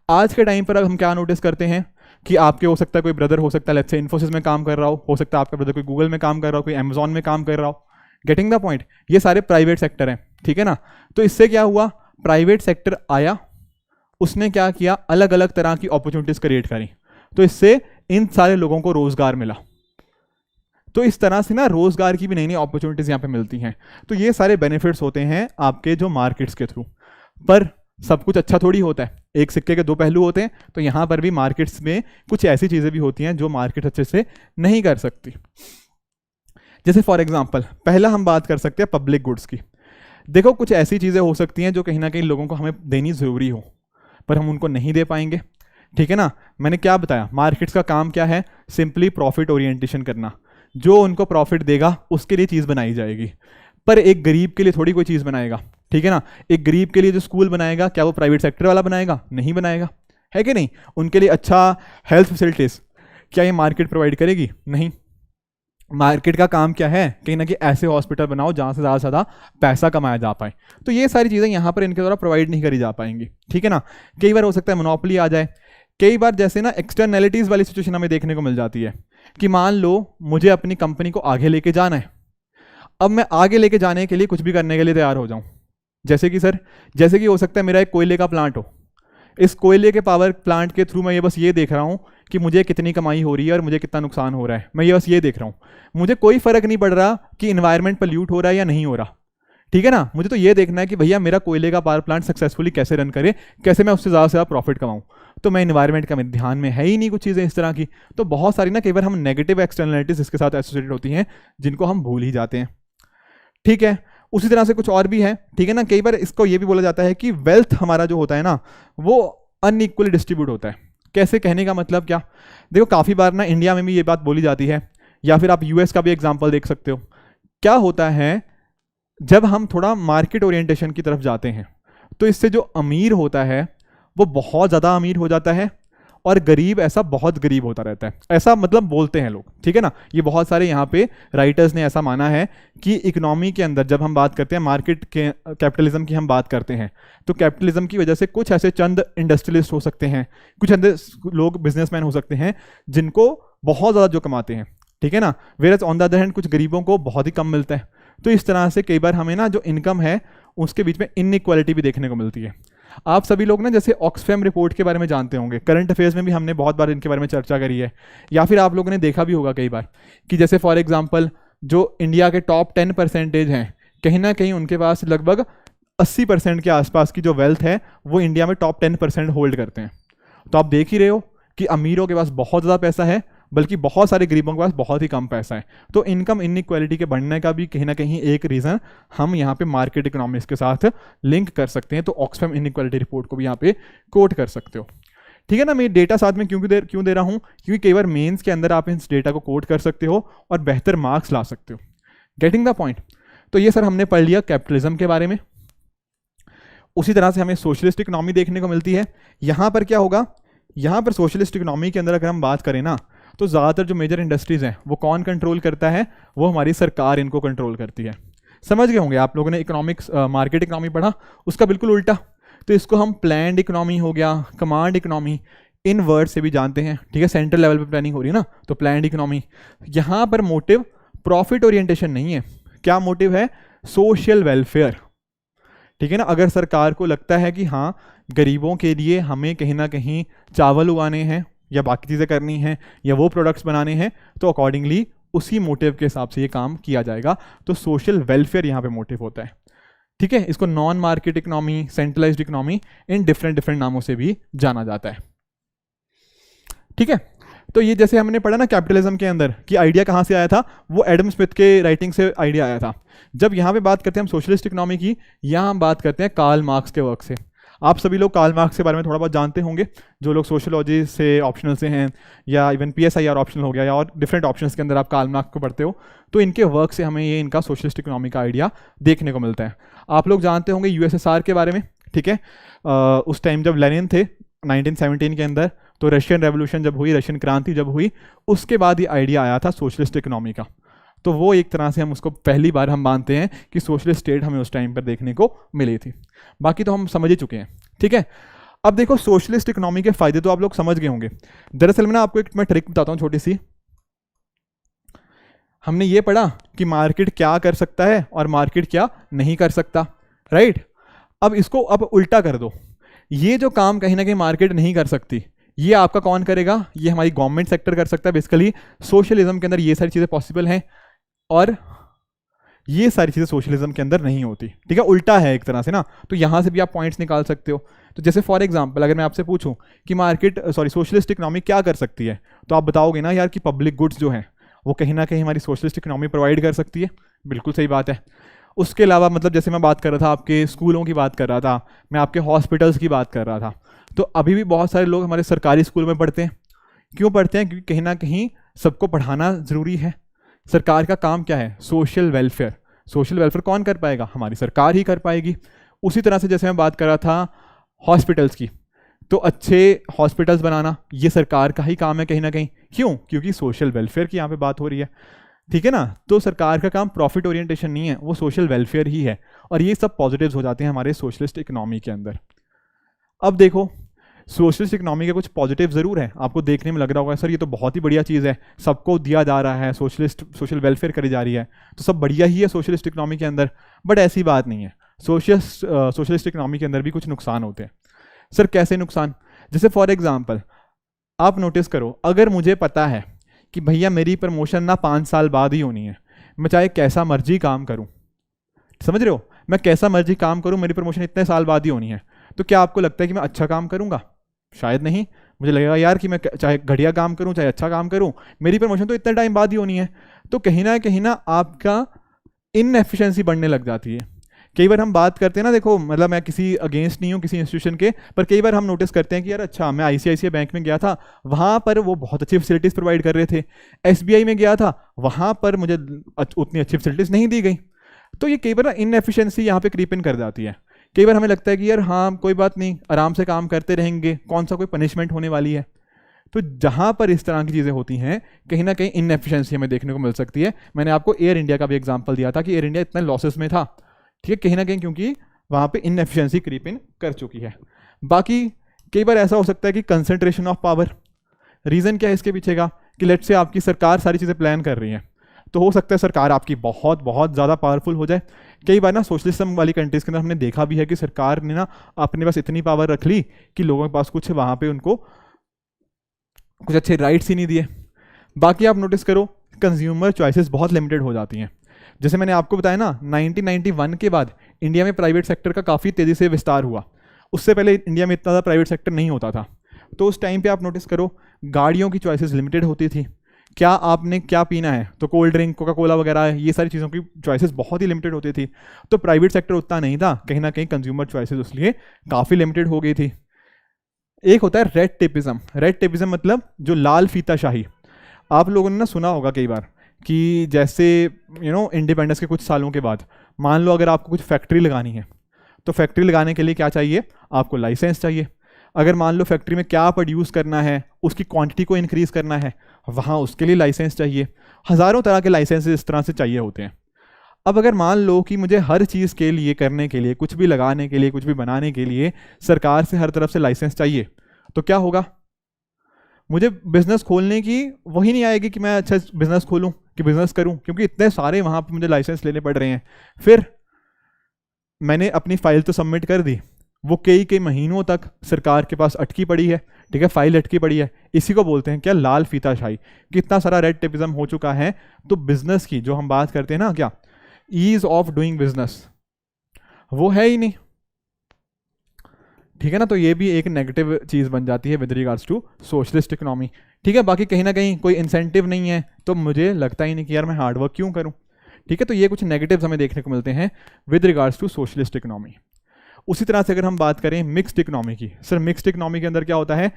आज के टाइम पर अब हम क्या नोटिस करते हैं कि आपके हो सकता है कोई ब्रदर हो सकता है लेट्स से इन्फोसिस में काम कर रहा हो सकता है आपका ब्रदर कोई गूगल में काम कर रहा हो, कोई अमेजॉन में काम कर रहा हो। Getting the point. ये सारे प्राइवेट सेक्टर हैं, ठीक है ना। तो इससे क्या हुआ, प्राइवेट सेक्टर आया, उसने क्या किया, अलग अलग तरह की अपॉर्चुनिटीज क्रिएट करी, तो इससे इन सारे लोगों को रोजगार मिला। तो इस तरह से ना रोजगार की भी नई नई अपॉर्चुनिटीज यहाँ पे मिलती हैं। तो ये सारे बेनिफिट्स होते हैं आपके जो मार्केट्स के थ्रू। पर सब कुछ अच्छा थोड़ी होता है, एक सिक्के के दो पहलू होते हैं। तो यहाँ पर भी मार्केट्स में कुछ ऐसी चीज़ें भी होती हैं जो मार्केट अच्छे से नहीं कर सकती। जैसे फॉर एग्जांपल, पहला हम बात कर सकते हैं पब्लिक गुड्स की। देखो, कुछ ऐसी चीज़ें हो सकती हैं जो कहीं ना कहीं लोगों को हमें देनी ज़रूरी हो, पर हम उनको नहीं दे पाएंगे, ठीक है ना। मैंने क्या बताया, मार्केट्स का काम क्या है, सिंपली प्रॉफिट ओरिएंटेशन करना। जो उनको प्रॉफिट देगा उसके लिए चीज़ बनाई जाएगी, पर एक गरीब के लिए थोड़ी कोई चीज़ बनाएगा, ठीक है ना। एक गरीब के लिए जो स्कूल बनाएगा, क्या वो प्राइवेट सेक्टर वाला बनाएगा? नहीं बनाएगा, है कि नहीं। उनके लिए अच्छा हेल्थ फैसिलिटीज़ क्या ये मार्केट प्रोवाइड करेगी? नहीं। मार्केट का काम क्या है, कहीं ना कहीं ऐसे हॉस्पिटल बनाओ जहाँ से ज़्यादा से ज़्यादा पैसा कमाया जा पाए। तो ये सारी चीज़ें यहाँ पर इनके द्वारा प्रोवाइड नहीं करी जा पाएंगी, ठीक है ना। कई बार हो सकता है मोनोपोली आ जाए, कई बार जैसे ना एक्सटर्नैलिटीज़ वाली सिचुएशन हमें देखने को मिल जाती है कि मान लो मुझे अपनी कंपनी को आगे लेके जाना है, अब मैं आगे लेके जाने के लिए कुछ भी करने के लिए तैयार हो जाऊँ। जैसे कि सर, जैसे कि हो सकता है मेरा एक कोयले का प्लांट हो, इस कोयले के पावर प्लांट के थ्रू मैं ये बस ये देख रहा हूँ कि मुझे कितनी कमाई हो रही है और मुझे कितना नुकसान हो रहा है, मैं ये बस ये देख रहा हूँ। मुझे कोई फर्क नहीं पड़ रहा कि इन्वायरमेंट पोल्यूट हो रहा है या नहीं हो रहा, ठीक है ना। मुझे तो ये देखना है कि भैया मेरा कोयले का पावर प्लांट सक्सेसफुली कैसे रन करे, कैसे मैं उससे ज़्यादा से ज़्यादा प्रॉफिट कमाऊँ। तो मैं इन्वायरमेंट का मेरे ध्यान में है ही नहीं कुछ चीज़ें इस तरह की। तो बहुत सारी ना कई बार हम नेगेटिव एक्सटर्नलिटीज इसके साथ एसोसिएटेड होती हैं जिनको हम भूल ही जाते हैं, ठीक है। उसी तरह से कुछ और भी है, ठीक है ना। कई बार इसको ये भी बोला जाता है कि वेल्थ हमारा जो होता है ना, वो अनइक्वली डिस्ट्रीब्यूट होता है। कैसे, कहने का मतलब क्या, देखो काफ़ी बार ना इंडिया में भी ये बात बोली जाती है, या फिर आप यूएस का भी एग्जांपल देख सकते हो। क्या होता है, जब हम थोड़ा मार्केट ओरिएंटेशन की तरफ जाते हैं तो इससे जो अमीर होता है वो बहुत ज़्यादा अमीर हो जाता है और गरीब ऐसा बहुत गरीब होता रहता है, ऐसा मतलब बोलते हैं लोग, ठीक है ना। ये बहुत सारे यहाँ पे राइटर्स ने ऐसा माना है कि इकोनॉमी के अंदर जब हम बात करते हैं मार्केट के कैपिटलिज्म की हम बात करते हैं, तो कैपिटलिज्म की वजह से कुछ ऐसे चंद इंडस्ट्रियलिस्ट हो सकते हैं, कुछ अंदर लोग बिजनेसमैन हो सकते हैं जिनको बहुत ज़्यादा जो कमाते हैं, ठीक है ना। Whereas on the other hand कुछ गरीबों को बहुत ही कम मिलता है। तो इस तरह से कई बार हमें ना जो इनकम है उसके बीच में इनइक्वालिटी भी देखने को मिलती है। आप सभी लोग ना जैसे ऑक्सफैम रिपोर्ट के बारे में जानते होंगे, करंट अफेयर्स में भी हमने बहुत बार इनके बारे में चर्चा करी है, या फिर आप लोगों ने देखा भी होगा कई बार कि जैसे फॉर एग्जांपल जो इंडिया के टॉप 10% हैं, कहीं ना कहीं उनके पास लगभग 80% के आसपास की जो वेल्थ है वो इंडिया में टॉप 10% होल्ड करते हैं। तो आप देख ही रहे हो कि अमीरों के पास बहुत ज़्यादा पैसा है, बल्कि बहुत सारे गरीबों के पास बहुत ही कम पैसा है। तो इनकम इनइक्वालिटी के बढ़ने का भी कहीं ना कहीं एक रीज़न हम यहाँ पे मार्केट इकोनॉमिक्स के साथ लिंक कर सकते हैं। तो ऑक्सफैम इनइक्वालिटी रिपोर्ट को भी यहाँ पे कोट कर सकते हो, ठीक है ना। मैं डेटा साथ में क्यों दे रहा हूँ, क्योंकि कई बार मेंस के अंदर आप इस डेटा को कोट कर सकते हो और बेहतर मार्क्स ला सकते हो। Getting the point. तो ये सर हमने पढ़ लिया कैपिटलिज्म के बारे में। उसी तरह से हमें सोशलिस्ट इकोनॉमी देखने को मिलती है। यहाँ पर क्या होगा, यहाँ पर सोशलिस्ट इकोनॉमी के अंदर अगर हम बात करें ना, तो ज़्यादातर जो मेजर इंडस्ट्रीज़ हैं वो कौन कंट्रोल करता है, वो हमारी सरकार इनको कंट्रोल करती है। समझ गए होंगे आप लोगों ने इकोनॉमिक्स मार्केट इकोनॉमी पढ़ा, उसका बिल्कुल उल्टा। तो इसको हम प्लान्ड इकोनॉमी हो गया, कमांड इकोनॉमी, इन वर्ड से भी जानते हैं, ठीक है। सेंट्रल लेवल पे प्लानिंग हो रही है ना, तो प्लान्ड इकोनॉमी। यहाँ पर मोटिव प्रॉफिट ओरिएंटेशन नहीं है, क्या मोटिव है, सोशल वेलफेयर, ठीक है ना। अगर सरकार को लगता है कि हाँ गरीबों के लिए हमें कहीं ना कहीं चावल उगाने हैं या बाकी चीज़ें करनी हैं या वो प्रोडक्ट्स बनाने हैं, तो अकॉर्डिंगली उसी मोटिव के हिसाब से ये काम किया जाएगा। तो सोशल वेलफेयर यहाँ पे मोटिव होता है। ठीक है, इसको non market economy, centralised economy, in different different नामों से भी जाना जाता है। ठीक है, तो ये जैसे हमने पढ़ा ना कैपिटलिज्म के अंदर कि आइडिया कहाँ से आया था, वो एडम स्मिथ के राइटिंग से आइडिया आया था। जब यहाँ पे बात करते हैं हम सोशलिस्ट इकोनॉमी की, यहाँ हम बात करते हैं कार्ल मार्क्स के वर्क से। आप सभी लोग कार्ल मार्क्स के बारे में थोड़ा बहुत जानते होंगे, जो लोग सोशियोलॉजी से ऑप्शनल से हैं या इवन PSIR ऑप्शनल हो गया या और डिफरेंट ऑप्शंस के अंदर आप कार्ल मार्क्स को पढ़ते हो, तो इनके वर्क से हमें ये इनका सोशलिस्ट इकोनॉमी का आइडिया देखने को मिलता है। आप लोग जानते होंगे USSR के बारे में, ठीक है, उस टाइम जब लेनिन थे 1917 के अंदर, तो रशियन रेवोल्यूशन जब हुई, रशियन क्रांति जब हुई, उसके बाद ये आइडिया आया था सोशलिस्ट इकोनॉमी का। तो वो एक तरह से हम उसको पहली बार हम मानते हैं कि सोशलिस्ट स्टेट हमें उस टाइम पर देखने को मिली थी। बाकी तो हम समझ ही चुके हैं, ठीक है। अब देखो सोशलिस्ट इकोनॉमी के फायदे तो आप लोग समझ गए होंगे। दरअसल में ना आपको एक मैं ट्रिक बताता हूँ छोटी सी। हमने ये पढ़ा कि मार्केट क्या कर सकता है और मार्केट क्या नहीं कर सकता, राइट। अब इसको अब उल्टा कर दो, ये जो काम कहीं ना कहीं मार्केट नहीं कर सकती, ये आपका कौन करेगा? ये हमारी गवर्नमेंट सेक्टर कर सकता है। बेसिकली सोशलिज्म के अंदर ये सारी चीज़ें पॉसिबल हैं और ये सारी चीज़ें सोशलिज्म के अंदर नहीं होती, ठीक है, उल्टा है एक तरह से ना। तो यहाँ से भी आप पॉइंट्स निकाल सकते हो। तो जैसे फॉर एग्जांपल अगर मैं आपसे पूछूं कि सोशलिस्ट इकोनॉमी क्या कर सकती है, तो आप बताओगे ना यार कि पब्लिक गुड्स जो हैं वो कहीं ना कहीं हमारी सोशलिस्ट इकोनॉमी प्रोवाइड कर सकती है। बिल्कुल सही बात है। उसके अलावा मतलब जैसे मैं बात कर रहा था, आपके स्कूलों की बात कर रहा था, मैं आपके हॉस्पिटल्स की बात कर रहा था, तो अभी भी बहुत सारे लोग हमारे सरकारी स्कूल में पढ़ते हैं। क्यों पढ़ते हैं? क्योंकि कहीं ना कहीं सबको पढ़ाना ज़रूरी है। सरकार का काम क्या है? Social welfare. सोशल वेलफेयर कौन कर पाएगा? हमारी सरकार ही कर पाएगी। उसी तरह से जैसे मैं बात कर रहा था हॉस्पिटल्स की, तो अच्छे हॉस्पिटल्स बनाना ये सरकार का ही काम है कहीं ना कहीं। क्यों? क्योंकि सोशल वेलफेयर की यहाँ पे बात हो रही है, ठीक है ना। तो सरकार का काम प्रॉफिट ओरिएंटेशन नहीं है, वो सोशल वेलफेयर ही है। और ये सब पॉजिटिव्स हो जाते हैं हमारे सोशलिस्ट इकोनॉमी के अंदर। अब देखो सोशलिस्ट इकोनॉमी के कुछ पॉजिटिव ज़रूर है। आपको देखने में लग रहा होगा सर ये तो बहुत ही बढ़िया चीज़ है, सबको दिया जा रहा है, सोशल वेलफेयर करी जा रही है, तो सब बढ़िया ही है सोशलिस्ट इकोनॉमी के अंदर। बट ऐसी बात नहीं है। सोशलिस्ट इकोनॉमी के अंदर भी कुछ नुकसान होते हैं। सर कैसे नुकसान? जैसे फॉर एग्जाम्पल आप नोटिस करो, अगर मुझे पता है कि भैया मेरी प्रमोशन ना 5 साल बाद ही होनी है, मैं चाहे कैसा मर्जी काम करूं, समझ रहे हो, मैं कैसा मर्जी काम करूं, मेरी प्रमोशन इतने साल बाद ही होनी है, तो क्या आपको लगता है कि मैं अच्छा काम करूंगा? शायद नहीं। मुझे लगेगा यार कि मैं चाहे घटिया काम करूं चाहे अच्छा काम करूं, मेरी प्रमोशन तो इतने टाइम बाद ही होनी है। तो कहीं ना आपका इनएफिशिएंसी बढ़ने लग जाती है। कई बार हम बात करते हैं ना, देखो मतलब मैं किसी अगेंस्ट नहीं हूँ किसी इंस्टीट्यूशन के, पर कई बार हम नोटिस करते हैं कि यार अच्छा मैं ICICI बैंक में गया था, वहाँ पर वो बहुत अच्छी फैसिलिटीज़ प्रोवाइड कर रहे थे, SBI में गया था, वहाँ पर मुझे उतनी अच्छी फैसिलिटीज़ नहीं दी गई। तो ये कई बार ना इनएफिशिएंसी यहाँ पे क्रीप इन कर जाती है। कई बार हमें लगता है कि यार हाँ कोई बात नहीं, आराम से काम करते रहेंगे, कौन सा कोई पनिशमेंट होने वाली है। तो जहाँ पर इस तरह की चीज़ें होती हैं कहीं ना कहीं इनएफिशिएंसी हमें देखने को मिल सकती है। मैंने आपको एयर इंडिया का भी एग्जांपल दिया था कि एयर इंडिया इतने लॉसेस में था, ठीक है, कहीं ना कहीं क्योंकि वहाँ पे इनएफिशिएंसी क्रीप इन कर चुकी है। बाकी कई बार ऐसा हो सकता है कि कंसंट्रेशन ऑफ पावर। रीज़न क्या है इसके पीछे का? कि लेट्स से आपकी सरकार सारी चीज़ें प्लान कर रही है, तो हो सकता है सरकार आपकी बहुत बहुत ज़्यादा पावरफुल हो जाए। कई बार ना सोशलिज्म वाली कंट्रीज़ के अंदर हमने देखा भी है कि सरकार ने ना अपने पास इतनी पावर रख ली कि लोगों के पास कुछ वहाँ पे उनको कुछ अच्छे राइट्स ही नहीं दिए। बाकी आप नोटिस करो कंज्यूमर चॉइसेस बहुत लिमिटेड हो जाती हैं। जैसे मैंने आपको बताया ना 1991 के बाद इंडिया में प्राइवेट सेक्टर का काफ़ी तेज़ी से विस्तार हुआ। उससे पहले इंडिया में इतना ज़्यादा प्राइवेट सेक्टर नहीं होता था। तो उस टाइम पे आप नोटिस करो गाड़ियों की चॉइसेस लिमिटेड होती थी। क्या आपने क्या पीना है, तो कोल्ड ड्रिंक, कोका कोला वगैरह, ये सारी चीज़ों की चॉइसेस बहुत ही लिमिटेड होती थी। तो प्राइवेट सेक्टर उतना नहीं था, कहीं ना कहीं कंज्यूमर चॉइसेस उसलिए काफ़ी लिमिटेड हो गई थी। एक होता है रेड टेपिज्म। रेड टेपिज्म मतलब जो लाल फीताशाही। आप लोगों ने ना सुना होगा कई बार कि जैसे इंडिपेंडेंस के कुछ सालों के बाद मान लो अगर आपको कुछ फैक्ट्री लगानी है, तो फैक्ट्री लगाने के लिए क्या चाहिए? आपको लाइसेंस चाहिए। अगर मान लो फैक्ट्री में क्या प्रोड्यूस करना है, उसकी क्वांटिटी को इंक्रीज करना है, वहाँ उसके लिए लाइसेंस चाहिए। हज़ारों तरह के लाइसेंस इस तरह से चाहिए होते हैं। अब अगर मान लो कि मुझे हर चीज़ के लिए करने के लिए, कुछ भी लगाने के लिए, कुछ भी बनाने के लिए सरकार से हर तरफ से लाइसेंस चाहिए, तो क्या होगा? मुझे बिज़नेस खोलने की वही नहीं आएगी कि मैं अच्छा बिज़नेस खोलूँ कि बिज़नेस करूँ, क्योंकि इतने सारे वहाँ पर मुझे लाइसेंस लेने पड़ रहे हैं। फिर मैंने अपनी फ़ाइल तो सबमिट कर दी, वो कई महीनों तक सरकार के पास अटकी पड़ी है, ठीक है, फाइल अटकी पड़ी है। इसी को बोलते हैं क्या? लाल फीताशाही। कितना सारा रेड टेपिज्म हो चुका है। तो बिजनेस की जो हम बात करते हैं ना, क्या ईज ऑफ डूइंग बिजनेस, वो है ही नहीं, ठीक है ना। तो ये भी एक नेगेटिव चीज़ बन जाती है with regards to socialist economy, ठीक है। बाकी कहीं ना कहीं कोई इंसेंटिव नहीं है तो मुझे लगता ही नहीं कि यार मैं हार्डवर्क क्यों करूं, ठीक है। तो ये कुछ नेगेटिव्स हमें देखने को मिलते हैं with regards to socialist economy. उसी तरह से अगर हम बात करें मिक्स्ड इकोनॉमी की, सर मिक्स्ड इकोनॉमी के अंदर क्या होता है,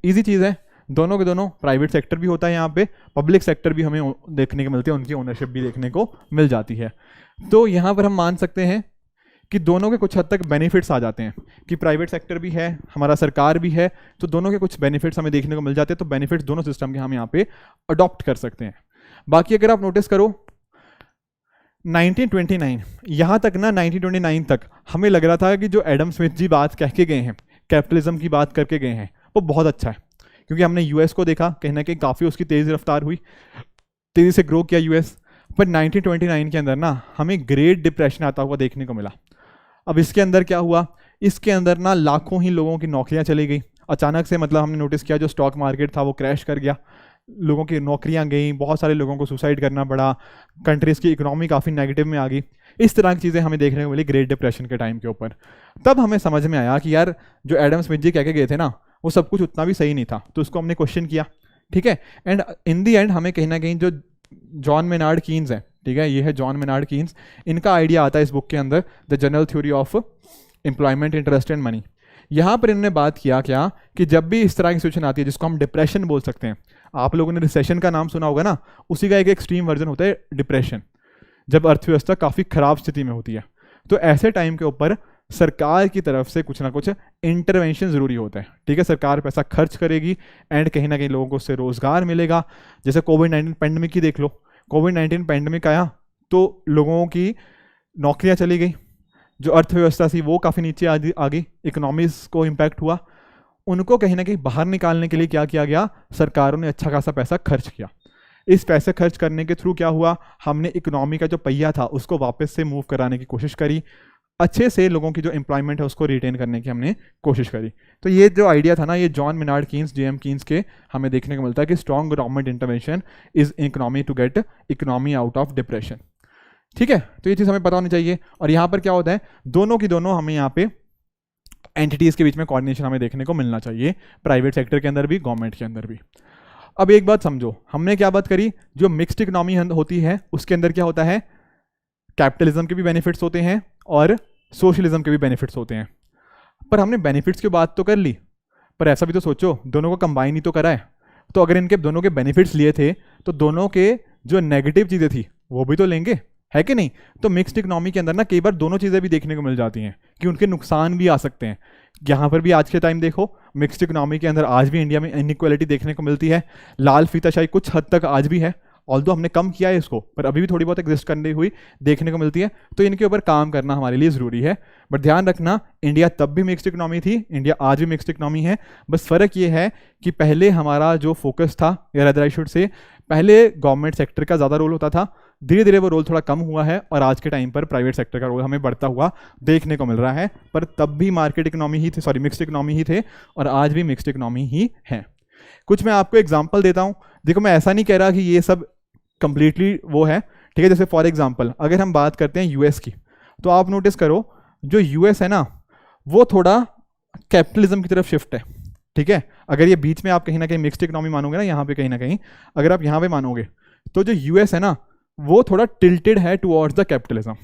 इजी चीज़ है, दोनों के दोनों प्राइवेट सेक्टर भी होता है यहाँ पे, पब्लिक सेक्टर भी हमें देखने को मिलती है, उनकी ओनरशिप भी देखने को मिल जाती है। तो यहाँ पर हम मान सकते हैं कि दोनों के कुछ हद तक बेनिफिट्स आ जाते हैं कि प्राइवेट सेक्टर भी है, हमारा सरकार भी है, तो दोनों के कुछ बेनिफिट्स हमें देखने को मिल जाते हैं। तो बेनिफिट्स दोनों सिस्टम के हम यहाँ पे अडॉप्ट कर सकते हैं। बाकी अगर आप नोटिस करो 1929 यहाँ तक ना, 1929 तक हमें लग रहा था कि जो एडम स्मिथ जी बात कह के गए हैं, कैपिटलिज्म की बात करके गए हैं, वो बहुत अच्छा है, क्योंकि हमने यूएस को देखा, कहीं ना कहीं काफ़ी उसकी तेज़ रफ्तार हुई, तेज़ी से ग्रो किया यूएस। पर 1929 के अंदर ना हमें ग्रेट डिप्रेशन आता हुआ देखने को मिला। अब इसके अंदर क्या हुआ, इसके अंदर ना लाखों ही लोगों की नौकरियां चली गई अचानक से, मतलब हमने नोटिस किया जो स्टॉक मार्केट था वो क्रैश कर गया, लोगों की नौकरियां गई, बहुत सारे लोगों को सुसाइड करना पड़ा, कंट्रीज़ की इकोनॉमी काफ़ी नेगेटिव में आ गई। इस तरह की चीज़ें हमें देखने को मिली ग्रेट डिप्रेशन के टाइम के ऊपर। तब हमें समझ में आया कि यार जो एडम स्मिथ जी कह के गए थे ना, वो सब कुछ उतना भी सही नहीं था, तो उसको हमने क्वेश्चन किया, ठीक है। एंड इन दी एंड हमें कहीं ना कहीं जो जॉन मेनार्ड कीन्स है, ठीक है, ये है जॉन मेनार्ड कीन्स, इनका आइडिया आता है इस बुक के अंदर, the general theory of employment, interest and money. यहाँ पर इन्होंने बात किया क्या कि जब भी इस तरह की सिचुएशन आती है जिसको हम डिप्रेशन बोल सकते हैं, आप लोगों ने रिसेशन का नाम सुना होगा ना, उसी का एक एक्सट्रीम वर्जन होता है डिप्रेशन, जब अर्थव्यवस्था काफ़ी खराब स्थिति में होती है। तो ऐसे टाइम के ऊपर सरकार की तरफ से कुछ ना कुछ इंटरवेंशन ज़रूरी होता है, ठीक है। सरकार पैसा खर्च करेगी एंड कहीं ना कहीं लोगों को उससे रोज़गार मिलेगा। जैसे कोविड-19 पेंडेमिक ही देख लो, कोविड-19 पेंडेमिक आया तो लोगों की नौकरियां चली गई, जो अर्थव्यवस्था थी वो काफ़ी नीचे आ गई, इकोनॉमीज को इम्पैक्ट हुआ, उनको कहीं ना कहीं बाहर निकालने के लिए क्या किया गया, सरकारों ने अच्छा खासा पैसा खर्च किया। इस पैसे खर्च करने के थ्रू क्या हुआ, हमने इकोनॉमी का जो पहिया था उसको वापस से मूव कराने की कोशिश करी, अच्छे से लोगों की जो एम्प्लॉयमेंट है उसको रिटेन करने की हमने कोशिश करी। तो ये जो आइडिया था ना, ये John Maynard Keynes, J M Keynes के हमें देखने को मिलता है कि strong government intervention is economy to get economy out of depression, ठीक है। तो ये चीज़ हमें पता होनी चाहिए। और यहाँ पर क्या होता है, दोनों की दोनों हमें यहाँ पे एंटिटीज़ के बीच में कोऑर्डिनेशन हमें देखने को मिलना चाहिए, प्राइवेट सेक्टर के अंदर भी, गवर्नमेंट के अंदर भी। अब एक बात समझो, हमने क्या बात करी, जो मिक्स्ड इकोनॉमी होती है उसके अंदर क्या होता है, कैपिटलिज्म के भी बेनिफिट्स होते हैं और सोशलिज्म के भी बेनिफिट्स होते हैं। पर हमने बेनिफिट्स की बात तो कर ली, पर ऐसा भी तो सोचो दोनों को कंबाइन ही तो करा है। तो अगर इनके दोनों के बेनिफिट्स लिए थे तो दोनों के जो नेगेटिव चीज़ें थी वो भी तो लेंगे, है कि नहीं। तो मिक्स्ड इकोनॉमी के अंदर ना कई बार दोनों चीज़ें भी देखने को मिल जाती हैं कि उनके नुकसान भी आ सकते हैं। यहाँ पर भी आज के टाइम देखो, मिक्स्ड इकोनॉमी के अंदर आज भी इंडिया में इनइक्वालिटी देखने को मिलती है, लाल फीताशाही कुछ हद तक आज भी है, ऑल्दो हमने कम किया है इसको, पर अभी भी थोड़ी बहुत एग्जिस्ट करनी हुई देखने को मिलती है। तो इनके ऊपर काम करना हमारे लिए ज़रूरी है। बट ध्यान रखना, इंडिया तब भी मिक्स्ड इकोनॉमी थी, इंडिया आज भी मिक्स्ड इकोनॉमी है, बस फ़र्क ये है कि पहले हमारा जो फोकस था, या रादर आई शुड से, पहले गवर्नमेंट सेक्टर का ज़्यादा रोल होता था, धीरे धीरे वो रोल थोड़ा कम हुआ है और आज के टाइम पर प्राइवेट सेक्टर का रोल हमें बढ़ता हुआ देखने को मिल रहा है। पर तब भी मार्केट इकोनॉमी ही थे, सॉरी मिक्स्ड इकोनॉमी ही थे, और आज भी मिक्स्ड इकोनॉमी ही है। कुछ मैं आपको एग्जाम्पल देता हूँ। देखो, मैं ऐसा नहीं कह रहा कि ये सब कंप्लीटली वो है, ठीक है। जैसे फॉर एग्जांपल अगर हम बात करते हैं यूएस की, तो आप नोटिस करो जो यूएस है ना, वो थोड़ा कैपिटलिज्म की तरफ शिफ्ट है, ठीक है। अगर ये बीच में आप कहीं ना कहीं मिक्स्ड इकोनॉमी मानोगे ना, यहाँ पे कहीं ना कहीं अगर आप यहाँ पे मानोगे, तो जो यूएस है ना वो थोड़ा टिल्टेड है टुवर्ड्स द कैपिटलिज्म।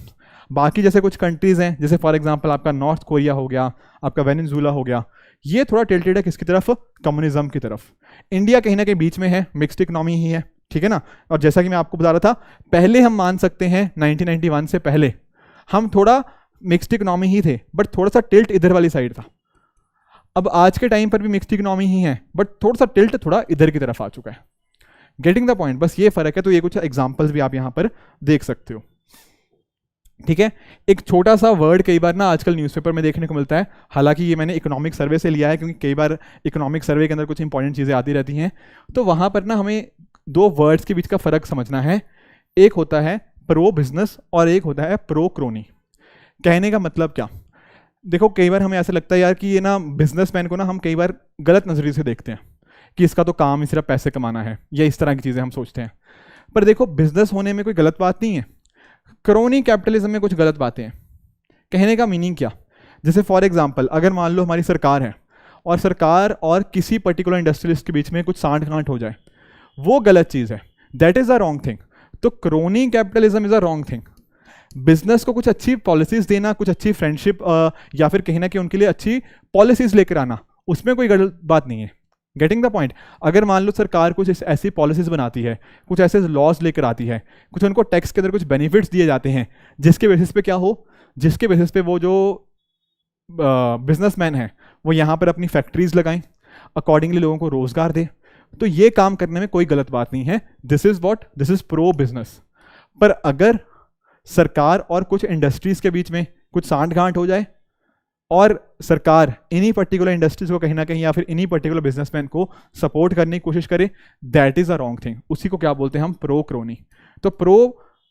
बाकी जैसे कुछ कंट्रीज़ हैं, जैसे फॉर एग्जांपल आपका नॉर्थ कोरिया हो गया, आपका वेनेजुएला हो गया, ये थोड़ा टिल्टेड है किसकी तरफ, कम्युनिज्म की तरफ। इंडिया कहीं ना कहीं बीच में है, मिक्स्ड इकोनॉमी ही है, ठीक है ना। और जैसा कि मैं आपको बता रहा था, पहले हम मान सकते हैं 1991 से पहले हम थोड़ा मिक्स्ड इकोनॉमी ही थे, बट थोड़ा सा टिल्ट इधर वाली साइड था। अब आज के टाइम पर भी मिक्स्ड इकोनॉमी ही है, बट थोड़ा सा टिल्ट थोड़ा इधर की तरफ आ चुका है। गेटिंग द पॉइंट, बस ये फर्क है। तो ये कुछ एग्जांपल्स भी आप यहाँ पर देख सकते हो, ठीक है। एक छोटा सा वर्ड कई बार ना आजकल न्यूज़पेपर में देखने को मिलता है, हालांकि ये मैंने इकोनॉमिक सर्वे से लिया है, क्योंकि कई बार इकोनॉमिक सर्वे के अंदर कुछ इंपॉर्टेंट चीज़ें आती रहती हैं। तो वहाँ पर ना हमें दो वर्ड्स के बीच का फ़र्क समझना है। एक होता है प्रो बिजनेस और एक होता है प्रो क्रोनी। कहने का मतलब क्या, देखो कई बार हमें ऐसा लगता है यार कि ये ना बिजनेसमैन को ना हम कई बार गलत नज़रिए से देखते हैं कि इसका तो काम ही सिर्फ पैसे कमाना है, या इस तरह की चीज़ें हम सोचते हैं। पर देखो, बिजनेस होने में कोई गलत बात नहीं है, क्रोनी कैपिटलिज्म में कुछ गलत बातें हैं। कहने का मीनिंग क्या, जैसे फॉर एग्जांपल अगर मान लो हमारी सरकार है और सरकार और किसी पर्टिकुलर इंडस्ट्रियलिस्ट के बीच में कुछ सांठ गांठ हो जाए, वो गलत चीज़ है, that is a wrong thing. तो crony capitalism is a wrong thing. Business को कुछ अच्छी पॉलिसीज देना, कुछ अच्छी फ्रेंडशिप या फिर कहीं ना कहीं उनके लिए अच्छी पॉलिसीज लेकर आना, उसमें कोई गलत बात नहीं है। Getting the point. अगर मान लो सरकार कुछ ऐसी पॉलिसीज बनाती है, कुछ ऐसे लॉज लेकर आती है, कुछ उनको टैक्स के अंदर कुछ बेनिफिट्स दिए जाते हैं, जिसके बेसिस पे क्या हो, जिसके बेसिस पे वो जो बिजनेसमैन है वो यहाँ पर अपनी फैक्ट्रीज लगाएं, अकॉर्डिंगली लोगों को रोजगार दे, तो ये काम करने में कोई गलत बात नहीं है। This is what, this is pro business. पर अगर सरकार और कुछ इंडस्ट्रीज के बीच में कुछ सांठ गांठ हो जाए और सरकार इन्हीं पर्टिकुलर इंडस्ट्रीज को कहीं ना कहीं या फिर इन्हीं पर्टिकुलर बिजनेसमैन को सपोर्ट करने की कोशिश करे, that is a wrong thing. उसी को क्या बोलते हैं हम, प्रो क्रोनी। तो प्रो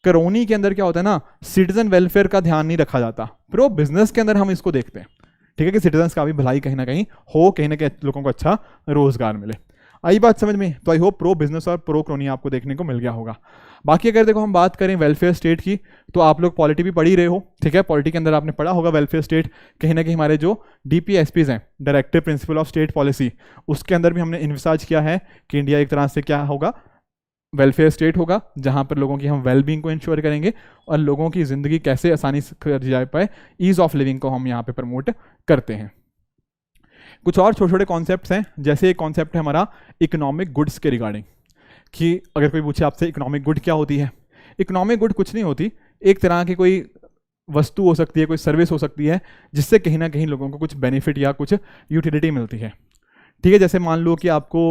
क्रोनी के अंदर क्या होता है ना, सिटीजन वेलफेयर का ध्यान नहीं रखा जाता। प्रो बिजनेस के अंदर हम इसको देखते हैं, ठीक है, कि सिटीजन्स का भी भलाई कहीं ना कहीं हो, कहीं ना कहीं लोगों को अच्छा रोजगार मिले। आई बात समझ में? तो आई होप प्रो बिजनेस और प्रो क्रोनी आपको देखने को मिल गया होगा। बाकी अगर देखो हम बात करें वेलफेयर स्टेट की, तो आप लोग पॉलिटी भी पढ़ ही रहे हो, ठीक है, पॉलिटी के अंदर आपने पढ़ा होगा वेलफेयर स्टेट। कहीं ना कहीं हमारे जो DPSPs हैं, directive principle of state policy, उसके अंदर भी हमने इन्विसाज किया है कि इंडिया एक तरह से क्या होगा, वेलफेयर स्टेट होगा, जहाँ पर लोगों की हम वेलबींग को इंश्योर करेंगे और लोगों की ज़िंदगी कैसे आसानी से कर जा पाए, ईज़ ऑफ लिविंग को हम यहाँ पे प्रमोट करते हैं। कुछ और छोटे छोटे कॉन्सेप्ट्स हैं, जैसे एक कॉन्सेप्ट है हमारा इकोनॉमिक गुड्स के रिगार्डिंग, कि अगर कोई पूछे आपसे इकोनॉमिक गुड क्या होती है, इकोनॉमिक गुड कुछ नहीं होती, एक तरह की कोई वस्तु हो सकती है, कोई सर्विस हो सकती है, जिससे कहीं ना कहीं लोगों को कुछ बेनिफिट या कुछ यूटिलिटी मिलती है, ठीक है। जैसे मान लो कि आपको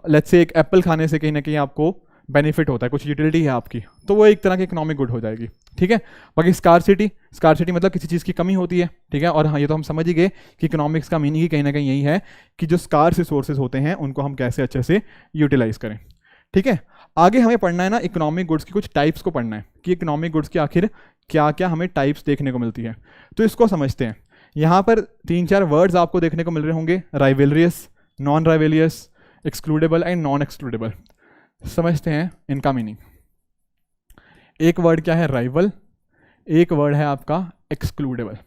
लेट्स से एक एप्पल खाने से कहीं ना कहीं आपको बेनिफिट होता है, कुछ यूटिलिटी है आपकी, तो वो एक तरह की इकोनॉमिक गुड हो जाएगी, ठीक है। बाकी स्कारसिटी मतलब किसी चीज़ की कमी होती है, ठीक है। और हाँ, ये तो हम समझ ही गए कि इकोनॉमिक्स का मीनिंग ही कहीं ना कहीं यही है कि जो स्कार्स रिसोर्सेज होते हैं उनको हम कैसे अच्छे से यूटिलाइज करें, ठीक है। आगे हमें पढ़ना है ना इकोनॉमिक गुड्स की कुछ टाइप्स को पढ़ना है, कि इकोनॉमिक गुड्स की आखिर क्या क्या हमें टाइप्स देखने को मिलती है। तो इसको समझते हैं। यहाँ पर 3-4 वर्ड्स आपको देखने को मिल रहे होंगे, rivalrous, non rivalrous, excludable and non excludable. समझते हैं इनका मीनिंग। एक वर्ड क्या है, राइवल, एक वर्ड है आपका एक्सक्लूडेबल।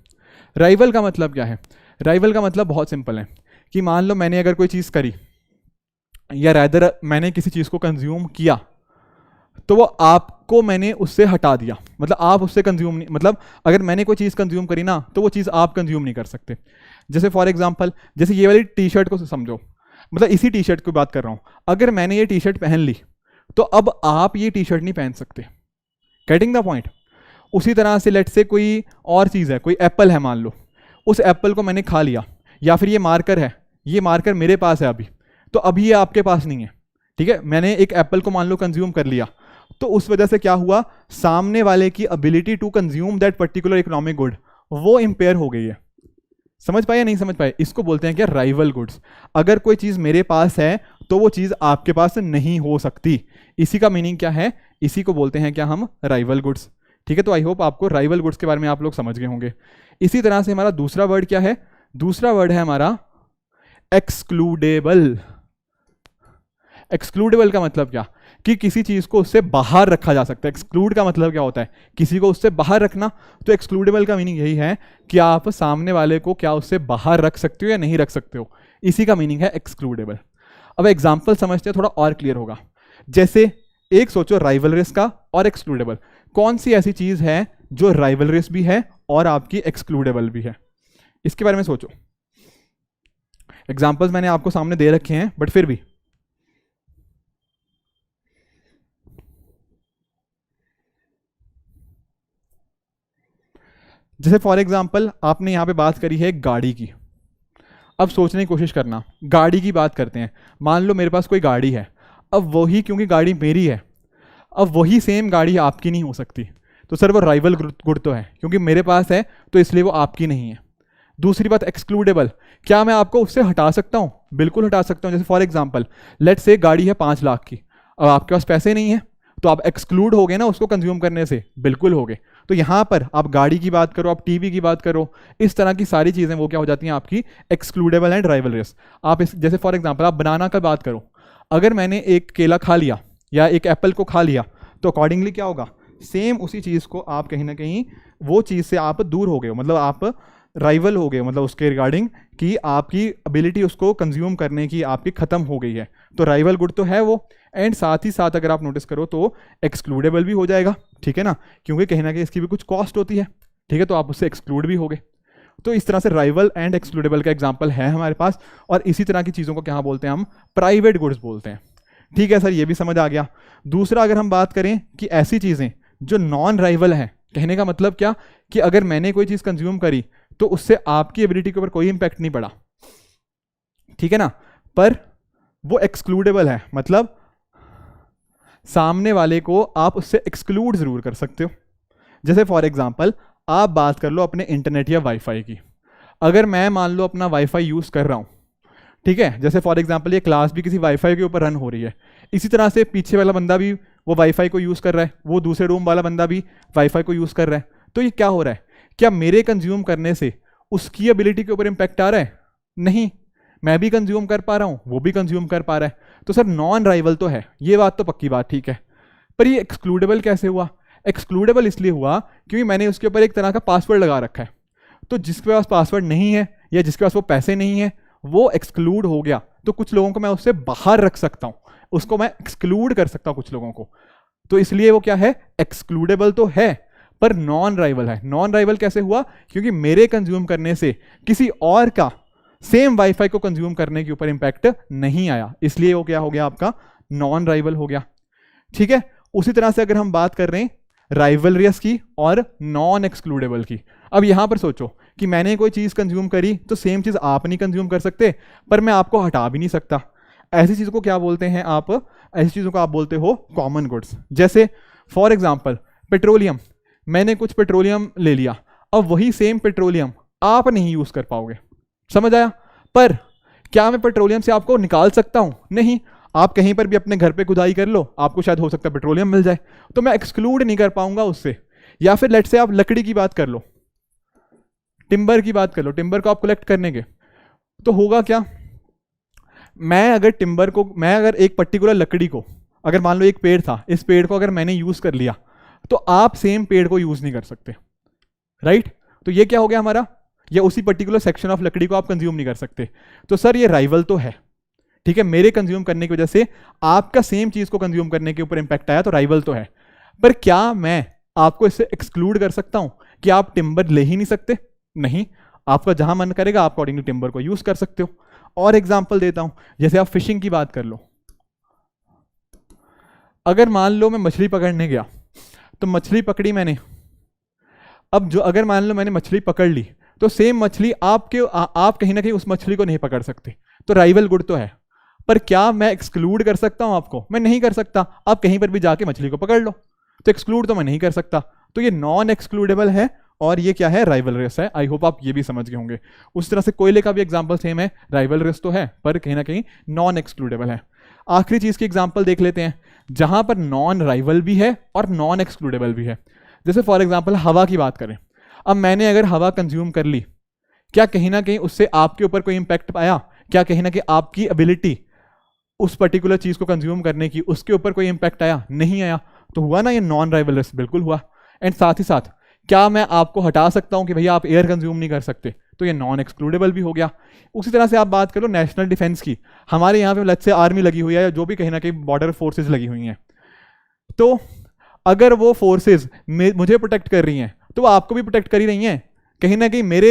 राइवल का मतलब क्या है? राइवल का मतलब बहुत सिंपल है कि मान लो मैंने अगर कोई चीज़ करी या रैदर मैंने किसी चीज़ को कंज्यूम किया, तो वो आपको मैंने उससे हटा दिया, मतलब आप उससे कंज्यूम नहीं, मतलब अगर मैंने कोई चीज़ कंज्यूम करी ना, तो वो चीज़ आप कंज्यूम नहीं कर सकते। जैसे फॉर एग्जांपल, जैसे ये वाली टी शर्ट को समझो, मतलब इसी टी शर्ट की बात कर रहा हूँ, अगर मैंने ये टी शर्ट पहन ली तो अब आप ये टी शर्ट नहीं पहन सकते। Getting the point? उसी तरह से लेट से कोई और चीज़ है, कोई एप्पल है मान लो, उस एप्पल को मैंने खा लिया, या फिर ये मार्कर है, ये मार्कर मेरे पास है अभी, तो अभी ये आपके पास नहीं है, ठीक है। मैंने एक एप्पल को मान लो कंज्यूम कर लिया, तो उस वजह से क्या हुआ, सामने वाले की ability to consume that particular economic good वो इंपेयर हो गई है। समझ पाए या नहीं समझ पाए? इसको बोलते हैं क्या, राइवल गुड्स। अगर कोई चीज़ मेरे पास है तो वो चीज़ आपके पास नहीं हो सकती, इसी का मीनिंग क्या है, इसी को बोलते हैं क्या हम, राइवल गुड्स, ठीक है। तो आई होप आपको राइवल गुड्स के बारे में आप लोग समझ गए होंगे। इसी तरह से हमारा दूसरा वर्ड क्या है, दूसरा वर्ड है हमारा एक्सक्लूडेबल। एक्सक्लूडेबल का मतलब क्या, कि किसी चीज़ को उससे बाहर रखा जा सकता है। एक्सक्लूड का मतलब क्या होता है, किसी को उससे बाहर रखना। तो एक्सक्लूडेबल का मीनिंग यही है कि आप सामने वाले को क्या उससे बाहर रख सकते हो या नहीं रख सकते हो, इसी का मीनिंग है एक्सक्लूडेबल। अब एग्जाम्पल समझते हैं, थोड़ा और क्लियर होगा। जैसे एक सोचो राइवलरियस का और एक्सक्लूडेबल, कौन सी ऐसी चीज़ है जो राइवलरियस भी है और आपकी एक्सक्लूडेबल भी है, इसके बारे में सोचो। एग्जाम्पल्स मैंने आपको सामने दे रखे हैं, बट फिर भी जैसे फॉर एग्जाम्पल आपने यहाँ पे बात करी है गाड़ी की। अब सोचने की कोशिश करना, गाड़ी की बात करते हैं, मान लो मेरे पास कोई गाड़ी है, अब वही क्योंकि गाड़ी मेरी है, अब वही सेम गाड़ी आपकी नहीं हो सकती, तो सर वो राइवल गुड तो है, क्योंकि मेरे पास है तो इसलिए वो आपकी नहीं है। दूसरी बात एक्सक्लूडेबल, क्या मैं आपको उससे हटा सकता हूँ? बिल्कुल हटा सकता हूँ। जैसे फॉर एग्जाम्पल लेट्स से गाड़ी है 5 लाख की, अब आपके पास पैसे नहीं है, तो आप एक्सक्लूड हो गए ना उसको कंज्यूम करने से, बिल्कुल हो गए। तो यहाँ पर आप गाड़ी की बात करो, आप टीवी की बात करो, इस तरह की सारी चीज़ें वो क्या हो जाती हैं आपकी एक्सक्लूडेबल एंड राइवलरियस। आप इस जैसे फॉर एग्जांपल आप बनाना का बात करो, अगर मैंने एक केला खा लिया या एक एप्पल को खा लिया, तो अकॉर्डिंगली क्या होगा, सेम उसी चीज़ को आप कहीं ना कहीं वो चीज़ से आप दूर हो गए हो, मतलब आप राइवल हो गए, मतलब उसके रिगार्डिंग कि आपकी एबिलिटी उसको कंज्यूम करने की आपकी ख़त्म हो गई है, तो राइवल गुड तो है वो। एंड साथ ही साथ अगर आप नोटिस करो तो एक्सक्लूडेबल भी हो जाएगा, ठीक है ना, क्योंकि कहीं ना कहीं इसकी भी कुछ कॉस्ट होती है, ठीक है, तो आप उससे एक्सक्लूड भी हो गए। तो इस तरह से राइवल एंड एक्सक्लूडेबल का एग्जाम्पल है हमारे पास, और इसी तरह की चीज़ों को क्या बोलते हैं हम, प्राइवेट गुड्स बोलते हैं। ठीक है सर, ये भी समझ आ गया। दूसरा अगर हम बात करें कि ऐसी चीज़ें जो नॉन राइवल हैं, कहने का मतलब क्या कि अगर मैंने कोई चीज़ कंज्यूम करी तो उससे आपकी एबिलिटी के ऊपर कोई इंपैक्ट नहीं पड़ा, ठीक है ना, पर वो एक्सक्लूडेबल है, मतलब सामने वाले को आप उससे एक्सक्लूड जरूर कर सकते हो। जैसे फॉर एग्जांपल आप बात कर लो अपने इंटरनेट या वाईफाई की। अगर मैं मान लो अपना वाईफाई यूज़ कर रहा हूँ, ठीक है, जैसे फॉर एग्जांपल ये क्लास भी किसी वाईफाई के ऊपर रन हो रही है, इसी तरह से पीछे वाला बंदा भी वो वाईफाई को यूज़ कर रहा है, वो दूसरे रूम वाला बंदा भी वाईफाई को यूज़ कर रहा है, तो ये क्या हो रहा है, क्या मेरे कंज्यूम करने से उसकी एबिलिटी के ऊपर इंपैक्ट आ रहा है? नहीं, मैं भी कंज्यूम कर पा रहा हूँ, वो भी कंज्यूम कर पा रहा है, तो सर नॉन राइवल तो है, ये बात तो पक्की बात, ठीक है। पर ये एक्सक्लूडेबल कैसे हुआ? एक्सक्लूडेबल इसलिए हुआ क्योंकि मैंने उसके ऊपर एक तरह का पासवर्ड लगा रखा है, तो जिसके पास पासवर्ड नहीं है या जिसके पास वो पैसे नहीं है वो एक्सक्लूड हो गया, तो कुछ लोगों को मैं उससे बाहर रख सकता हूँ, उसको मैं एक्सक्लूड कर सकता हूँ कुछ लोगों को, तो इसलिए वो क्या है, एक्सक्लूडेबल तो है पर नॉन राइवल है। नॉन राइवल कैसे हुआ? क्योंकि मेरे कंज्यूम करने से किसी और का सेम वाईफाई को कंज्यूम करने के ऊपर इंपैक्ट नहीं आया, इसलिए वो क्या हो गया, आपका नॉन राइवल हो गया, ठीक है। उसी तरह से अगर हम बात कर रहे हैं राइवलरियस की और नॉन एक्सक्लूडेबल की, अब यहां पर सोचो कि मैंने कोई चीज कंज्यूम करी तो सेम चीज आप नहीं कंज्यूम कर सकते, पर मैं आपको हटा भी नहीं सकता। ऐसी चीज को क्या बोलते हैं आप? ऐसी चीजों को आप बोलते हो कॉमन गुड्स। जैसे फॉर एग्जांपल पेट्रोलियम, मैंने कुछ पेट्रोलियम ले लिया, अब वही सेम पेट्रोलियम आप नहीं यूज कर पाओगे, समझ आया? पर क्या मैं पेट्रोलियम से आपको निकाल सकता हूं? नहीं। आप कहीं पर भी अपने घर पे खुदाई कर लो, आपको शायद हो सकता है पेट्रोलियम मिल जाए, तो मैं एक्सक्लूड नहीं कर पाऊंगा उससे। या फिर लेट से आप लकड़ी की बात कर लो, टिम्बर की बात कर लो, टिम्बर को आप कलेक्ट करने के, तो होगा क्या, मैं अगर एक पर्टिकुलर लकड़ी को, अगर मान लो एक पेड़ था, इस पेड़ को अगर मैंने यूज कर लिया तो आप सेम पेड़ को यूज नहीं कर सकते, राइट? तो ये क्या हो गया हमारा, या उसी पर्टिकुलर सेक्शन ऑफ लकड़ी को आप कंज्यूम नहीं कर सकते, तो सर ये राइवल तो है, ठीक है, मेरे कंज्यूम करने की वजह से आपका सेम चीज को कंज्यूम करने के ऊपर इंपैक्ट आया, तो राइवल तो है। पर क्या मैं आपको इससे एक्सक्लूड कर सकता हूं कि आप टिम्बर ले ही नहीं सकते? नहीं, आपका जहां मन करेगा आप अकॉर्डिंगली टिम्बर को यूज कर सकते हो। और एग्जांपल देता हूं, जैसे आप फिशिंग की बात कर लो, अगर मान लो मैं मछली पकड़ने गया, तो मछली पकड़ी मैंने, अब जो अगर मान लो मैंने मछली पकड़ ली, तो सेम मछली आप कहीं ना कहीं उस मछली को नहीं पकड़ सकते, तो राइवल गुड तो है। पर क्या मैं एक्सक्लूड कर सकता हूं आपको? मैं नहीं कर सकता, आप कहीं पर भी जाके मछली को पकड़ लो, तो एक्सक्लूड तो मैं नहीं कर सकता, तो ये नॉन एक्सक्लूडेबल है और ये क्या है, राइवलरियस है। आई होप आप ये भी समझ गए होंगे। उस तरह से कोयले का भी एग्जांपल सेम है, राइवलरियस तो है पर कहीं ना कहीं नॉन एक्सक्लूडेबल है। आखिरी चीज की एग्जांपल देख लेते हैं जहां पर नॉन राइवल भी है और नॉन एक्सक्लूडेबल भी है। जैसे फॉर एग्जांपल हवा की बात करें, अब मैंने अगर हवा कंज्यूम कर ली, क्या कहीं ना कहीं उससे आपके ऊपर कोई इंपैक्ट आया? क्या कहीं ना कहीं आपकी एबिलिटी उस पर्टिकुलर चीज को कंज्यूम करने की, उसके ऊपर कोई इंपैक्ट आया? नहीं आया, तो हुआ ना ये नॉन राइवलरियस, बिल्कुल हुआ। एंड साथ ही साथ क्या मैं आपको हटा सकता हूं कि भैया आप एयर कंज्यूम नहीं कर सकते? तो ये नॉन एक्सक्लूडेबल भी हो गया। उसी तरह से आप बात करो नेशनल डिफेंस की, हमारे यहाँ पे लेट्स से आर्मी लगी हुई है, जो भी कहीं ना कहीं बॉर्डर फोर्सेज लगी हुई हैं, तो अगर वो फोर्सेज मुझे प्रोटेक्ट कर रही हैं तो वो आपको भी प्रोटेक्ट कर ही रही हैं, कहीं ना कहीं मेरे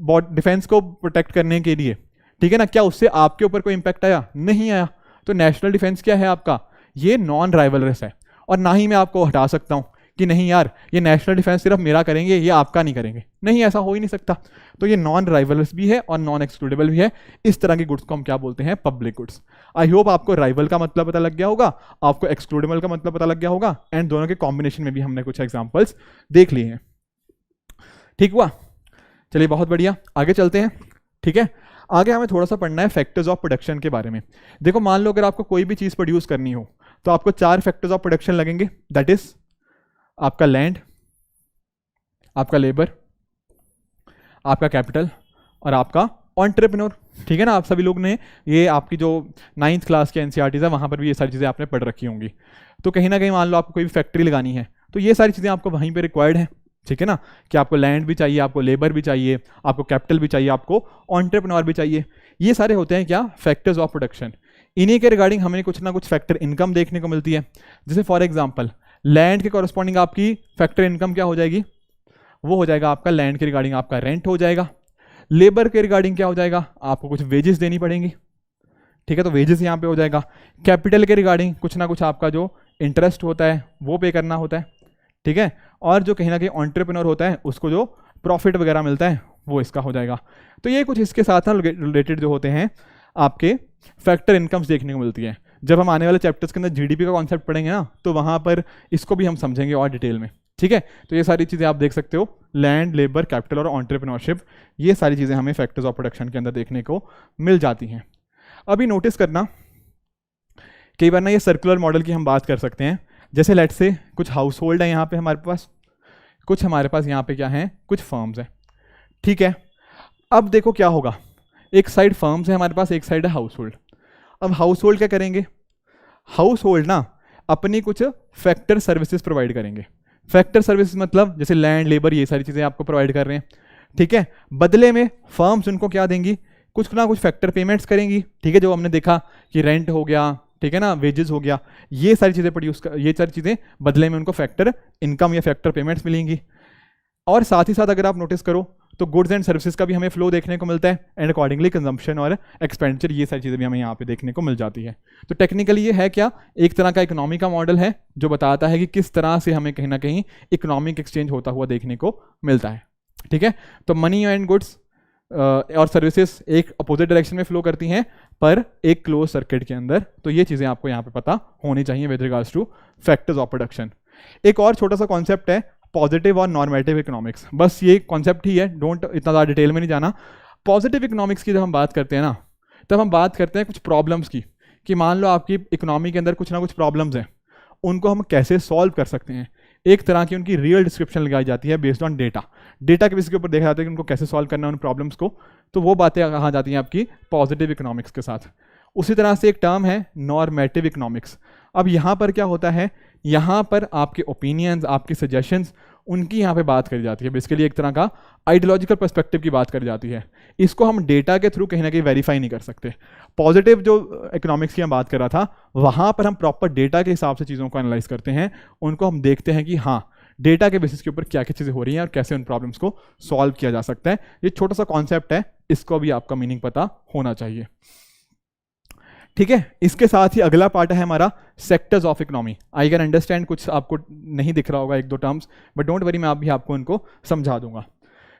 डिफेंस को प्रोटेक्ट करने के लिए, ठीक है ना। क्या उससे आपके ऊपर कोई इंपैक्ट आया? नहीं आया। तो नेशनल डिफेंस क्या है आपका, ये नॉन राइवलरस है। और ना ही मैं आपको हटा सकता हूं कि नहीं यार ये नेशनल डिफेंस सिर्फ मेरा करेंगे, ये आपका नहीं करेंगे, नहीं, ऐसा हो ही नहीं सकता। तो ये नॉन राइवलरस भी है और नॉन एक्सक्लूडेबल भी है। इस तरह के गुड्स को हम क्या बोलते हैं, पब्लिक गुड्स। आई होप आपको राइवल का मतलब पता लग गया होगा, आपको एक्सक्लूडेबल का मतलब पता लग गया होगा, एंड दोनों के कॉम्बिनेशन में भी हमने कुछ एग्जाम्पल्स देख लिए हैं। ठीक हुआ? चलिए बहुत बढ़िया, आगे चलते हैं। ठीक है, आगे हमें थोड़ा सा पढ़ना है फैक्टर्स ऑफ प्रोडक्शन के बारे में। देखो मान लो अगर आपको कोई भी चीज प्रोड्यूस करनी हो तो आपको 4 फैक्टर्स ऑफ प्रोडक्शन लगेंगे, दैट इज आपका लैंड, आपका लेबर, आपका कैपिटल और आपका एंटरप्रेन्योर। ठीक है ना, आप सभी लोग ने ये आपकी जो 9th क्लास के एनसीईआरटीज है वहां पर भी ये सारी चीजें आपने पढ़ रखी होंगी। तो कहीं ना कहीं मान लो आपको कोई भी फैक्ट्री लगानी है तो ये सारी चीजें आपको वहीं पे रिक्वायर्ड है। ठीक है ना, कि आपको लैंड भी चाहिए, आपको लेबर भी चाहिए, आपको कैपिटल भी चाहिए, आपको एंटरप्रेन्योर भी चाहिए। ये सारे होते हैं क्या, फैक्टर्स ऑफ प्रोडक्शन। इन्हीं के रिगार्डिंग हमें कुछ ना कुछ फैक्टर इनकम देखने को मिलती है। जैसे फॉर एग्जांपल लैंड के कॉरस्पॉन्डिंग आपकी फैक्टर इनकम क्या हो जाएगी, वो हो जाएगा आपका लैंड के रिगार्डिंग आपका रेंट हो जाएगा। लेबर के रिगार्डिंग क्या हो जाएगा, आपको कुछ वेजेस देनी पड़ेंगी, ठीक है, तो वेजेस यहाँ पे हो जाएगा। कैपिटल के रिगार्डिंग कुछ ना कुछ आपका जो इंटरेस्ट होता है वो पे करना होता है, ठीक है। और जो कहीं ना कहीं एंटरप्रेन्योर होता है उसको जो प्रॉफिट वगैरह मिलता है वो इसका हो जाएगा। तो ये कुछ इसके साथ रिलेटेड जो होते हैं आपके फैक्टर इनकम्स देखने को मिलती है। जब हम आने वाले चैप्टर्स के अंदर जीडीपी का कॉन्सेप्ट पढ़ेंगे ना, तो वहाँ पर इसको भी हम समझेंगे और डिटेल में, ठीक है। तो ये सारी चीज़ें आप देख सकते हो, लैंड, लेबर, कैपिटल और एंटरप्रेन्योरशिप, ये सारी चीज़ें हमें फैक्टर्स ऑफ प्रोडक्शन के अंदर देखने को मिल जाती हैं। अभी नोटिस करना, कई बार ना ये सर्कुलर मॉडल की हम बात कर सकते हैं। जैसे लेट्स से कुछ हाउस होल्ड है यहाँ पे हमारे पास, कुछ हमारे पास यहाँ पे क्या है, कुछ फर्म्स हैं, ठीक है। अब देखो क्या होगा, एक साइड फर्म्स है हमारे पास, एक साइड है हाउस होल्ड। अब हाउस होल्ड क्या करेंगे, हाउस होल्ड ना अपनी कुछ फैक्टर सर्विसेज प्रोवाइड करेंगे। फैक्टर सर्विसेज मतलब जैसे लैंड, लेबर, ये सारी चीज़ें आपको प्रोवाइड कर रहे हैं, ठीक है। बदले में फर्म्स उनको क्या देंगी, कुछ ना कुछ फैक्टर पेमेंट्स करेंगी, ठीक है। जो हमने देखा कि रेंट हो गया, ठीक है ना, वेजेस हो गया, ये सारी चीज़ें प्रोड्यूस कर, ये सारी चीज़ें बदले में उनको फैक्टर इनकम या फैक्टर पेमेंट्स मिलेंगी। और साथ ही साथ अगर आप नोटिस करो तो गुड्स एंड सर्विसेज का भी हमें फ्लो देखने को मिलता है, एंड अकॉर्डिंगली कंजम्पशन और एक्सपेंडिचर, ये सारी चीज़ें भी हमें यहाँ पे देखने को मिल जाती है। तो टेक्निकली ये है क्या, एक तरह का इकोनॉमी का मॉडल है जो बताता है कि किस तरह से हमें कहीं ना कहीं इकोनॉमिक एक्सचेंज होता हुआ देखने को मिलता है, ठीक है। तो मनी एंड गुड्स और सर्विसेज एक अपोजिट डायरेक्शन में फ्लो करती हैं, पर एक क्लोज सर्किट के अंदर। तो ये चीज़ें आपको यहाँ पे पता होनी चाहिए with regards two factors of production. एक और छोटा सा कॉन्सेप्ट है पॉजिटिव और नॉर्मेटिव इकोनॉमिक्स, बस ये कॉन्सेप्ट ही है, डोंट इतना ज़्यादा डिटेल में नहीं जाना। पॉजिटिव इकोनॉमिक्स की जब हम बात करते हैं ना, तब हम बात करते हैं कुछ प्रॉब्लम्स की, कि मान लो आपकी इकोनॉमी के अंदर कुछ ना कुछ प्रॉब्लम्स हैं, उनको हम कैसे सॉल्व कर सकते हैं। एक तरह की उनकी रियल डिस्क्रिप्शन लगाई जाती है बेस्ड ऑन डेटा, डेटा के बेसिस के ऊपर देखा जाता है कि उनको कैसे सॉल्व करना है उन प्रॉब्लम्स को। तो वो बातें कहाँ जाती हैं आपकी पॉजिटिव इकोनॉमिक्स के साथ। उसी तरह से एक टर्म है नॉर्मेटिव इकोनॉमिक्स। अब यहाँ पर क्या होता है, यहाँ पर आपके ओपिनियंस, आपके सजेशंस, उनकी यहाँ पे बात करी जाती है। बेसिकली एक तरह का आइडियोलॉजिकल पर्सपेक्टिव की बात करी जाती है। इसको हम डेटा के थ्रू कहीं ना कहीं वेरीफाई नहीं कर सकते। पॉजिटिव जो इकोनॉमिक्स की मैं बात कर रहा था, वहाँ पर हम प्रॉपर डेटा के हिसाब से चीज़ों को एनालाइज करते हैं, उनको हम देखते हैं कि हाँ डेटा के बेसिस के ऊपर क्या क्या चीज़ें हो रही हैं और कैसे उन प्रॉब्लम्स को सॉल्व किया जा सकता है। ये छोटा सा कॉन्सेप्ट है, इसको भी आपका मीनिंग पता होना चाहिए, ठीक है। इसके साथ ही अगला पार्ट है हमारा sectors of economy. I can understand कुछ आपको नहीं दिख रहा होगा एक दो टर्म्स, बट डोंट वरी, मैं भी आपको उनको समझा दूंगा।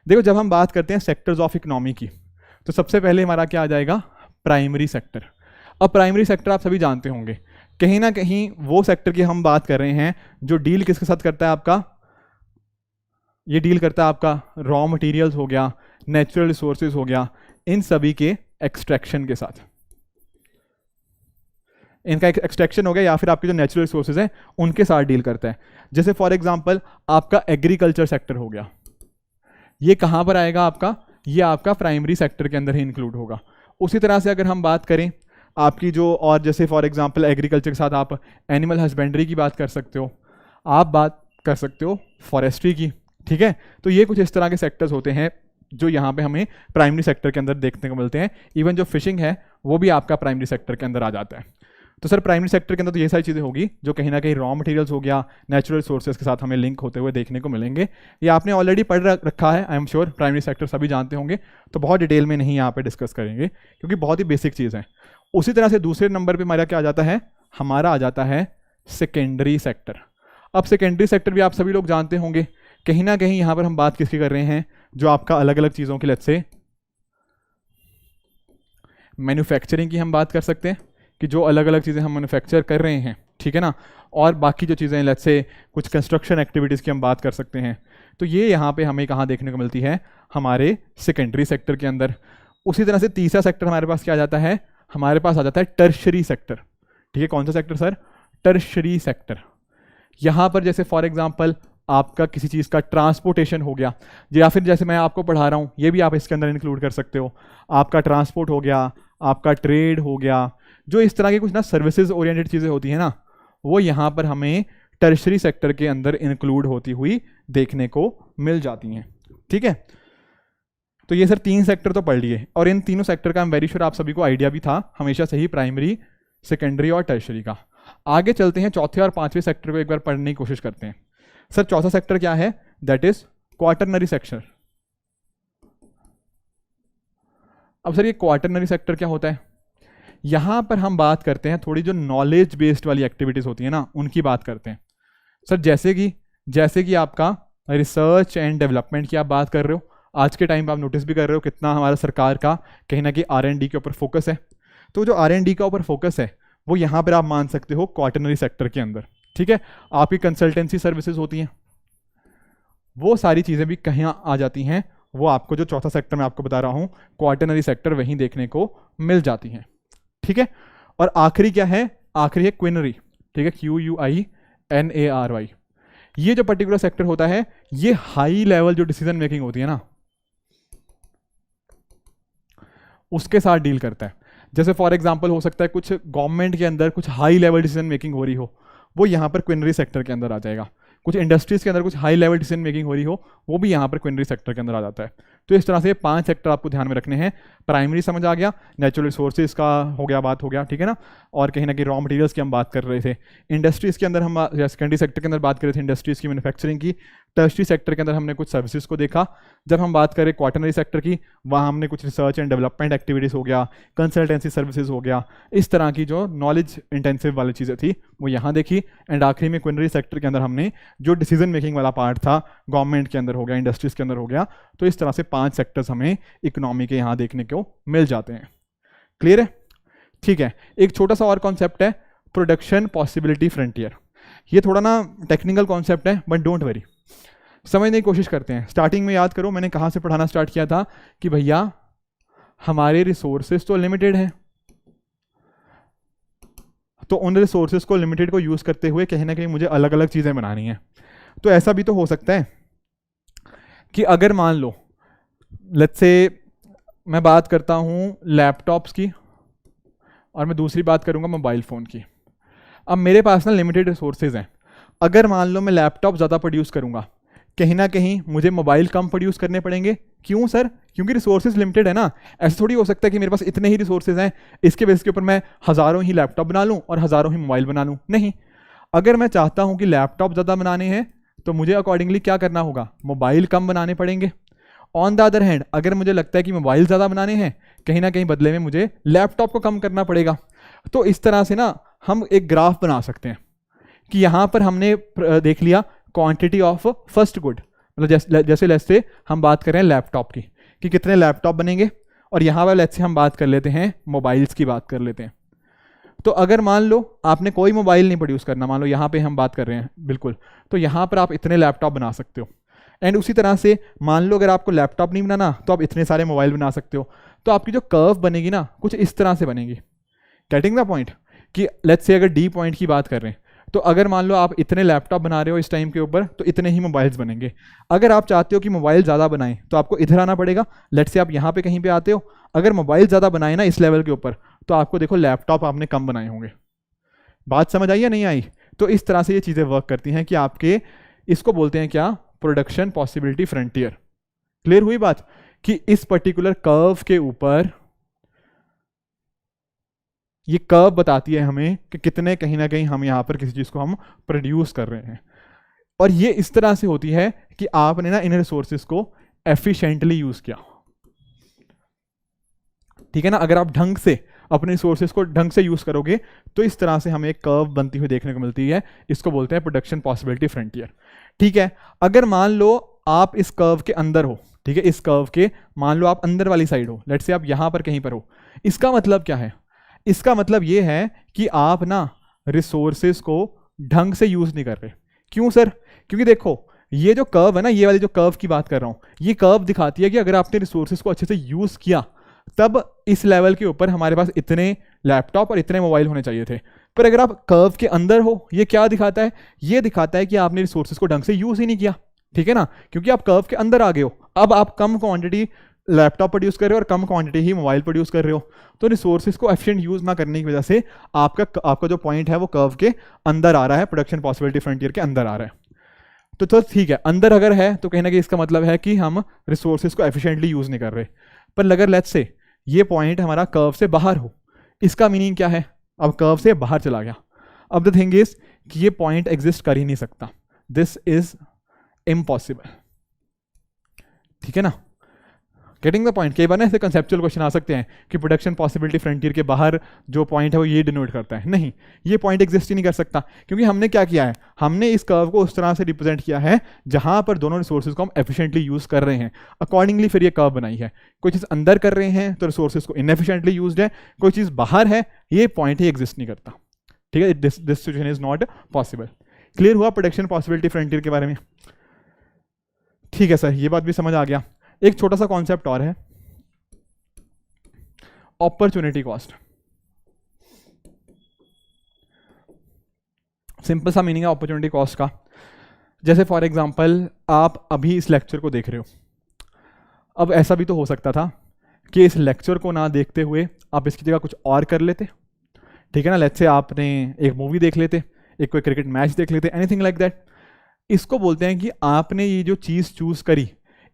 देखो जब हम बात करते हैं सेक्टर्स ऑफ इकोनॉमी की, तो सबसे पहले हमारा क्या आ जाएगा, प्राइमरी सेक्टर। अब प्राइमरी सेक्टर आप सभी जानते होंगे, कहीं ना कहीं वो सेक्टर की हम बात कर रहे हैं जो डील किसके साथ करता है, आपका ये डील करता है आपका रॉ मटेरियल्स हो गया, नेचुरल रिसोर्सेज हो गया, इन सभी के एक्सट्रैक्शन के साथ। इनका एक्सट्रैक्शन हो गया या फिर आपके जो नेचुरल रिसोर्सेज हैं उनके साथ डील करता है। जैसे फॉर एग्जांपल आपका एग्रीकल्चर सेक्टर हो गया, ये कहाँ पर आएगा आपका, ये आपका प्राइमरी सेक्टर के अंदर ही इंक्लूड होगा। उसी तरह से अगर हम बात करें आपकी जो, और जैसे फॉर एग्जांपल एग्रीकल्चर के साथ आप एनिमल हस्बेंड्री की बात कर सकते हो, आप बात कर सकते हो फॉरेस्ट्री की, ठीक है। तो ये कुछ इस तरह के सेक्टर्स होते हैं जो यहाँ पे हमें प्राइमरी सेक्टर के अंदर देखने को मिलते हैं। इवन जो फिशिंग है वो भी आपका प्राइमरी सेक्टर के अंदर आ जाता है। तो सर प्राइमरी सेक्टर के अंदर तो ये सारी चीज़ें होगी जो कहीं ना कहीं रॉ मटेरियल्स हो गया, नेचुरल सोर्सेज के साथ हमें लिंक होते हुए देखने को मिलेंगे। ये आपने ऑलरेडी पढ़ रखा है, I am sure primary sector सभी जानते होंगे, तो बहुत डिटेल में नहीं यहाँ पे डिस्कस करेंगे क्योंकि बहुत ही बेसिक चीज़ है। उसी तरह से दूसरे नंबर पर हमारा क्या आ जाता है, हमारा आ जाता है सेकेंडरी सेक्टर। अब सेकेंडरी सेक्टर भी आप सभी लोग जानते होंगे, कहीं ना कहीं यहाँ पर हम बात किसकी कर रहे हैं, जो आपका अलग अलग चीज़ों की, लेट्स से मैन्युफैक्चरिंग की हम बात कर सकते हैं कि जो अलग अलग चीज़ें हम मैन्युफैक्चर कर रहे हैं, ठीक है ना। और बाकी जो चीज़ें लेट्स से कुछ कंस्ट्रक्शन एक्टिविटीज़ की हम बात कर सकते हैं, तो ये यहाँ पे हमें कहाँ देखने को मिलती है, हमारे सेकेंडरी सेक्टर के अंदर। उसी तरह से तीसरा सेक्टर हमारे पास क्या आ जाता है, हमारे पास आ जाता है टर्शरी सेक्टर, ठीक है। कौन सा सेक्टर सर, टर्शरी सेक्टर। यहाँ पर जैसे फॉर एग्जाम्पल आपका किसी चीज़ का ट्रांसपोर्टेशन हो गया, या फिर जैसे मैं आपको पढ़ा रहा हूँ ये भी आप इसके अंदर इंक्लूड कर सकते हो, आपका ट्रांसपोर्ट हो गया, आपका ट्रेड हो गया, जो इस तरह की कुछ ना सर्विसेज ओरिएंटेड चीज़ें होती हैं ना, वो यहाँ पर हमें टर्शरी सेक्टर के अंदर इंक्लूड होती हुई देखने को मिल जाती हैं। ठीक है, तो ये सर 3 सेक्टर तो पढ़ लिए, और इन तीनों सेक्टर का I'm वेरी श्योर आप सभी को आइडिया भी था हमेशा से ही, प्राइमरी, सेकेंडरी और टर्शरी का। आगे चलते हैं, चौथे और पांचवें सेक्टर को एक बार पढ़ने की कोशिश करते हैं। सर चौथा सेक्टर क्या है? That is quaternary sector. अब सर ये क्वार्टरनरी सेक्टर क्या होता है? यहां पर हम बात करते हैं थोड़ी जो नॉलेज बेस्ड वाली एक्टिविटीज होती है ना, उनकी बात करते हैं। सर जैसे कि आपका रिसर्च एंड डेवलपमेंट की आप बात कर रहे हो, आज के टाइम पे आप नोटिस भी कर रहे हो कितना हमारा सरकार का कहीं ना कहीं R&D के ऊपर फोकस है। तो जो R&D का ऊपर फोकस है वो यहाँ पर आप मान सकते हो क्वार्टरनरी सेक्टर के अंदर। ठीक है, आपकी कंसल्टेंसी सर्विसेज होती हैं, वो सारी चीज़ें भी कहीं आ जाती हैं, वो आपको जो चौथा सेक्टर मैं आपको बता रहा हूँ क्वार्टरनरी सेक्टर वहीं देखने को मिल जाती हैं। ठीक है, और आखिरी क्या है? आखिरी है क्विनरी। ठीक है, QUINARY। ये जो पर्टिकुलर सेक्टर होता है ये हाई लेवल जो डिसीजन मेकिंग होती है ना उसके साथ डील करता है। जैसे फॉर एग्जांपल हो सकता है कुछ गवर्नमेंट के अंदर कुछ हाई लेवल डिसीजन मेकिंग हो रही हो, वो यहाँ पर क्विनरी सेक्टर के अंदर आ जाएगा। कुछ इंडस्ट्रीज के अंदर कुछ हाई लेवल डिसीजन मेकिंग हो रही हो, वो भी यहाँ पर क्विनरी सेक्टर के अंदर आ जाता है। तो इस तरह से 5 सेक्टर आपको ध्यान में रखने हैं। प्राइमरी समझ आ गया, नेचुरल रिसोर्सेज का हो गया, बात हो गया, ठीक है ना, और कहीं ना कहीं रॉ मटेरियल्स की हम बात कर रहे थे। इंडस्ट्रीज के अंदर हम सेकेंडरी सेक्टर के अंदर बात कर रहे थे इंडस्ट्रीज की, मैन्युफैक्चरिंग की। टर्शरी सेक्टर के अंदर हमने कुछ सर्विसेज को देखा। जब हम बात करें क्वार्टरनरी सेक्टर की, वहाँ हमने कुछ रिसर्च एंड डेवलपमेंट एक्टिविटीज़ हो गया, कंसल्टेंसी सर्विसेज हो गया, इस तरह की जो नॉलेज इंटेंसिव वाली चीज़ें थी वो यहाँ देखी। एंड आखिरी में क्विनरी सेक्टर के अंदर हमने जो डिसीजन मेकिंग वाला पार्ट था गवर्नमेंट के अंदर हो गया, इंडस्ट्रीज के अंदर हो गया। तो इस तरह से 5 सेक्टर्स हमें इकोनॉमी के यहाँ देखने को मिल जाते हैं। क्लियर है? ठीक है, एक छोटा सा और कॉन्सेप्ट है प्रोडक्शन पॉसिबिलिटी फ्रंटियर। ये थोड़ा ना टेक्निकल कॉन्सेप्ट है बट डोंट वरी, समझने की कोशिश करते हैं। स्टार्टिंग में याद करो मैंने कहाँ से पढ़ाना स्टार्ट किया था कि भैया हमारे रिसोर्सेज तो लिमिटेड हैं, तो उन रिसोर्सेज को लिमिटेड को यूज करते हुए कहीं ना कहीं मुझे अलग अलग चीजें बनानी है। तो ऐसा भी तो हो सकता है कि अगर मान लो लेट्स से मैं बात करता हूं लैपटॉप्स की और मैं दूसरी बात करूंगा मोबाइल फ़ोन की। अब मेरे पास ना लिमिटेड रिसोर्सेज हैं। अगर मान लो मैं लैपटॉप ज़्यादा प्रोड्यूस करूंगा, कहीं ना कहीं मुझे मोबाइल कम प्रोड्यूस करने पड़ेंगे। क्यों सर? क्योंकि रिसोर्सेज लिमिटेड है ना। ऐसा थोड़ी हो सकता है कि मेरे पास इतने ही रिसोर्सेज हैं, इसके बेस के ऊपर मैं हज़ारों ही लैपटॉप बना लूँ और हज़ारों ही मोबाइल बना लूँ। नहीं, अगर मैं चाहता हूँ कि लैपटॉप ज़्यादा बनाने हैं तो मुझे अकॉर्डिंगली क्या करना होगा? मोबाइल कम बनाने पड़ेंगे। ऑन द अदर हैंड अगर मुझे लगता है कि मोबाइल ज़्यादा बनाने हैं, कहीं ना कहीं बदले में मुझे लैपटॉप को कम करना पड़ेगा। तो इस तरह से ना हम एक ग्राफ बना सकते हैं कि यहाँ पर हमने देख लिया क्वांटिटी ऑफ फर्स्ट गुड, मतलब जैसे लेट्स से हम बात कर रहे हैं लैपटॉप की कि कितने लैपटॉप बनेंगे, और यहाँ पर लेट्स से हम बात कर लेते हैं मोबाइल्स की बात कर लेते हैं। तो अगर मान लो आपने कोई मोबाइल नहीं प्रोड्यूस करना, मान लो यहाँ पे हम बात कर रहे हैं बिल्कुल, तो यहाँ पर आप इतने लैपटॉप बना सकते हो। एंड उसी तरह से मान लो अगर आपको लैपटॉप नहीं बनाना तो आप इतने सारे मोबाइल बना सकते हो। तो आपकी जो कर्व बनेगी ना कुछ इस तरह से बनेगी। Getting the point? कि लेट्स से अगर डी पॉइंट की बात कर रहे हैं तो अगर मान लो आप इतने लैपटॉप बना रहे हो इस टाइम के ऊपर, तो इतने ही मोबाइल्स बनेंगे। अगर आप चाहते हो कि मोबाइल ज़्यादा बनाएं तो आपको इधर आना पड़ेगा। लेट्स से आप यहाँ पे कहीं पे आते हो, अगर मोबाइल ज़्यादा बनाए ना इस लेवल के ऊपर, तो आपको देखो लैपटॉप आपने कम बनाए होंगे। बात समझ आई या नहीं आई? तो इस तरह से ये चीज़ें वर्क करती हैं कि आपके, इसको बोलते हैं क्या? Production possibility frontier. क्लियर हुई बात? कि इस पर्टिकुलर कर्व के ऊपर ये कर्व बताती है हमें कि कितने कहीं ना कहीं हम यहाँ पर किसी चीज़ को हम प्रोड्यूस कर रहे हैं। और ये इस तरह से होती है कि आपने ना इन रिसोर्सेज को एफिशिएंटली यूज किया। ठीक है ना? अगर आप ढंग से अपने रिसोर्सेज को ढंग से यूज करोगे तो इस तरह से हमें एक कर्व बनती हुई देखने को मिलती है। इसको बोलते हैं प्रोडक्शन पॉसिबिलिटी फ्रंटियर। ठीक है, अगर मान लो आप इस कर्व के अंदर हो, ठीक है, इस कर्व के मान लो आप अंदर वाली साइड हो, लेट्स से आप यहां पर कहीं पर हो, इसका मतलब क्या है? इसका मतलब ये है कि आप ना रिसोर्सेज को ढंग से यूज नहीं कर रहे। क्यों सर? क्योंकि देखो ये जो कर्व है ना, ये वाली जो कर्व की बात कर रहा हूं, ये कर्व दिखाती है कि अगर आपने रिसोर्सेज को अच्छे से यूज किया तब इस लेवल के ऊपर हमारे पास इतने लैपटॉप और इतने मोबाइल होने चाहिए थे। पर अगर आप कर्व के अंदर हो, ये क्या दिखाता है? ये दिखाता है कि आपने रिसोर्सेज को ढंग से यूज ही नहीं किया। ठीक है ना? क्योंकि आप कर्व के अंदर आ गए हो, अब आप कम क्वांटिटी लैपटॉप प्रोड्यूस कर रहे हो और कम क्वांटिटी ही मोबाइल प्रोड्यूस कर रहे हो, तो रिसोर्सेज को एफिशिएंट यूज ना करने की वजह से आपका जो पॉइंट है वो कर्व के अंदर आ रहा है, प्रोडक्शन पॉसिबिलिटी फ्रंटियर के अंदर आ रहा है। तो ठीक है, अंदर अगर है तो कहीं ना कहीं इसका मतलब है कि हम रिसोर्सेज को एफिशिएंटली यूज नहीं कर रहे। पर अगर लेट्स से ये पॉइंट हमारा कर्व से बाहर हो, इसका मीनिंग क्या है, अब कर्व से बाहर चला गया। अब द थिंग इज कि ये पॉइंट एग्जिस्ट कर ही नहीं सकता, दिस इज इम्पॉसिबल। ठीक है ना, गेटिंग द पॉइंट। कई बार ना ऐसे कंसेप्चुअल क्वेश्चन आ सकते हैं कि प्रोडक्शन पॉसिबिलिटी फ्रंटियर के बाहर जो पॉइंट है वो ये डिनोट करता है, नहीं, ये पॉइंट एग्जिस्ट ही नहीं कर सकता, क्योंकि हमने क्या किया है, हमने इस कर्व को उस तरह से रिप्रेजेंट किया है जहां पर दोनों रिसोर्सेज को हम एफिशिएंटली यूज कर रहे हैं, अकॉर्डिंगली फिर ये कर्व बनाई है। कोई चीज़ अंदर कर रहे हैं तो रिसोर्सेज को इनएफिशिएंटली यूज्ड है, कोई चीज़ बाहर है, ये पॉइंट ही एग्जिस्ट नहीं करता। ठीक है, this situation is not possible. Clear हुआ प्रोडक्शन पॉसिबिलिटी फ्रंटियर के बारे में? ठीक है सर, ये बात भी समझ आ गया। एक छोटा सा कॉन्सेप्ट और है, अपॉर्चुनिटी कॉस्ट। सिंपल सा मीनिंग है अपॉर्चुनिटी कॉस्ट का। जैसे फॉर एग्जांपल आप अभी इस लेक्चर को देख रहे हो, अब ऐसा भी तो हो सकता था कि इस लेक्चर को ना देखते हुए आप इसकी जगह कुछ और कर लेते। ठीक है ना, लेट्स से आपने एक मूवी देख लेते, एक कोई क्रिकेट मैच देख लेते, एनीथिंग लाइक दैट। इसको बोलते हैं कि आपने ये जो चीज़ चूज करी,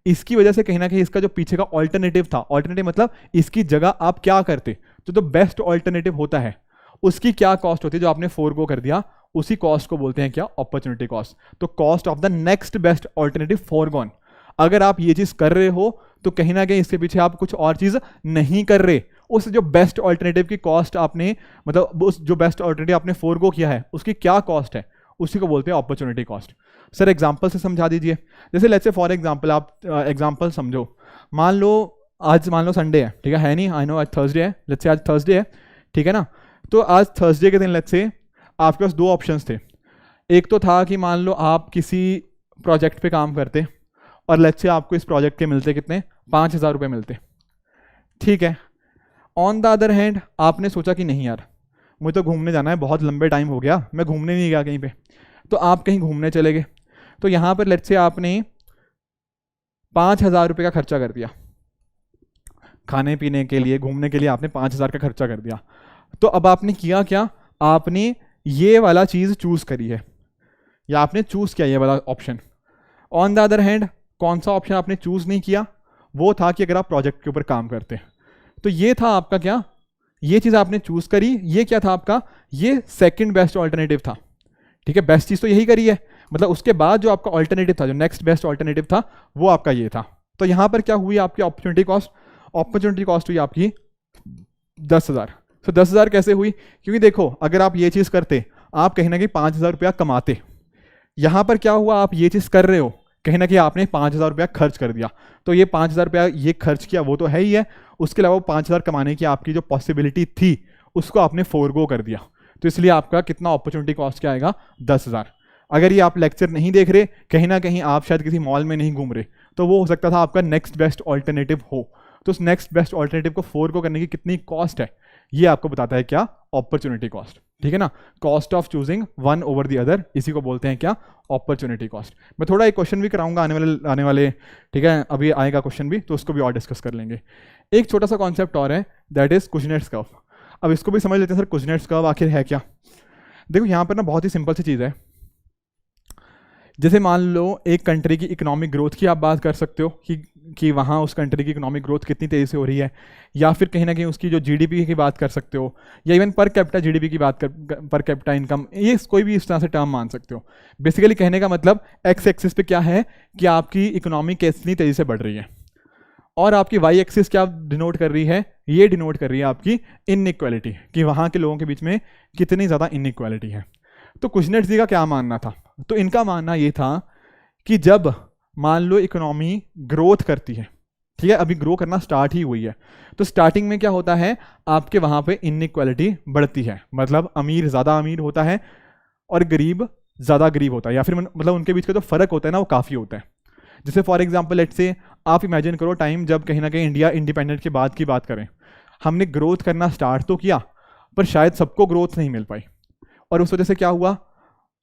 इसकी वजह से कहीं ना कहीं इसका जो पीछे का ऑल्टरनेटिव था, ऑल्टरनेटिव मतलब इसकी जगह आप क्या करते, तो बेस्ट ऑल्टरनेटिव होता है उसकी क्या कॉस्ट होती है, जो आपने फोरगो कर दिया, उसी कॉस्ट को बोलते हैं क्या, अपॉर्चुनिटी कॉस्ट। तो cost of the next best alternative forgone. अगर आप ये चीज कर रहे हो तो कहीं ना कहीं इसके पीछे आप कुछ और चीज नहीं कर रहे, उस जो बेस्ट ऑल्टरनेटिव की कॉस्ट आपने, मतलब उस जो बेस्ट ऑल्टरनेटिव आपने फोरगो किया है उसकी क्या कॉस्ट है, उसी को बोलते हैं अपॉर्चुनिटी कॉस्ट। सर एग्जांपल से समझा दीजिए। जैसे लेट्स से फॉर एग्जांपल आप एग्जांपल समझो, मान लो संडे है, ठीक है नहीं, आई नो आज थर्सडे है, लेट्स से आज थर्सडे है, ठीक है ना। तो आज थर्सडे के दिन लेट्स से आपके पास दो ऑप्शंस थे। एक तो था कि मान लो आप किसी प्रोजेक्ट पे काम करते और लेट्स से आपको इस प्रोजेक्ट के मिलते कितने, 5,000 रुपये मिलते, ठीक है। ऑन द अदर हैंड आपने सोचा कि नहीं यार, मुझे तो घूमने जाना है, बहुत लंबे टाइम हो गया, मैं घूमने नहीं गया कहीं पे, तो आप कहीं घूमने चले गए। तो यहाँ पर लेट्स से आपने 5,000 रुपये का खर्चा कर दिया, खाने पीने के लिए, घूमने के लिए आपने 5,000 का खर्चा कर दिया। तो अब आपने किया क्या, आपने ये वाला चीज़ चूज करी है, या आपने चूज किया ये वाला option. On the other hand कौन सा ऑप्शन आपने चूज नहीं किया, वो था कि अगर आप प्रोजेक्ट के ऊपर काम करते, तो ये था आपका क्या, ये चीज़ आपने चूज करी, ये क्या था आपका, ये सेकंड बेस्ट ऑल्टरनेटिव था। ठीक है, बेस्ट चीज़ तो यही करी है, मतलब उसके बाद जो आपका ऑल्टरनेटिव था, जो नेक्स्ट बेस्ट ऑल्टरनेटिव था, वो आपका ये था। तो यहाँ पर क्या हुई आपकी अपॉर्चुनिटी कॉस्ट, अपॉर्चुनिटी कॉस्ट हुई आपकी 10,000। तो 10,000 कैसे हुई, क्योंकि देखो अगर आप ये चीज़ करते आप कहीं ना कहीं 5,000 रुपया कमाते। यहाँ पर क्या हुआ, आप ये चीज़ कर रहे हो, कहीं ना कहीं आपने 5,000 रुपया खर्च कर दिया। तो ये 5,000 रुपया ये खर्च किया वो तो है ही है, उसके अलावा 5,000 कमाने की आपकी जो पॉसिबिलिटी थी उसको आपने फोरगो कर दिया। तो इसलिए आपका कितना अपॉर्चुनिटी कॉस्ट क्या आएगा, 10,000। अगर ये आप लेक्चर नहीं देख रहे, कहीं ना कहीं आप शायद किसी मॉल में नहीं घूम रहे, तो वो हो सकता था आपका नेक्स्ट बेस्ट ऑल्टरनेटिव हो। तो उस नेक्स्ट बेस्ट ऑल्टरनेटिव को फोरगो करने की कितनी कॉस्ट है, ये आपको बताता है क्या, अपॉर्चुनिटी कॉस्ट। ठीक है ना, cost of choosing one over the other, इसी को बोलते हैं क्या, अपॉर्चुनिटी कॉस्ट। मैं थोड़ा एक क्वेश्चन भी कराऊंगा आने वाले, ठीक है, अभी आएगा क्वेश्चन भी, तो उसको भी और डिस्कस कर लेंगे। एक छोटा सा कॉन्सेप्ट और है, दैट इज कुजनेट्स कर्व। अब इसको भी समझ लेते हैं सर, कुजनेट्स कर्व आखिर है क्या। देखो यहाँ पर ना बहुत ही सिंपल सी चीज़ है। जैसे मान लो एक कंट्री की इकोनॉमिक ग्रोथ की आप बात कर सकते हो कि वहाँ उस कंट्री की इकोनॉमिक ग्रोथ कितनी तेज़ी से हो रही है, या फिर कहीं ना कहीं उसकी जो जीडीपी की बात कर सकते हो, या इवन पर कैपिटा जीडीपी की बात कर, पर कैपिटा इनकम, ये कोई भी इस तरह से टर्म मान सकते हो। बेसिकली कहने का मतलब एक्स एक्सिस पे क्या है कि आपकी इकोनॉमी कितनी तेज़ी से बढ़ रही है, और आपकी वाई एक्सिस क्या डिनोट कर रही है, ये डिनोट कर रही है आपकी इनइक्वालिटी, कि वहाँ के लोगों के बीच में कितनी ज़्यादा इनइक्वालिटी है। तो कुजनेट्स जी का क्या मानना था, तो इनका मानना ये था कि जब मान लो इकोनॉमी ग्रोथ करती है, ठीक है, अभी ग्रो करना स्टार्ट ही हुई है, तो स्टार्टिंग में क्या होता है, आपके वहाँ पे इनइक्वालिटी बढ़ती है, मतलब अमीर ज़्यादा अमीर होता है और गरीब ज़्यादा गरीब होता है, या फिर मतलब उनके बीच का जो फ़र्क होता है ना वो काफ़ी होता है। जैसे फॉर एग्जाम्पल लेट्स से आप इमेजिन करो टाइम जब कहीं ना कहीं इंडिया इंडिपेंडेंट के बाद की बात करें, हमने ग्रोथ करना स्टार्ट तो किया पर शायद सबको ग्रोथ नहीं मिल पाई, और उस वजह से क्या हुआ,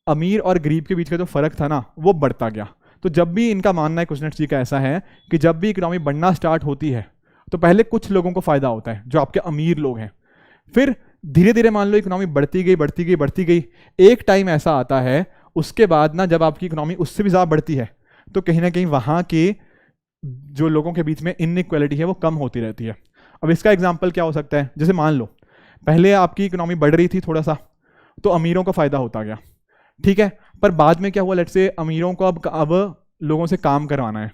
अमीर और गरीब के बीच का जो फर्क था ना वो बढ़ता गया। तो जब भी इनका मानना है कुजनेट्स जी का ऐसा है कि जब भी इकोनॉमी बढ़ना स्टार्ट होती है तो पहले कुछ लोगों को फायदा होता है जो आपके अमीर लोग हैं, फिर धीरे धीरे मान लो इकोनॉमी बढ़ती गई बढ़ती गई बढ़ती गई, एक टाइम ऐसा आता है उसके बाद ना जब आपकी इकोनॉमी उससे भी ज़्यादा बढ़ती है तो कहीं ना कहीं वहाँ के जो लोगों के बीच में इनइक्वालिटी है वो कम होती रहती है। अब इसका एग्जाम्पल क्या हो सकता है, जैसे मान लो पहले आपकी इकोनॉमी बढ़ रही थी थोड़ा सा तो अमीरों को फ़ायदा होता गया, ठीक है, पर बाद में क्या हुआ, लेट्स से अमीरों को अब लोगों से काम करवाना है,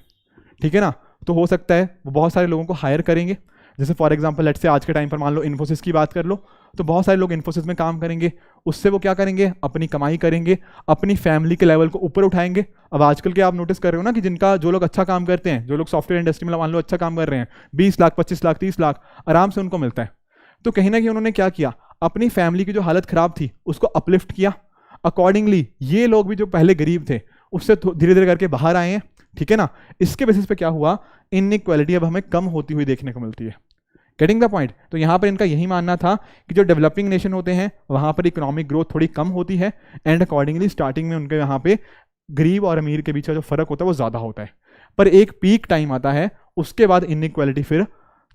ठीक है ना, तो हो सकता है वो बहुत सारे लोगों को हायर करेंगे। जैसे फॉर एग्जांपल लेट्स से आज के टाइम पर मान लो इन्फोसिस की बात कर लो, तो बहुत सारे लोग इन्फोसिस में काम करेंगे, उससे वो क्या करेंगे, अपनी कमाई करेंगे, अपनी फैमिली के लेवल को ऊपर उठाएंगे। अब आजकल के आप नोटिस कर रहे हो ना कि जिनका जो लोग अच्छा काम करते हैं, जो लोग सॉफ्टवेयर इंडस्ट्री में मान लो अच्छा काम कर रहे हैं, 20 लाख 25 लाख 30 लाख आराम से उनको मिलता है। तो कहीं ना कहीं उन्होंने क्या किया, अपनी फैमिली की जो हालत खराब थी उसको अपलिफ्ट किया, अकॉर्डिंगली ये लोग भी जो पहले गरीब थे उससे धीरे धीरे करके बाहर आए हैं, ठीक है ना। इसके बेसिस पे क्या हुआ, इनइक्वालिटी अब हमें कम होती हुई देखने को मिलती है। Getting the point. तो यहाँ पर इनका यही मानना था कि जो डेवलपिंग नेशन होते हैं वहाँ पर इकोनॉमिक ग्रोथ थोड़ी कम होती है एंड अकॉर्डिंगली स्टार्टिंग में उनके यहाँ पे गरीब और अमीर के बीच का जो फर्क होता है वो ज़्यादा होता है, पर एक पीक टाइम आता है उसके बाद इनइक्वालिटी फिर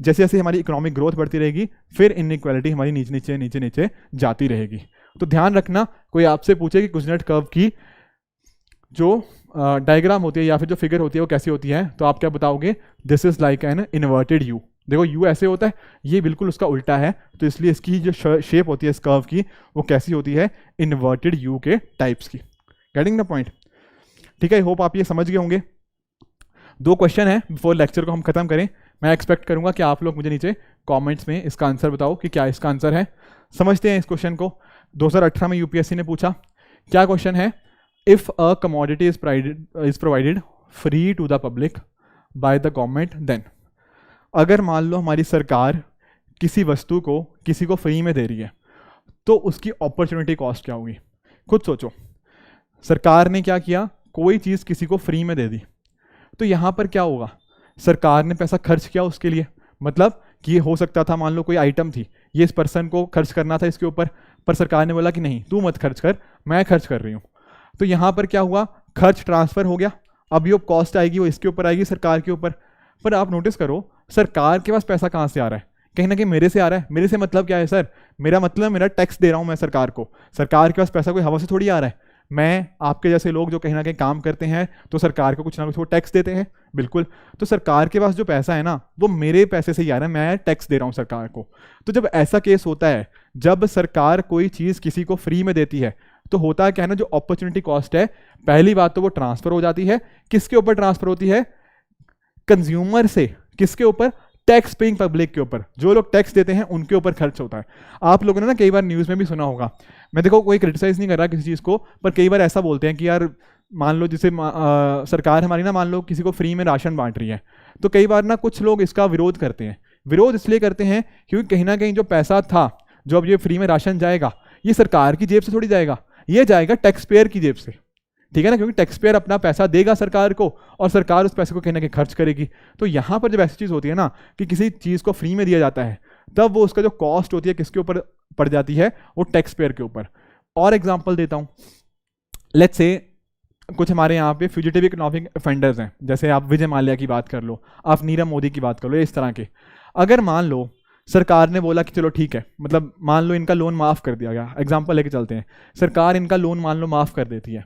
जैसे जैसे हमारी इकोनॉमिक ग्रोथ बढ़ती रहेगी फिर इनइक्वालिटी हमारी नीचे नीचे नीचे नीचे जाती रहेगी। तो ध्यान रखना, कोई आपसे पूछे कि कुजनेट कर्व की जो डायग्राम होती है या फिर जो फिगर होती है वो कैसी होती है, तो आप क्या बताओगे, this is like an inverted you. देखो यू ऐसे होता है, ये बिल्कुल उसका उल्टा है, तो इसलिए इसकी जो शेप होती है इस कर्व की वो कैसी होती है, इन्वर्टेड यू के टाइप्स की। गेटिंग द पॉइंट, ठीक है। होप आप ये समझ गए होंगे। 2 क्वेश्चन है बिफोर लेक्चर को हम खत्म करें। मैं एक्सपेक्ट करूंगा कि आप लोग मुझे नीचे कमेंट्स में इसका आंसर बताओ कि क्या इसका आंसर है। समझते हैं इस क्वेश्चन को। 2018 में यूपीएससी ने पूछा, क्या क्वेश्चन है, if a commodity is provided free to the public by the government then, अगर मान लो हमारी सरकार किसी वस्तु को किसी को फ्री में दे रही है तो उसकी अपॉर्चुनिटी कॉस्ट क्या होगी। खुद सोचो, सरकार ने क्या किया, कोई चीज़ किसी को फ्री में दे दी, तो यहाँ पर क्या होगा, सरकार ने पैसा खर्च किया उसके लिए, मतलब कि ये हो सकता था मान लो कोई आइटम थी, ये इस पर्सन को खर्च करना था इसके ऊपर, पर सरकार ने बोला कि नहीं तू मत खर्च कर, मैं खर्च कर रही हूँ। तो यहाँ पर क्या हुआ, खर्च ट्रांसफर हो गया, अब ये कॉस्ट आएगी वो इसके ऊपर आएगी, सरकार के ऊपर। पर आप नोटिस करो सरकार के पास पैसा कहाँ से आ रहा है, कहीं ना कहीं मेरे से आ रहा है। मेरे से मतलब क्या है सर, मेरा मतलब मेरा टैक्स दे रहा हूँ मैं सरकार को, सरकार के पास पैसा कोई हवा से थोड़ी आ रहा है। मैं आपके जैसे लोग जो कहीं ना कहीं काम करते हैं तो सरकार को कुछ ना कुछ वो टैक्स देते हैं, बिल्कुल। तो सरकार के पास जो पैसा है ना वो मेरे पैसे से ही आ रहा है, मैं टैक्स दे रहा हूँ सरकार को। तो जब ऐसा केस होता है, जब सरकार कोई चीज़ किसी को फ्री में देती है तो होता है क्या है ना, जो अपॉर्चुनिटी कॉस्ट है, पहली बात तो वो ट्रांसफर हो जाती है, किसके ऊपर ट्रांसफर होती है, कंज्यूमर से किसके ऊपर, टैक्स पेइंग पब्लिक के ऊपर, जो लोग टैक्स देते हैं उनके ऊपर खर्च होता है। आप लोगों ने ना कई बार न्यूज़ में भी सुना होगा, मैं देखो कोई क्रिटिसाइज नहीं कर रहा किसी चीज़ को, पर कई बार ऐसा बोलते हैं कि यार मान लो जैसे सरकार हमारी ना मान लो किसी को फ्री में राशन बांट रही है, तो कई बार ना कुछ लोग इसका विरोध करते हैं। विरोध इसलिए करते हैं क्योंकि कहीं ना कहीं जो पैसा था, जो अब ये फ्री में राशन जाएगा, ये सरकार की जेब से थोड़ी जाएगा, ये जाएगा टैक्स पेयर की जेब से, ठीक है ना, क्योंकि टैक्स पेयर अपना पैसा देगा सरकार को और सरकार उस पैसे को कहीं ना कहीं खर्च करेगी। तो यहाँ पर जब ऐसी चीज़ होती है ना कि किसी चीज़ को फ्री में दिया जाता है, तब वो उसका जो कॉस्ट होती है किसके ऊपर पड़ जाती है, वो टैक्स पेयर के ऊपर। और एग्जांपल देता हूँ, लेट्स से कुछ हमारे यहाँ पे फ्यूजिटिव इकोनॉमिक ऑफेंडर्स हैं, जैसे आप विजय माल्या की बात कर लो, आप नीरव मोदी की बात कर लो, इस तरह के। अगर मान लो सरकार ने बोला कि चलो ठीक है, मतलब मान लो इनका लोन माफ़ कर दिया गया, एग्जाम्पल लेके चलते हैं, सरकार इनका लोन मान लो माफ़ कर देती है,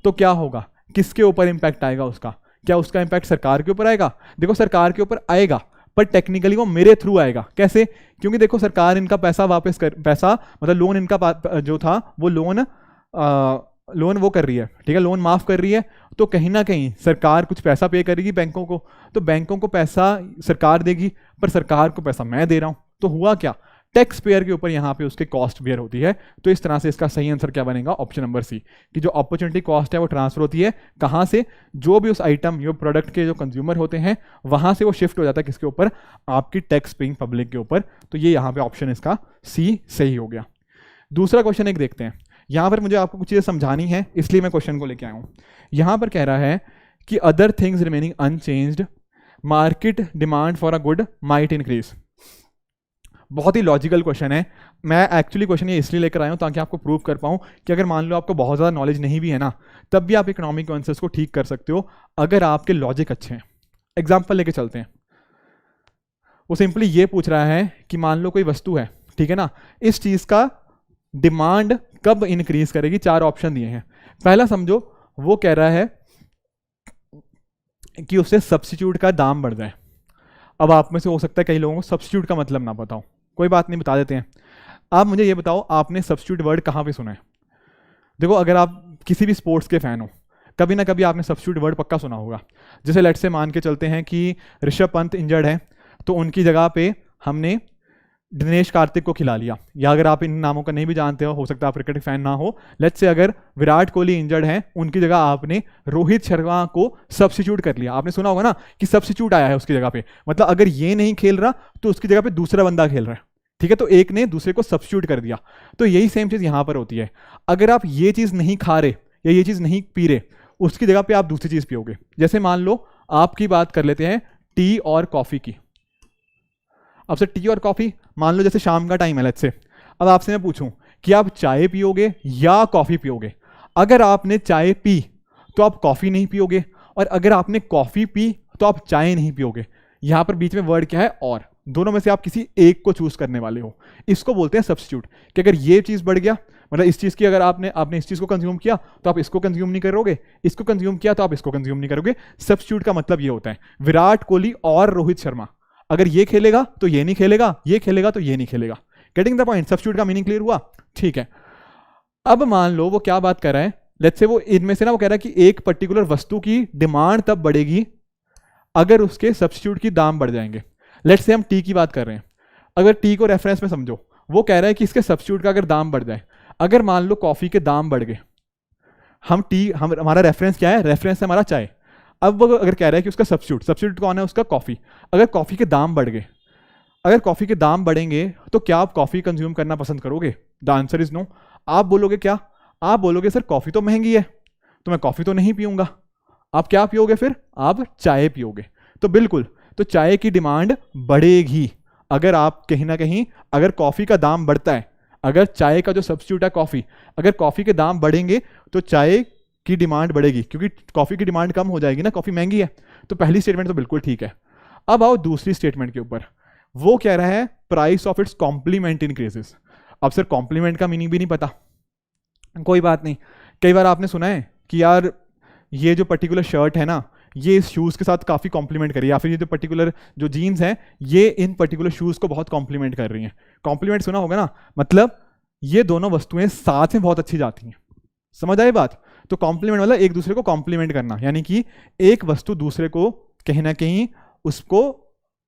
तो क्या होगा, किसके ऊपर इंपैक्ट आएगा उसका, क्या उसका इंपैक्ट सरकार के ऊपर आएगा? देखो सरकार के ऊपर आएगा, पर टेक्निकली वो मेरे थ्रू आएगा। कैसे? क्योंकि देखो सरकार इनका पैसा वापस कर, पैसा मतलब लोन इनका जो था वो लोन वो कर रही है, ठीक है, लोन माफ़ कर रही है, तो कहीं ना कहीं सरकार कुछ पैसा पे करेगी बैंकों को, तो बैंकों को पैसा सरकार देगी, पर सरकार को पैसा मैं दे रहा हूँ, तो हुआ क्या, टैक्स पेयर के ऊपर यहाँ पे उसके कॉस्ट बेयर होती है। तो इस तरह से इसका सही आंसर क्या बनेगा, ऑप्शन नंबर सी, कि जो अपॉर्चुनिटी कॉस्ट है वो ट्रांसफर होती है कहाँ से, जो भी उस आइटम जो प्रोडक्ट के जो कंज्यूमर होते हैं वहाँ से वो शिफ्ट हो जाता है किसके ऊपर, आपकी टैक्स पेइंग पब्लिक के ऊपर। तो ये यहाँ पे ऑप्शन इसका सी सही हो गया। दूसरा क्वेश्चन एक देखते हैं, यहाँ पर मुझे आपको कुछ चीज़ें समझानी है इसलिए मैं क्वेश्चन को लेके आया हूँ। यहाँ पर कह रहा है कि other things remaining unchanged market demand for a good might increase. बहुत ही लॉजिकल क्वेश्चन है, मैं एक्चुअली क्वेश्चन ये इसलिए लेकर आया हूँ ताकि आपको प्रूव कर पाऊँ कि अगर मान लो आपको बहुत ज़्यादा नॉलेज नहीं भी है ना, तब भी आप इकोनॉमिक कॉन्सेप्ट्स को ठीक कर सकते हो अगर आपके लॉजिक अच्छे हैं। एग्जाम्पल लेके चलते हैं। वो सिंपली ये पूछ रहा है कि मान लो कोई वस्तु है, ठीक है ना, इस चीज़ का डिमांड कब इंक्रीज करेगी। 4 ऑप्शन दिए हैं। पहला समझो, वो कह रहा है कि उससे सब्स्टिट्यूट का दाम बढ़ जाए। अब आप में से हो सकता है कई लोगों को सब्स्टिट्यूट का मतलब ना बताओ, कोई बात नहीं, बता देते हैं। आप मुझे ये बताओ, आपने सब्स्टिट्यूट वर्ड कहाँ पे सुना है? देखो, अगर आप किसी भी स्पोर्ट्स के फैन हो, कभी ना कभी आपने सब्स्टिट्यूट वर्ड पक्का सुना होगा। जैसे लेट्स से मान के चलते हैं कि ऋषभ पंत इंजर्ड है, तो उनकी जगह पे हमने दिनेश कार्तिक को खिला लिया। या अगर आप इन नामों का नहीं भी जानते हो सकता है आप क्रिकेट फैन ना हो, लेट्स से अगर विराट कोहली इंजर्ड है, उनकी जगह आपने रोहित शर्मा को सब्स्टिट्यूट कर लिया। आपने सुना होगा ना कि सब्स्टिट्यूट आया है उसकी जगह पे, मतलब अगर ये नहीं खेल रहा तो उसकी जगह पे दूसरा बंदा खेल रहा है, ठीक है, तो एक ने दूसरे को सब्स्टिट्यूट कर दिया। तो यही सेम चीज़ यहाँ पर होती है। अगर आप ये चीज़ नहीं खा रहे या ये चीज़ नहीं पी रहे, उसकी जगह पे आप दूसरी चीज़ पियोगे। जैसे मान लो आपकी बात कर लेते हैं टी और कॉफ़ी की। अब से टी और कॉफ़ी, मान लो जैसे शाम का टाइम है लेट्स से, अब आपसे मैं पूछूं कि आप चाय पियोगे या कॉफ़ी पियोगे। अगर आपने चाय पी तो आप कॉफ़ी नहीं पियोगे, और अगर आपने कॉफ़ी पी तो आप चाय नहीं पियोगे। यहाँ पर बीच में वर्ड क्या है? और। दोनों में से आप किसी एक को चूज करने वाले हो। इसको बोलते हैं सब्स्टिट्यूट। कि अगर ये चीज़ बढ़ गया, मतलब इस चीज़ की अगर आपने इस चीज़ को कंज्यूम किया तो आप इसको कंज्यूम नहीं करोगे, इसको कंज्यूम किया तो आप इसको कंज्यूम नहीं करोगे। सब्स्टिट्यूट का मतलब ये होता है विराट कोहली और रोहित शर्मा, अगर ये खेलेगा तो ये नहीं खेलेगा, ये खेलेगा तो ये नहीं खेलेगा। Getting the point? सब्स्टिट्यूट का मीनिंग क्लियर हुआ? ठीक है। अब मान लो वो क्या बात कर रहा है, लेट्स से वो इनमें से ना वो कह रहा है कि एक पर्टिकुलर वस्तु की डिमांड तब बढ़ेगी अगर उसके सब्स्टिट्यूट की दाम बढ़ जाएंगे। लेट्स से हम टी की बात कर रहे हैं, अगर टी को रेफरेंस में समझो, वो कह रहा है कि इसके सब्स्टिट्यूट का अगर दाम बढ़ जाए, अगर मान लो कॉफी के दाम बढ़ गए, हमारा रेफरेंस क्या है? रेफरेंस है हमारा चाय। अब वो अगर कह रहा है कि उसका सब्स्टिट्यूट कौन है? उसका कॉफी। अगर कॉफी के दाम बढ़ गए, अगर कॉफी के दाम बढ़ेंगे तो क्या आप कॉफी कंज्यूम करना पसंद करोगे? The answer is no. आप बोलोगे क्या? आप बोलोगे सर कॉफी तो महंगी है तो मैं कॉफी तो नहीं पीऊंगा। आप क्या पियोगे फिर? आप चाय पियोगे। तो बिल्कुल, तो चाय की डिमांड बढ़ेगी अगर आप कहीं ना कहीं, अगर कॉफी का दाम बढ़ता है, अगर चाय का जो सब्स्टिट्यूट है कॉफी, अगर कॉफी के दाम बढ़ेंगे तो चाय की डिमांड बढ़ेगी, क्योंकि कॉफी की डिमांड कम हो जाएगी ना, कॉफी महंगी है। तो पहली स्टेटमेंट तो बिल्कुल ठीक है। अब आओ दूसरी स्टेटमेंट के ऊपर। वो कह रहा है price of its complement increases. अब सर कॉम्प्लीमेंट का मीनिंग भी नहीं पता, कोई बात नहीं। कई बार आपने सुना है कि यार ये जो पर्टिकुलर शर्ट है ना, ये इस शूज़ के साथ काफ़ी कॉम्प्लीमेंट कर रही है, या फिर ये जो पर्टिकुलर जो जीन्स हैं ये इन पर्टिकुलर शूज़ को बहुत कॉम्प्लीमेंट कर रही हैं। कॉम्प्लीमेंट सुना होगा ना, मतलब ये दोनों वस्तुएं साथ में बहुत अच्छी जाती हैं। समझ आई बात? तो कॉम्प्लीमेंट मतलब एक दूसरे को कॉम्प्लीमेंट करना, यानी कि एक वस्तु दूसरे को कहीं ना कहीं उसको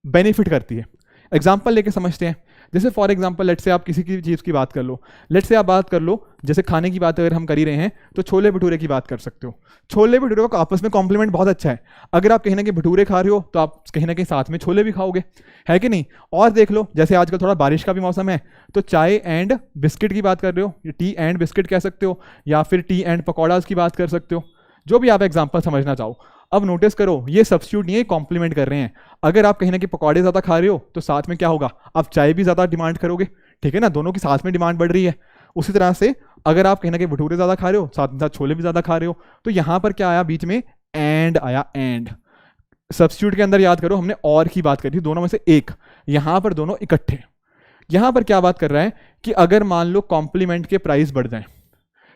बेनिफिट करती है। एग्जाम्पल लेके समझते हैं। जैसे फॉर एग्जाम्पल लेट से आप किसी की चीज़ की बात कर लो, लेट से आप बात कर लो, जैसे खाने की बात अगर हम कर ही रहे हैं तो छोले भटूरे की बात कर सकते हो। छोले भटूरे का आपस में कॉम्प्लीमेंट बहुत अच्छा है। अगर आप कहीं ना कहीं भटूरे खा रहे हो तो आप कहीं ना कहीं साथ में छोले भी खाओगे, है कि नहीं? और देख लो, जैसे आजकल थोड़ा बारिश का भी मौसम है तो चाय एंड बिस्किट की बात कर रहे हो, टी एंड बिस्किट कह सकते हो, या फिर टी एंड पकौड़ाज की बात कर सकते हो, जो भी आप एग्जाम्पल समझना चाहो। अब नोटिस करो, ये सब्स्टिट्यूट नहीं है, कॉम्प्लीमेंट कर रहे हैं। अगर आप कहीं ना कहीं पकौड़े ज़्यादा खा रहे हो तो साथ में क्या होगा? आप चाय भी ज़्यादा डिमांड करोगे, ठीक है ना? दोनों की साथ में डिमांड बढ़ रही है। उसी तरह से अगर आप कहीं ना कहीं भटूरे ज़्यादा खा रहे हो, साथ में साथ छोले भी ज़्यादा खा रहे हो, तो यहाँ पर क्या आया? बीच में एंड आया। एंड सब्स्टिट्यूट के अंदर याद करो हमने और की बात करी थी, दोनों में से एक, यहाँ पर दोनों इकट्ठे। यहाँ पर क्या बात कर रहा है कि अगर मान लो कॉम्प्लीमेंट के प्राइस बढ़ जाए।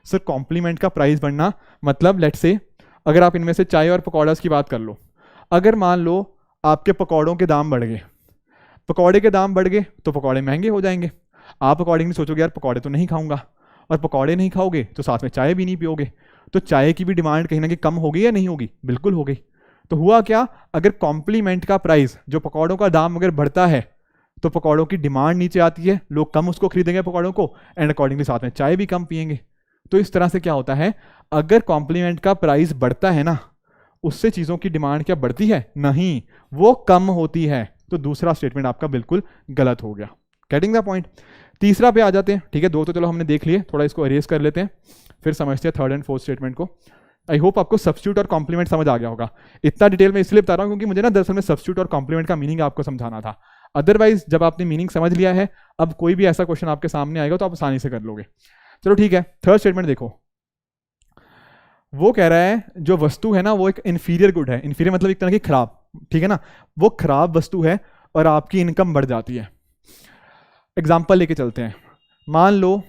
सर कॉम्प्लीमेंट का प्राइस बढ़ना मतलब लेट से अगर आप इनमें से चाय और पकौड़ास की बात कर लो, अगर मान लो आपके पकौड़ों के दाम बढ़ गए, पकौड़े के दाम बढ़ गए तो पकौड़े महंगे हो जाएंगे। आप अकॉर्डिंगली सोचोगे यार पकौड़े तो नहीं खाऊंगा, और पकौड़े नहीं खाओगे तो साथ में चाय भी नहीं पियोगे, तो चाय की भी डिमांड कहीं ना कहीं कम हो गई या नहीं होगी? बिल्कुल हो गई। तो हुआ क्या? अगर कॉम्प्लीमेंट का प्राइस, जो पकौड़ों का दाम अगर बढ़ता है तो पकौड़ों की डिमांड नीचे आती है, लोग कम उसको खरीदेंगे पकौड़ों को, एंड अकॉर्डिंगली साथ में चाय भी कम पियेंगे। तो इस तरह से क्या होता है, अगर कॉम्प्लीमेंट का प्राइस बढ़ता है ना, उससे चीज़ों की डिमांड क्या बढ़ती है? नहीं, वो कम होती है। तो दूसरा स्टेटमेंट आपका बिल्कुल गलत हो गया। Getting the point? तीसरा पे आ जाते हैं, ठीक है? दो तो चलो हमने देख लिए, थोड़ा इसको अरेज कर लेते हैं, फिर समझते हैं थर्ड एंड फोर्थ स्टेटमेंट को। आई होप आपको सब्स्टिट्यूट और कॉम्प्लीमेंट समझ आ गया होगा। इतना डिटेल में इसलिए बता रहा हूँ क्योंकि मुझे ना दरअसल में सब्स्टिट्यूट और कॉम्प्लीमेंट का मीनिंग आपको समझाना था। अदरवाइज जब आपने मीनिंग समझ लिया है, अब कोई भी ऐसा क्वेश्चन आपके सामने आएगा तो आप आसानी से कर लोगे। चलो ठीक है, थर्ड स्टेटमेंट देखो, वो कह रहा है जो वस्तु है ना वो एक इन्फीरियर गुड है। इन्फीरियर मतलब एक तरह की खराब, ठीक है ना, वो खराब वस्तु है और आपकी इनकम बढ़ जाती है। एग्जाम्पल लेके चलते हैं। मान लो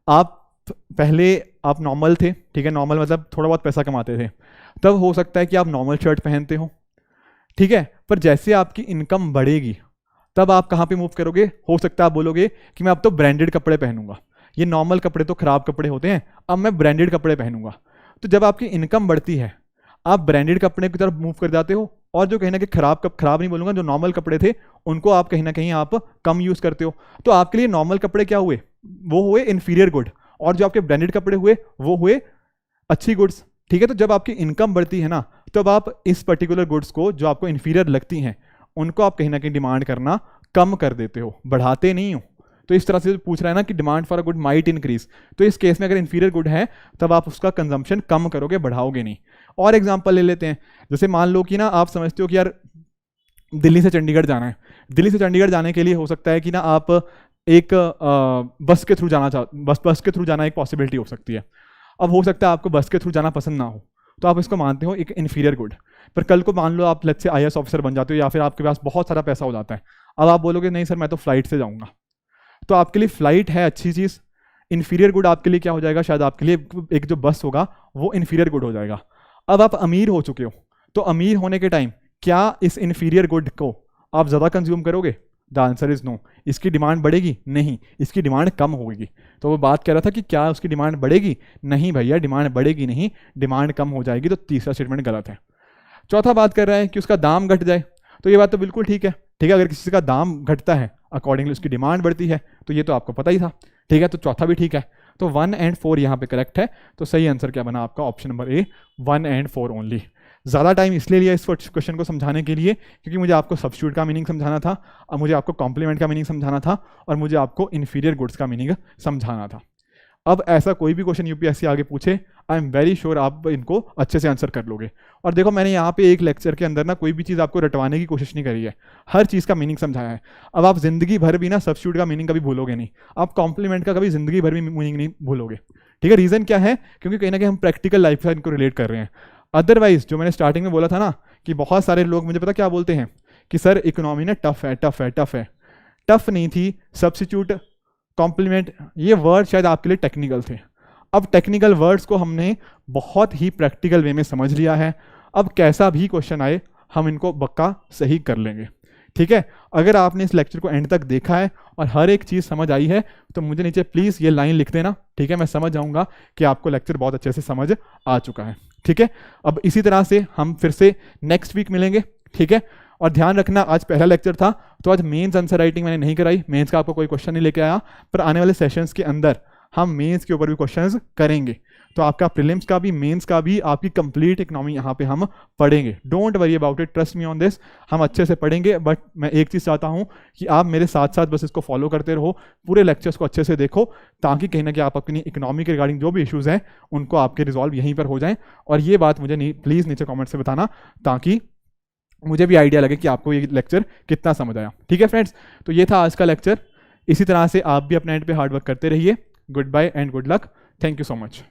आप पहले आप नॉर्मल थे, ठीक है, नॉर्मल मतलब थोड़ा बहुत पैसा कमाते थे, तब हो सकता है कि आप नॉर्मल शर्ट पहनते हो, ठीक है, पर जैसे आपकी इनकम बढ़ेगी तब आप कहाँ पे मूव करोगे, हो सकता है आप बोलोगे कि मैं अब तो ब्रांडेड कपड़े पहनूंगा, ये नॉर्मल कपड़े तो खराब कपड़े होते हैं, अब मैं ब्रांडेड कपड़े पहनूंगा। तो जब आपकी इनकम बढ़ती है आप ब्रांडेड कपड़े की तरफ मूव कर जाते हो, और जो कहीं ना कहीं खराब नहीं बोलूंगा, जो नॉर्मल कपड़े थे उनको आप कहीं ना कहीं आप कम यूज करते हो। तो आपके लिए नॉर्मल कपड़े क्या हुए, वो हुए इन्फीरियर गुड, और जो आपके ब्रांडेड कपड़े हुए वो हुए अच्छी गुड्स, ठीक है। तो जब आपकी इनकम बढ़ती है ना, तब आप इस पर्टिकुलर गुड्स को जो आपको इन्फीरियर लगती हैं उनको आप कहीं ना कहीं डिमांड करना कम कर देते हो, बढ़ाते नहीं हो। तो इस तरह से पूछ रहा है ना कि demand for a good might increase, तो इस केस में अगर इन्फीरियर गुड है तब आप उसका कंजम्पशन कम करोगे, बढ़ाओगे नहीं। और एग्जांपल ले लेते हैं, जैसे मान लो कि ना आप समझते हो कि यार दिल्ली से चंडीगढ़ जाना है, दिल्ली से चंडीगढ़ जाने के लिए हो सकता है कि ना आप एक बस के थ्रू जाना बस के थ्रू जाना एक पॉसिबिलिटी हो सकती है। अब हो सकता है आपको बस के थ्रू जाना पसंद ना हो, तो आप इसको मानते हो एक इन्फीरियर गुड। पर कल को मान लो आप लेट्स से IAS ऑफिसर बन जाते हो, या फिर आपके पास बहुत सारा पैसा हो जाता है, अब आप बोलोगे नहीं सर मैं तो फ्लाइट से जाऊंगा, तो आपके लिए फ्लाइट है अच्छी चीज़, इन्फीरियर गुड आपके लिए क्या हो जाएगा, शायद आपके लिए एक जो बस होगा वो इन्फीरियर गुड हो जाएगा। अब आप अमीर हो चुके हो, तो अमीर होने के टाइम क्या इस इन्फीरियर गुड को आप ज़्यादा कंज्यूम करोगे? The answer is no. इसकी डिमांड बढ़ेगी? नहीं, इसकी डिमांड कम होगी। तो वो बात कह रहा था कि क्या उसकी डिमांड बढ़ेगी? नहीं भैया, डिमांड बढ़ेगी नहीं, डिमांड कम हो जाएगी। तो तीसरा स्टेटमेंट गलत है। चौथा बात कर रहा है कि उसका दाम घट जाए, तो ये बात तो बिल्कुल ठीक है, ठीक है। अगर किसी का दाम घटता है अकॉर्डिंगली उसकी डिमांड बढ़ती है, तो ये तो आपको पता ही था, ठीक है। तो चौथा भी ठीक है। तो 1 and 4 यहाँ पे करेक्ट है। तो सही आंसर क्या बना आपका? Option number A, 1 and 4 only. ज़्यादा टाइम इसलिए लिया इस क्वेश्चन को समझाने के लिए क्योंकि मुझे आपको सब्स्टिट्यूट का मीनिंग समझाना था, और मुझे आपको कॉम्प्लीमेंट का मीनिंग समझाना था, और मुझे आपको इन्फीरियर गुड्स का मीनिंग समझाना था। अब ऐसा कोई भी क्वेश्चन यूपीएससी आगे पूछे, आई एम वेरी श्योर आप इनको अच्छे से आंसर कर लोगे। और देखो मैंने यहाँ पे एक लेक्चर के अंदर ना कोई भी चीज़ आपको रटवाने की कोशिश नहीं करी है, हर चीज़ का मीनिंग समझाया है। अब आप जिंदगी भर भी ना सब्स्टिट्यूट का मीनिंग कभी भूलोगे नहीं, आप कॉम्प्लीमेंट का कभी जिंदगी भर भी मीनिंग नहीं भूलोगे, ठीक है। रीज़न क्या है? क्योंकि कहीं ना कहीं हम प्रैक्टिकल लाइफ से इनको रिलेट कर रहे हैं। अदरवाइज जो मैंने स्टार्टिंग में बोला था ना कि बहुत सारे लोग मुझे पता क्या बोलते हैं कि सर इकोनॉमी ना टफ है, टफ है, टफ है। टफ नहीं थी, सब्स्टिट्यूट, कॉम्प्लीमेंट, ये वर्ड शायद आपके लिए टेक्निकल थे। अब टेक्निकल वर्ड्स को हमने बहुत ही प्रैक्टिकल वे में समझ लिया है। अब कैसा भी क्वेश्चन आए हम इनको पक्का सही कर लेंगे, ठीक है। अगर आपने इस लेक्चर को एंड तक देखा है और हर एक चीज़ समझ आई है तो मुझे नीचे प्लीज़ ये लाइन लिख देना, ठीक है। मैं समझ जाऊंगा कि आपको लेक्चर बहुत अच्छे से समझ आ चुका है, ठीक है। अब इसी तरह से हम फिर से नेक्स्ट वीक मिलेंगे, ठीक है। और ध्यान रखना आज पहला लेक्चर था, तो आज मेंस आंसर राइटिंग मैंने नहीं कराई, मेंस का आपको कोई क्वेश्चन नहीं लेके आया, पर आने वाले सेशंस के अंदर हम मेंस के ऊपर भी क्वेश्चंस करेंगे। तो आपका प्रीलिम्स का भी, मेंस का भी, आपकी कंप्लीट इकोनॉमी यहाँ पे हम पढ़ेंगे। Don't worry about it, trust me on this, हम अच्छे से पढ़ेंगे। बट मैं एक चीज़ चाहता हूँ कि आप मेरे साथ साथ बस इसको फॉलो करते रहो, पूरे लेक्चर्स को अच्छे से देखो, ताकि कहीं ना कहीं आप अपनी इकोनॉमी के रिगार्डिंग जो भी इश्यूज़ हैं उनको आपके रिजॉल्व यहीं पर हो जाएँ। और ये बात मुझे प्लीज़ नीचे कॉमेंट से बताना, ताकि मुझे भी आइडिया लगे कि आपको ये लेक्चर कितना समझ आया, ठीक है फ्रेंड्स। तो ये था आज का लेक्चर। इसी तरह से आप भी अपने एंड पे हार्ड वर्क करते रहिए। Goodbye and good luck. Thank you so much.